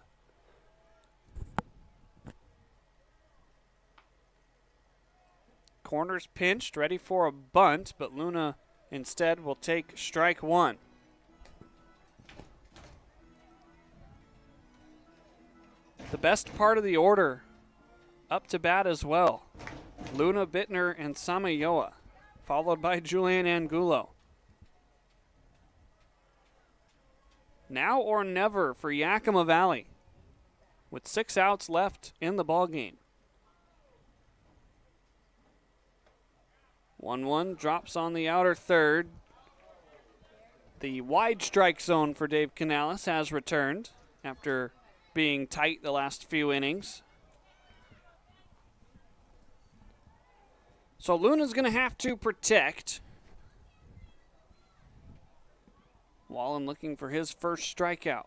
Corners pinched, ready for a bunt, but Luna instead will take strike 1. The best part of the order up to bat as well. Luna, Bittner, and Samayoa, followed by Julian Angulo. Now or never for Yakima Valley, with 6 outs left in the ballgame. 1-1 drops on the outer third. The wide strike zone for Dave Canales has returned after being tight the last few innings. So Luna's going to have to protect. Wallen looking for his first strikeout.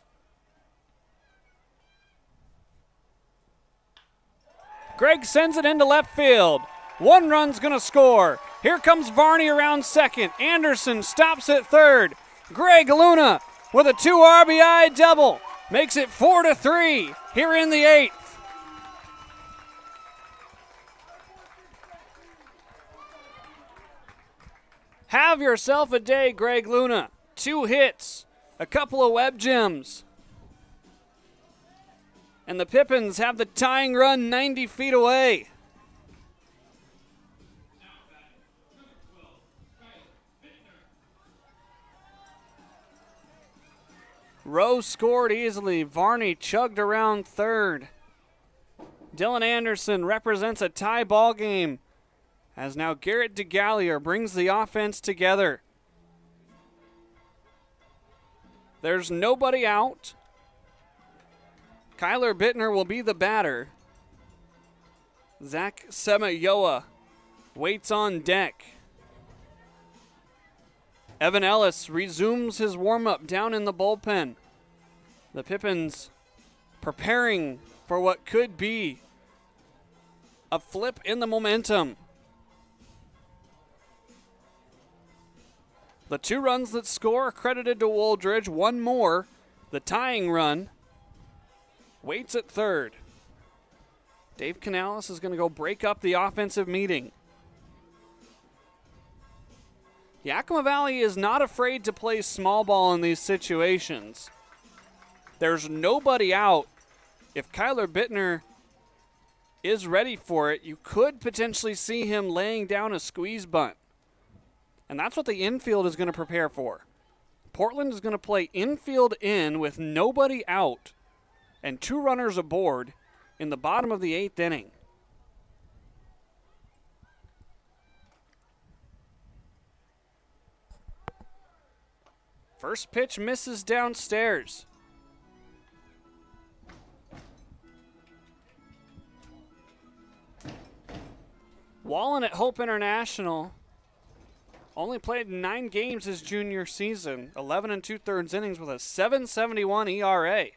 Gregg sends it into left field. 1 run's going to score. Here comes Varney around second. Anderson stops at third. Gregg Luna with a 2 RBI double makes it 4-3 here in the 8th. Have yourself a day, Gregg Luna. 2 hits, a couple of web gems. And the Pippins have the tying run 90 feet away. Rowe scored easily. Varney chugged around third. Dylan Anderson represents a tie ball game as now Garrett DeGallier brings the offense together. There's nobody out. Kyler Bittner will be the batter. Zach Semayoa waits on deck. Evan Ellis resumes his warm-up down in the bullpen. The Pippins preparing for what could be a flip in the momentum. The 2 runs that score are credited to Wooldridge. 1 more, the tying run, waits at third. Dave Canales is going to go break up the offensive meeting. Yakima Valley is not afraid to play small ball in these situations. There's nobody out. If Kyler Bittner is ready for it, you could potentially see him laying down a squeeze bunt. And that's what the infield is going to prepare for. Portland is going to play infield in with nobody out and 2 runners aboard in the bottom of the 8th inning. First pitch misses downstairs. Wallen at Hope International only played 9 games his junior season, 11 2/3 innings with a 7.71 ERA.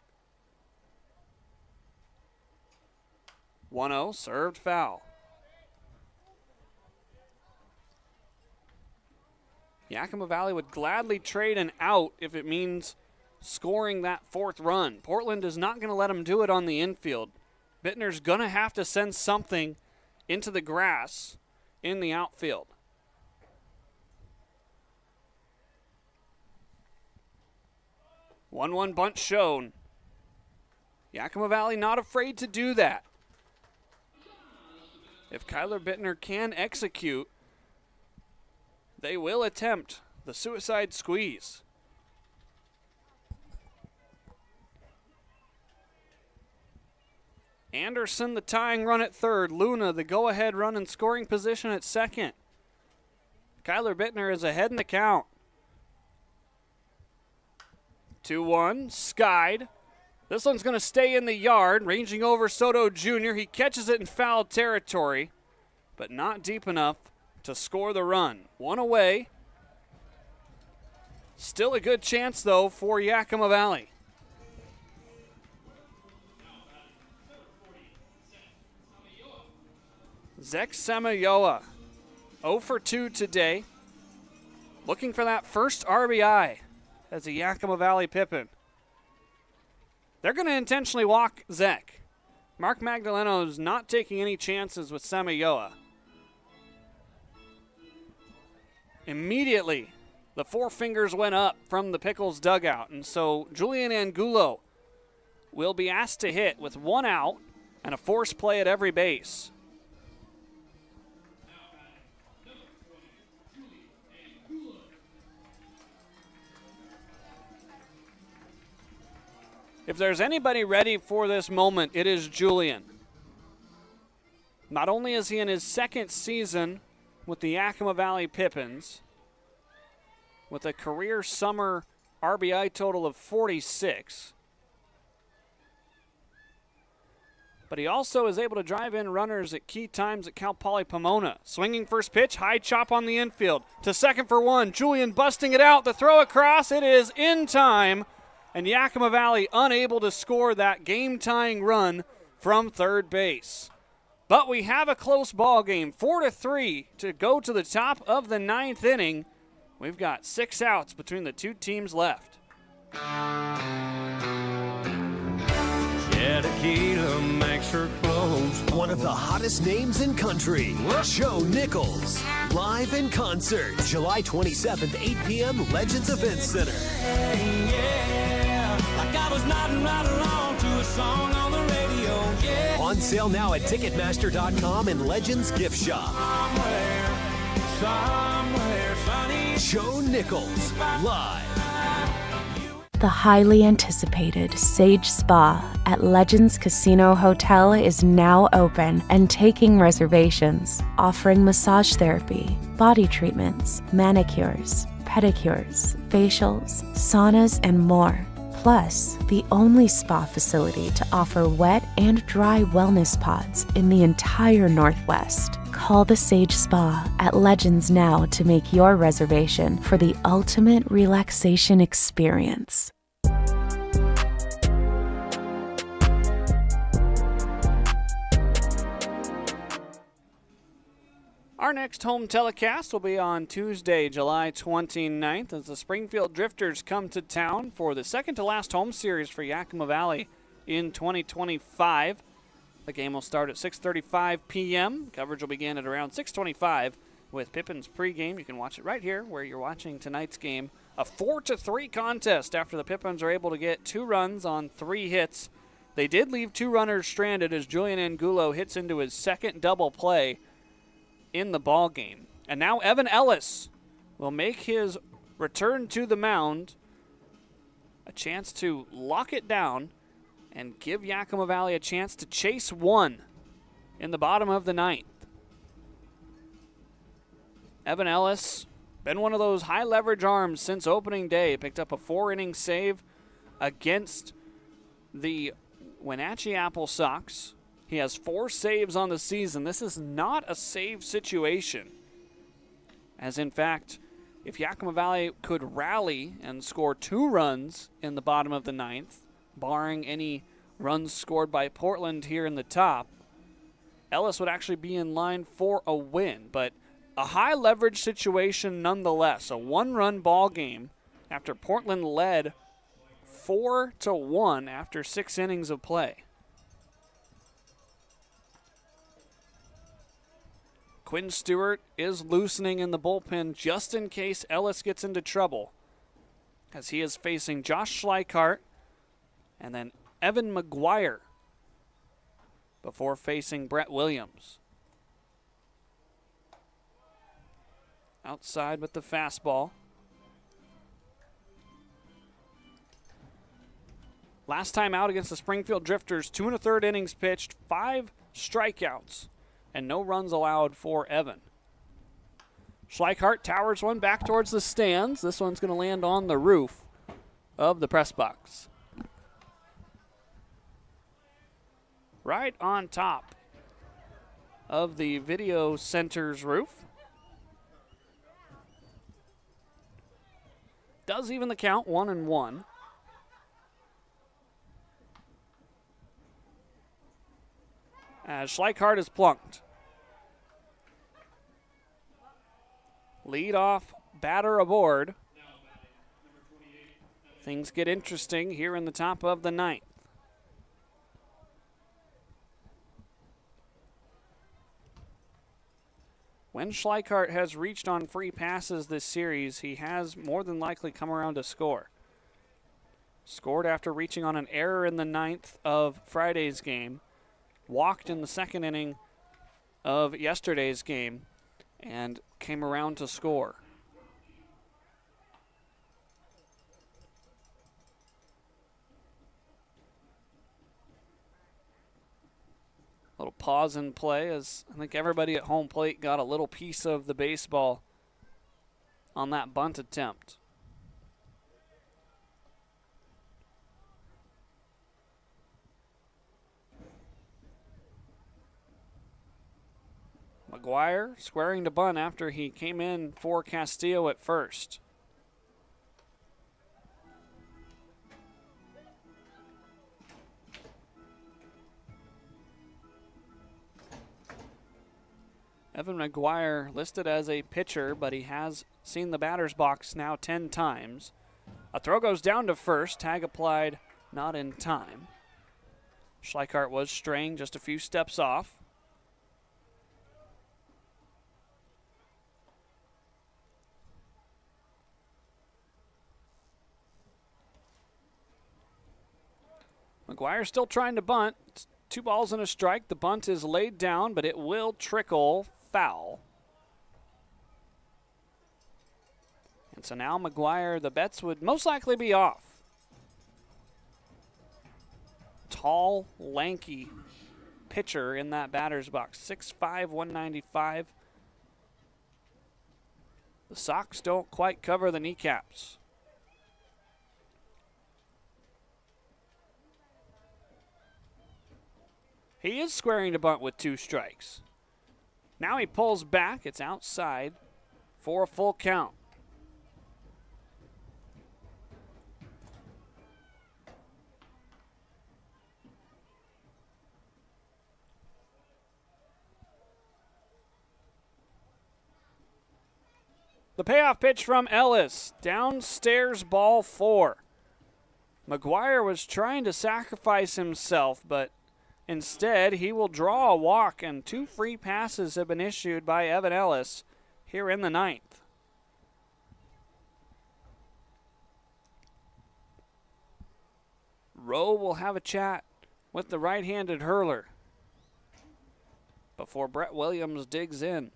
1-0 served foul. Yakima Valley would gladly trade an out if it means scoring that 4th run. Portland is not going to let them do it on the infield. Bittner's going to have to send something into the grass in the outfield. 1-1 bunt shown. Yakima Valley not afraid to do that. If Kyler Bittner can execute, they will attempt the suicide squeeze. Anderson the tying run at third. Luna the go-ahead run in scoring position at second. Kyler Bittner is ahead in the count. 2-1, skied. This one's going to stay in the yard, ranging over Soto Jr. He catches it in foul territory, but not deep enough to score the run. 1 away. Still a good chance, though, for Yakima Valley. Zach Semayoa, 0 for 2 today. Looking for that first RBI as a Yakima Valley Pippin. They're going to intentionally walk Zach. Mark Magdaleno is not taking any chances with Semayoa. Immediately, the 4 fingers went up from the Pickles dugout, and so Julian Angulo will be asked to hit with 1 out and a force play at every base. If there's anybody ready for this moment, it is Julian. Not only is he in his second season with the Yakima Valley Pippins, with a career summer RBI total of 46, but he also is able to drive in runners at key times at Cal Poly Pomona. Swinging first pitch, high chop on the infield. To second for one, Julian busting it out. The throw across, it is in time, and Yakima Valley unable to score that game-tying run from third base. But we have a close ball game, 4-3 to go to the top of the ninth inning. We've got 6 outs between the two teams left. Yeah, tequila makes her clothes. One of the hottest names in country, Joe Nichols. Live in concert, July 27th, 8 p.m., Legends Event Center. Yeah, like I was nodding right along to a song on the radio. Yeah. On sale now at Ticketmaster.com and Legends Gift Shop. Somewhere sunny. Joe Nichols, live. The highly anticipated Sage Spa at Legends Casino Hotel is now open and taking reservations, offering massage therapy, body treatments, manicures, pedicures, facials, saunas, and more. Plus, the only spa facility to offer wet and dry wellness pods in the entire Northwest. Call the Sage Spa at Legends now to make your reservation for the ultimate relaxation experience. Our next home telecast will be on Tuesday, July 29th, as the Springfield Drifters come to town for the second-to-last home series for Yakima Valley in 2025. The game will start at 6:35 p.m. Coverage will begin at around 6:25 with Pippins pregame. You can watch it right here where you're watching tonight's game. A 4-3 contest after the Pippins are able to get 2 runs on 3 hits. They did leave 2 runners stranded as Julian Angulo hits into his second double play in the ball game. And now Evan Ellis will make his return to the mound, a chance to lock it down and give Yakima Valley a chance to chase 1 in the bottom of the 9th. Evan Ellis, been one of those high leverage arms since opening day. Picked up a 4-inning save against the Wenatchee Apple Sox. He has 4 saves on the season. This is not a save situation. As in fact, if Yakima Valley could rally and score 2 runs in the bottom of the 9th, barring any runs scored by Portland here in the top, Ellis would actually be in line for a win. But a high leverage situation nonetheless. A 1-run ball game after Portland led 4-1 after 6 innings of play. Quinn Stewart is loosening in the bullpen just in case Ellis gets into trouble, as he is facing Josh Schleichart and then Evan McGuire before facing Brett Williams. Outside with the fastball. Last time out against the Springfield Drifters, 2 1/3 innings pitched, 5 strikeouts, and no runs allowed for Evan. Schleichart towers one back towards the stands. This one's going to land on the roof of the press box. Right on top of the video center's roof. Does even the count, 1-1. As Schleichart is plunked. Leadoff batter aboard. Things get interesting here in the top of the 9th. When Schleichart has reached on free passes this series, he has more than likely come around to score. Scored after reaching on an error in the 9th of Friday's game. Walked in the 2nd inning of yesterday's game and came around to score. Little pause in play as I think everybody at home plate got a little piece of the baseball on that bunt attempt. McGuire squaring to bunt after he came in for Castillo at first. Evan McGuire listed as a pitcher, but he has seen the batter's box now 10 times. A throw goes down to first. Tag applied, not in time. Schleichart was straying just a few steps off. McGuire still trying to bunt. It's 2 balls and a strike. The bunt is laid down, but it will trickle foul. And so now McGuire, the bets would most likely be off. Tall, lanky pitcher in that batter's box. 6'5", 195. The socks don't quite cover the kneecaps. He is squaring to bunt with 2 strikes. Now he pulls back. It's outside for a full count. The payoff pitch from Ellis. Downstairs, ball 4. McGuire was trying to sacrifice himself, but instead, he will draw a walk, and 2 free passes have been issued by Evan Ellis here in the 9th. Rowe will have a chat with the right-handed hurler before Brett Williams digs in.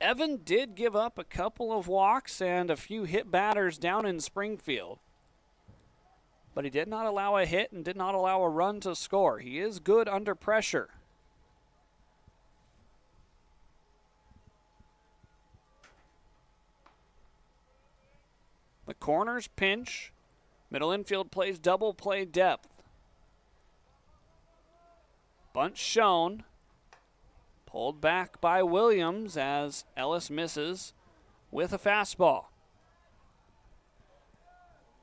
Evan did give up a couple of walks and a few hit batters down in Springfield, but he did not allow a hit and did not allow a run to score. He is good under pressure. The corners pinch. Middle infield plays double play depth. Bunt shown. Pulled back by Williams as Ellis misses with a fastball.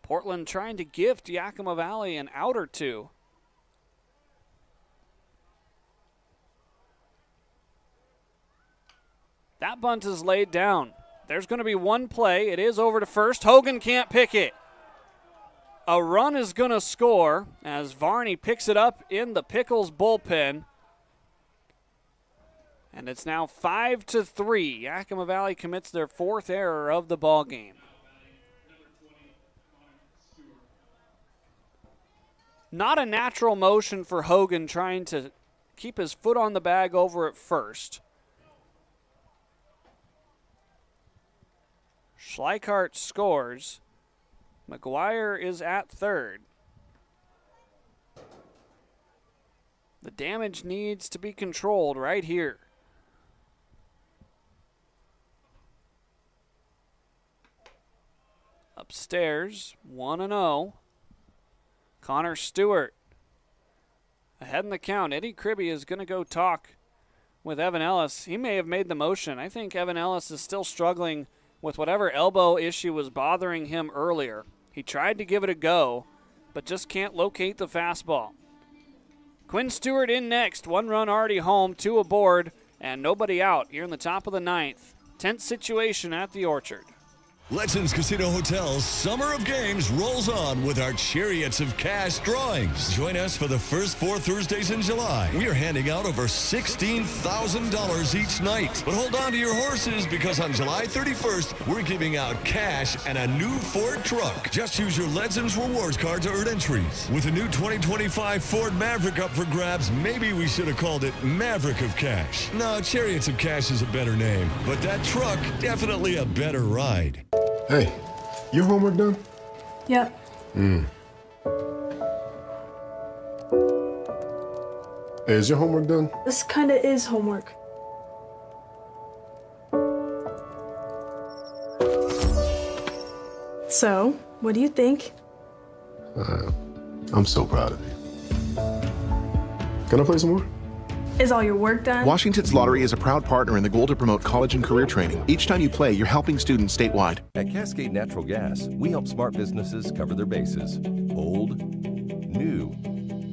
Portland trying to gift Yakima Valley an out or 2. That bunt is laid down. There's going to be one play. It is over to first. Hogan can't pick it. A run is going to score as Varney picks it up in the Pickles bullpen. And it's now 5-3. Yakima Valley commits their 4th error of the ball game. Not a natural motion for Hogan trying to keep his foot on the bag over at first. Schleichart scores. McGuire is at third. The damage needs to be controlled right here. Upstairs, 1-0. Connor Stewart ahead in the count. Eddie Kribbe is going to go talk with Evan Ellis. He may have made the motion. I think Evan Ellis is still struggling with whatever elbow issue was bothering him earlier. He tried to give it a go, but just can't locate the fastball. Quinn Stewart in next. 1 run already home, 2 aboard, and nobody out here in the top of the 9th. Tense situation at the Orchard. Legends Casino Hotel's Summer of Games rolls on with our Chariots of Cash drawings. Join us for the first 4 Thursdays in July. We are handing out over $16,000 each night. But hold on to your horses because on July 31st, we're giving out cash and a new Ford truck. Just use your Legends Rewards card to earn entries. With a new 2025 Ford Maverick up for grabs, maybe we should have called it Maverick of Cash. No, Chariots of Cash is a better name, but that truck, definitely a better ride. Hey, your homework done? Yep. Hey, is your homework done? This kind of is homework. So, what do you think? I'm so proud of you. Can I play some more? Is all your work done? Washington's Lottery is a proud partner in the goal to promote college and career training. Each time you play, you're helping students statewide. At Cascade Natural Gas, we help smart businesses cover their bases. Old, new,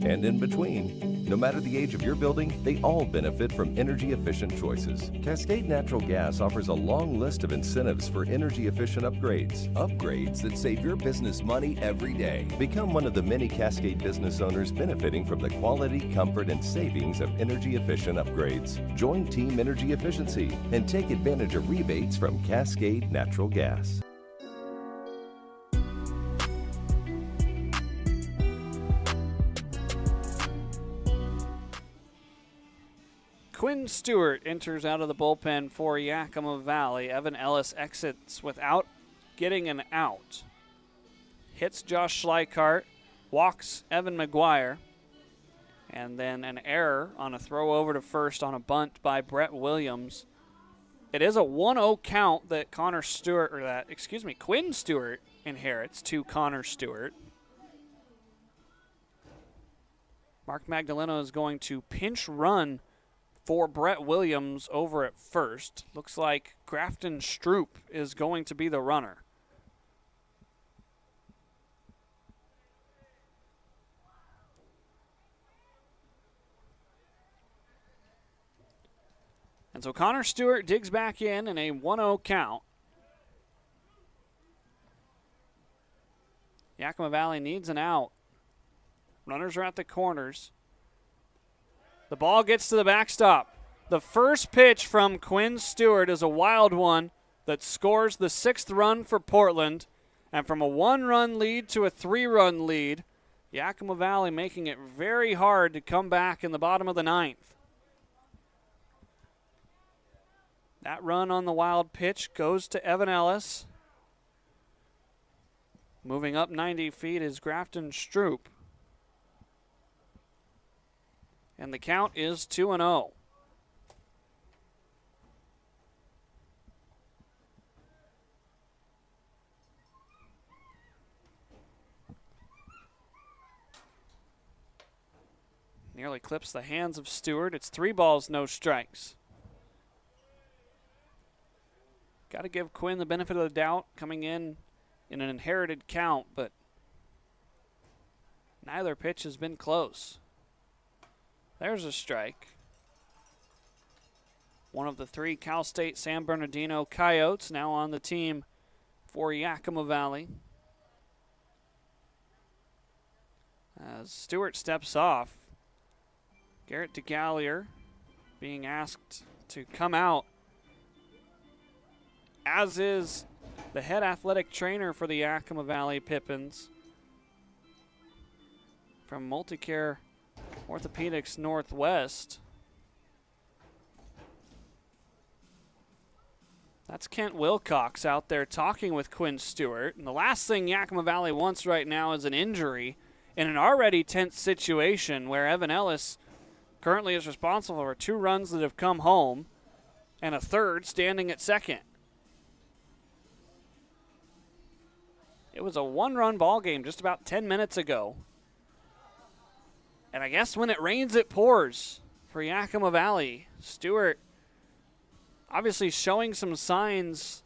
and in between. No matter the age of your building, they all benefit from energy-efficient choices. Cascade Natural Gas offers a long list of incentives for energy-efficient upgrades. Upgrades that save your business money every day. Become one of the many Cascade business owners benefiting from the quality, comfort, and savings of energy-efficient upgrades. Join Team Energy Efficiency and take advantage of rebates from Cascade Natural Gas. Quinn Stewart enters out of the bullpen for Yakima Valley. Evan Ellis exits without getting an out. Hits Josh Schleichart, walks Evan McGuire, and then an error on a throw over to first on a bunt by Brett Williams. It is a 1-0 count that Quinn Stewart inherits to Connor Stewart. Mark Magdaleno is going to pinch run for Brett Williams over at first. Looks like Grafton Stroop is going to be the runner. And so Connor Stewart digs back in a 1-0 count. Yakima Valley needs an out. Runners are at the corners. The ball gets to the backstop. The first pitch from Quinn Stewart is a wild one that scores the 6th run for Portland. And from a 1-run lead to a 3-run lead, Yakima Valley making it very hard to come back in the bottom of the 9th. That run on the wild pitch goes to Evan Ellis. Moving up 90 feet is Grafton Stroop. And the count is 2-0. Nearly clips the hands of Stewart. It's 3 balls, no strikes. Got to give Quinn the benefit of the doubt coming in an inherited count, but neither pitch has been close. There's a strike. One of the 3 Cal State San Bernardino Coyotes now on the team for Yakima Valley. As Stewart steps off, Garrett DeGallier being asked to come out, as is the head athletic trainer for the Yakima Valley Pippins from Multicare Orthopedics Northwest. That's Kent Wilcox out there talking with Quinn Stewart. And the last thing Yakima Valley wants right now is an injury in an already tense situation where Evan Ellis currently is responsible for 2 runs that have come home and a 3rd standing at second. It was a 1-run ball game just about 10 minutes ago. And I guess when it rains, it pours for Yakima Valley. Stewart obviously showing some signs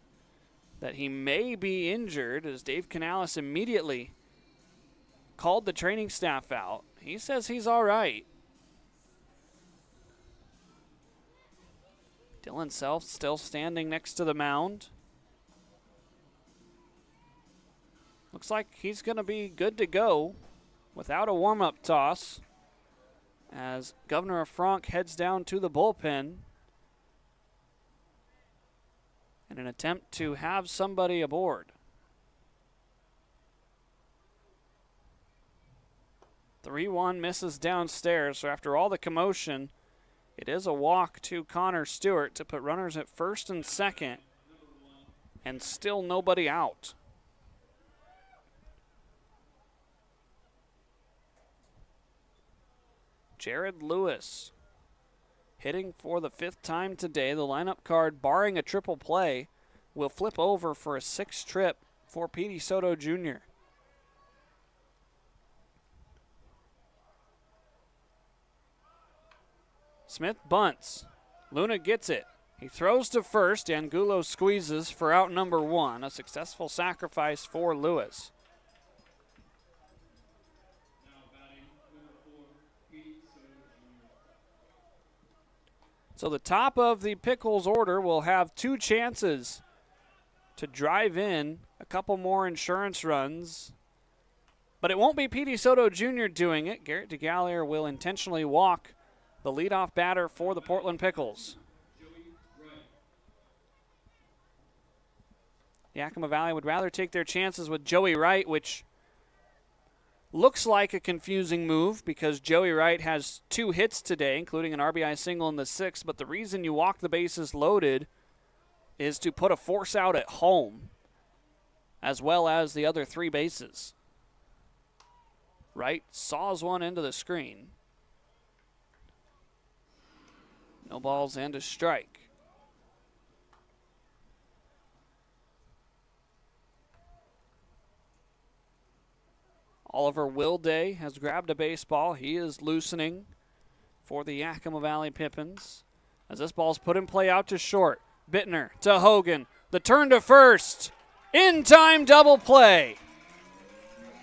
that he may be injured, as Dave Canales immediately called the training staff out. He says he's all right. Dylan Self still standing next to the mound. Looks like he's going to be good to go without a warm-up toss, as Governor Frank heads down to the bullpen in an attempt to have somebody aboard. 3-1 misses downstairs, so after all the commotion, it is a walk to Connor Stewart to put runners at first and second, and still nobody out. Jared Lewis hitting for the 5th time today. The lineup card, barring a triple play, will flip over for a 6th trip for Petey Soto Jr. Smith bunts. Luna gets it. He throws to first. Angulo squeezes for out number 1. A successful sacrifice for Lewis. So the top of the Pickles order will have 2 chances to drive in a couple more insurance runs. But it won't be Petey Soto Jr. doing it. Garrett DeGallier will intentionally walk the leadoff batter for the Portland Pickles. Yakima Valley would rather take their chances with Joey Wright, which looks like a confusing move because Joey Wright has 2 hits today, including an RBI single in the 6th. But the reason you walk the bases loaded is to put a force out at home, as well as the other 3 bases. Wright saws one into the screen. No balls and a strike. Oliver Wilday has grabbed a baseball. He is loosening for the Yakima Valley Pippins. As this ball's put in play out to short. Bittner to Hogan. The turn to first. In-time double play.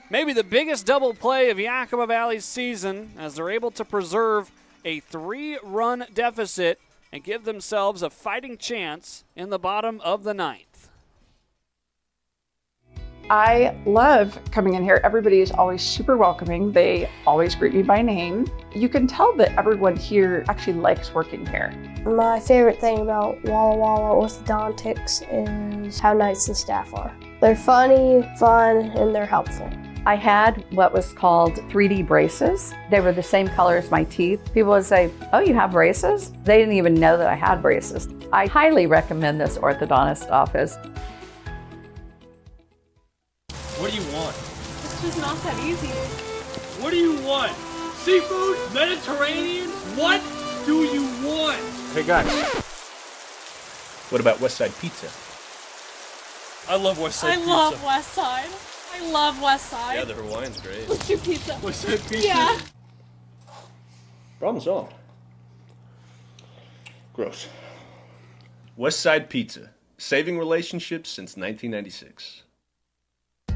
Maybe the biggest double play of Yakima Valley's season, as they're able to preserve a 3-run deficit and give themselves a fighting chance in the bottom of the 9th. I love coming in here. Everybody is always super welcoming. They always greet me by name. You can tell that everyone here actually likes working here. My favorite thing about Walla Walla Orthodontics is how nice the staff are. They're funny, fun, and they're helpful. I had what was called 3D braces. They were the same color as my teeth. People would say, "Oh, you have braces?" They didn't even know that I had braces. I highly recommend this orthodontist office. What do you want? It's just not that easy. What do you want? Seafood? Mediterranean? What do you want? Hey guys, what about West Side Pizza? I love West Side Pizza. I love West Side. I love West Side. Yeah, the Hawaiian's great. What's your pizza? West Side Pizza? Yeah. Problem solved. Gross. West Side Pizza, saving relationships since 1996.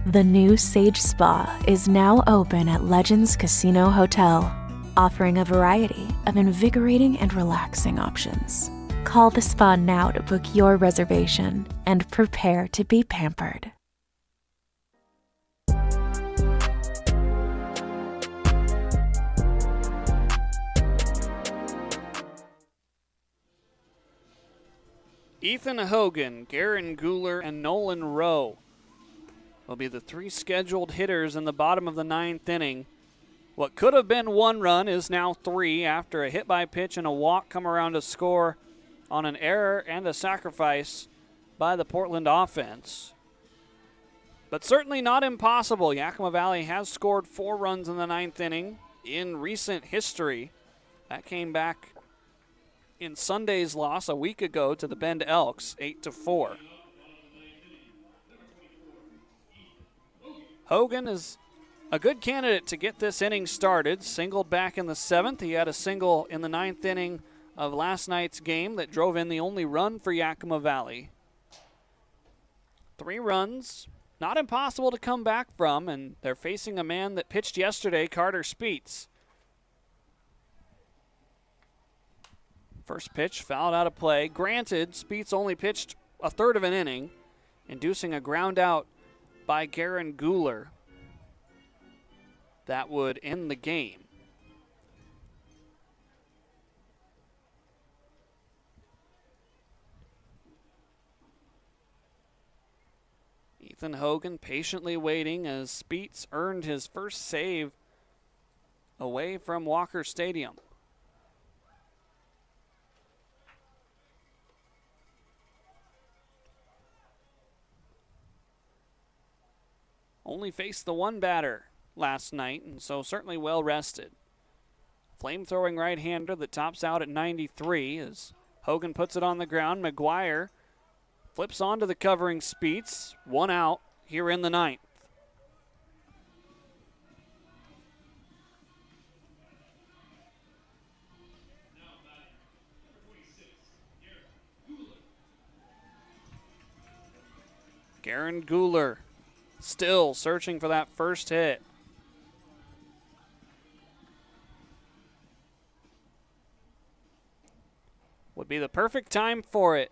The new Sage Spa is now open at Legends Casino Hotel, offering a variety of invigorating and relaxing options. Call the spa now to book your reservation and prepare to be pampered. Ethan Hogan, Garen Guler, and Nolan Rowe will be the 3 scheduled hitters in the bottom of the 9th inning. What could have been 1 run is now 3 after a hit by pitch and a walk come around to score on an error and a sacrifice by the Portland offense. But certainly not impossible. Yakima Valley has scored 4 runs in the 9th inning in recent history. That came back in Sunday's loss a week ago to the Bend Elks, 8-4. Hogan is a good candidate to get this inning started. Singled back in the 7th. He had a single in the 9th inning of last night's game that drove in the only run for Yakima Valley. 3 runs, not impossible to come back from, and they're facing a man that pitched yesterday, Carter Speets. First pitch fouled out of play. Granted, Speets only pitched a third of an inning, inducing a ground out by Garen Guler. That would end the game. Ethan Hogan patiently waiting as Speets earned his first save away from Walker Stadium. Only faced the 1 batter last night, and so certainly well rested. Flame-throwing right-hander that tops out at 93 as Hogan puts it on the ground. McGuire flips onto the covering Speets. 1 out here in the 9th. Garen Guler still searching for that first hit. Would be the perfect time for it.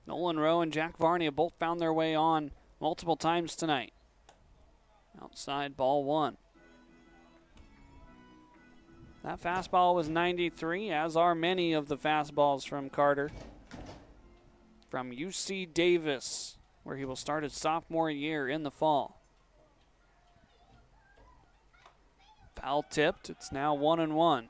Nolan Rowe and Jack Varney have both found their way on multiple times tonight. Outside, ball 1. That fastball was 93, as are many of the fastballs from Carter. From UC Davis, where he will start his sophomore year in the fall. Foul tipped. It's now 1-1.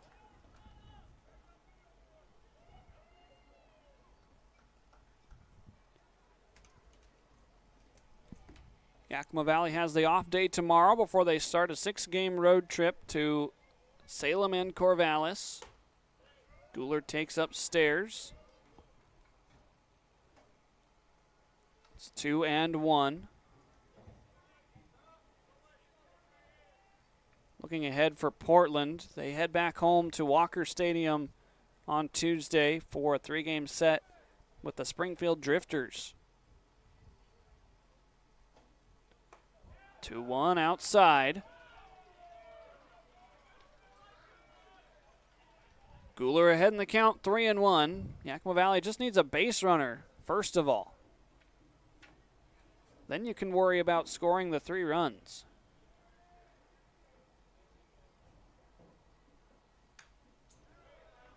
Yakima Valley has the off day tomorrow before they start a 6-game road trip to Salem and Corvallis. Guler takes upstairs. It's 2-1. Looking ahead for Portland, they head back home to Walker Stadium on Tuesday for a 3-game set with the Springfield Drifters. 2-1 outside. Guler ahead in the count, 3-1. Yakima Valley just needs a base runner, first of all. Then you can worry about scoring the 3 runs.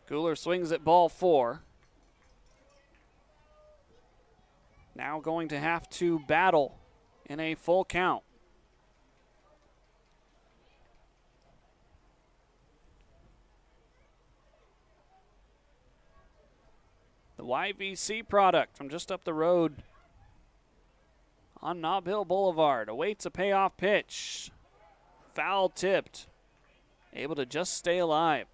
Guler swings at ball 4. Now going to have to battle in a full count. The YVC product from just up the road on Nob Hill Boulevard awaits a payoff pitch. Foul tipped. Able to just stay alive.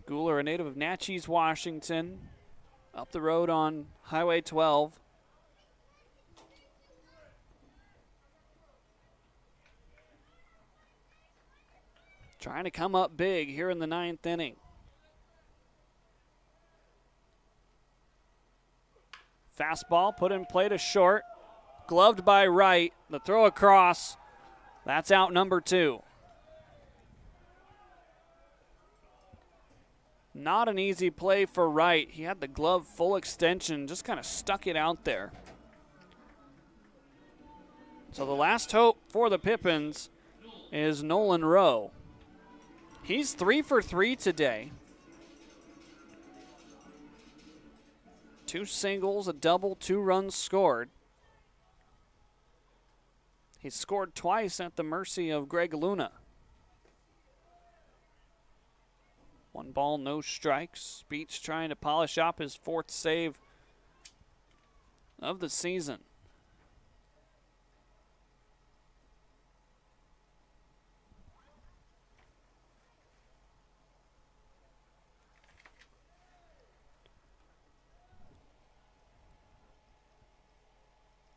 Guler, a native of Natchez, Washington, up the road on Highway 12. Trying to come up big here in the 9th inning. Fastball put in play to short. Gloved by Wright. The throw across. That's out number 2. Not an easy play for Wright. He had the glove full extension, just kind of stuck it out there. So the last hope for the Pippins is Nolan Rowe. He's 3 for 3 today. 2 singles, a double, 2 runs scored. He's scored twice at the mercy of Greg Luna. 1 ball, no strikes. Beach trying to polish up his 4th save of the season.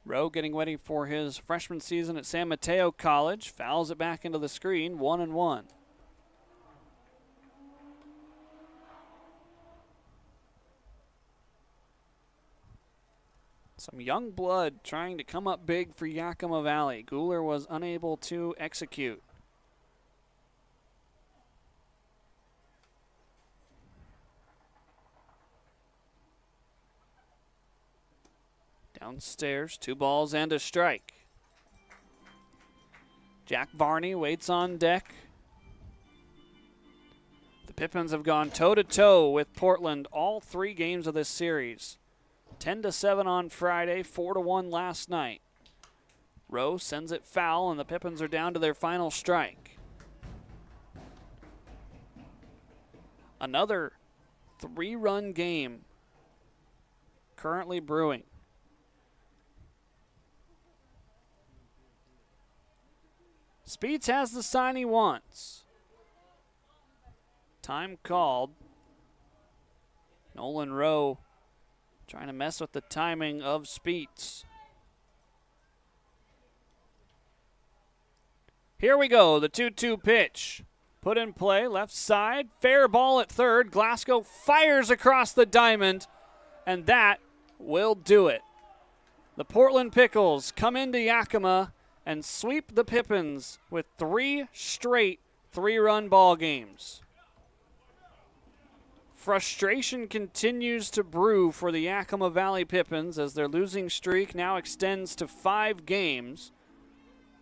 Rowe getting ready for his freshman season at San Mateo College. Fouls it back into the screen, 1-1. Some young blood trying to come up big for Yakima Valley. Guler was unable to execute. Downstairs, 2 balls and a strike. Jack Varney waits on deck. The Pippins have gone toe-to-toe with Portland all 3 games of this series. 10-7 on Friday, 4-1 last night. Rowe sends it foul, and the Pippins are down to their final strike. Another 3-run game currently brewing. Speeds has the sign he wants. Time called. Nolan Rowe trying to mess with the timing of Speeds. Here we go, the 2-2 pitch. Put in play, left side, fair ball at third. Glasgow fires across the diamond, and that will do it. The Portland Pickles come into Yakima and sweep the Pippins with 3 straight 3-run ball games. Frustration continues to brew for the Yakima Valley Pippins as their losing streak now extends to 5 games.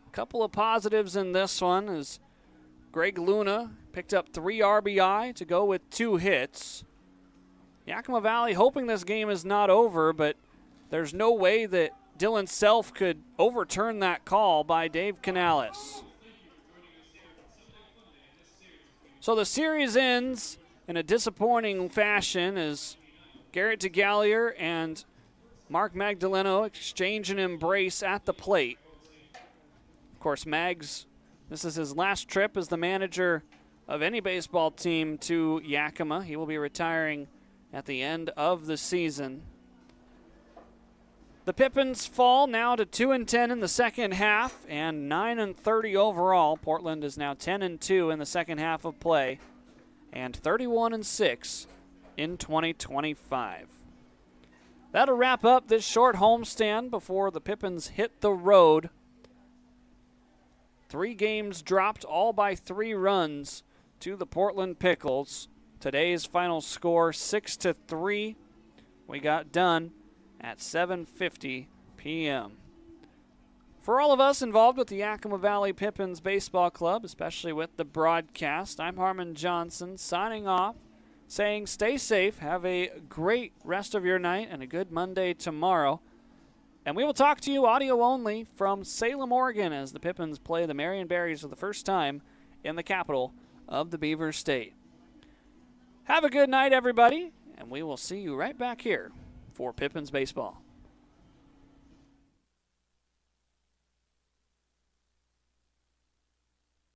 A couple of positives in this one as Greg Luna picked up 3 RBI to go with 2 hits. Yakima Valley hoping this game is not over, but there's no way that Dylan Self could overturn that call by Dave Canales. So the series ends in a disappointing fashion as Garrett DeGallier and Mark Magdaleno exchange an embrace at the plate. Of course, Mags, this is his last trip as the manager of any baseball team to Yakima. He will be retiring at the end of the season. The Pippins fall now to 2-10 in the second half and 9-30 overall. Portland is now 10-2 in the second half of play and 31-6 in 2025. That'll wrap up this short homestand before the Pippins hit the road. 3 games dropped, all by 3 runs to the Portland Pickles. Today's final score 6-3. We got done at 7:50 p.m. For all of us involved with the Yakima Valley Pippins Baseball Club, especially with the broadcast, I'm Harmon Johnson signing off, saying stay safe, have a great rest of your night, and a good Monday tomorrow. And we will talk to you audio only from Salem, Oregon, as the Pippins play the Marion Berries for the first time in the capital of the Beaver State. Have a good night, everybody, and we will see you right back here for Pippins Baseball.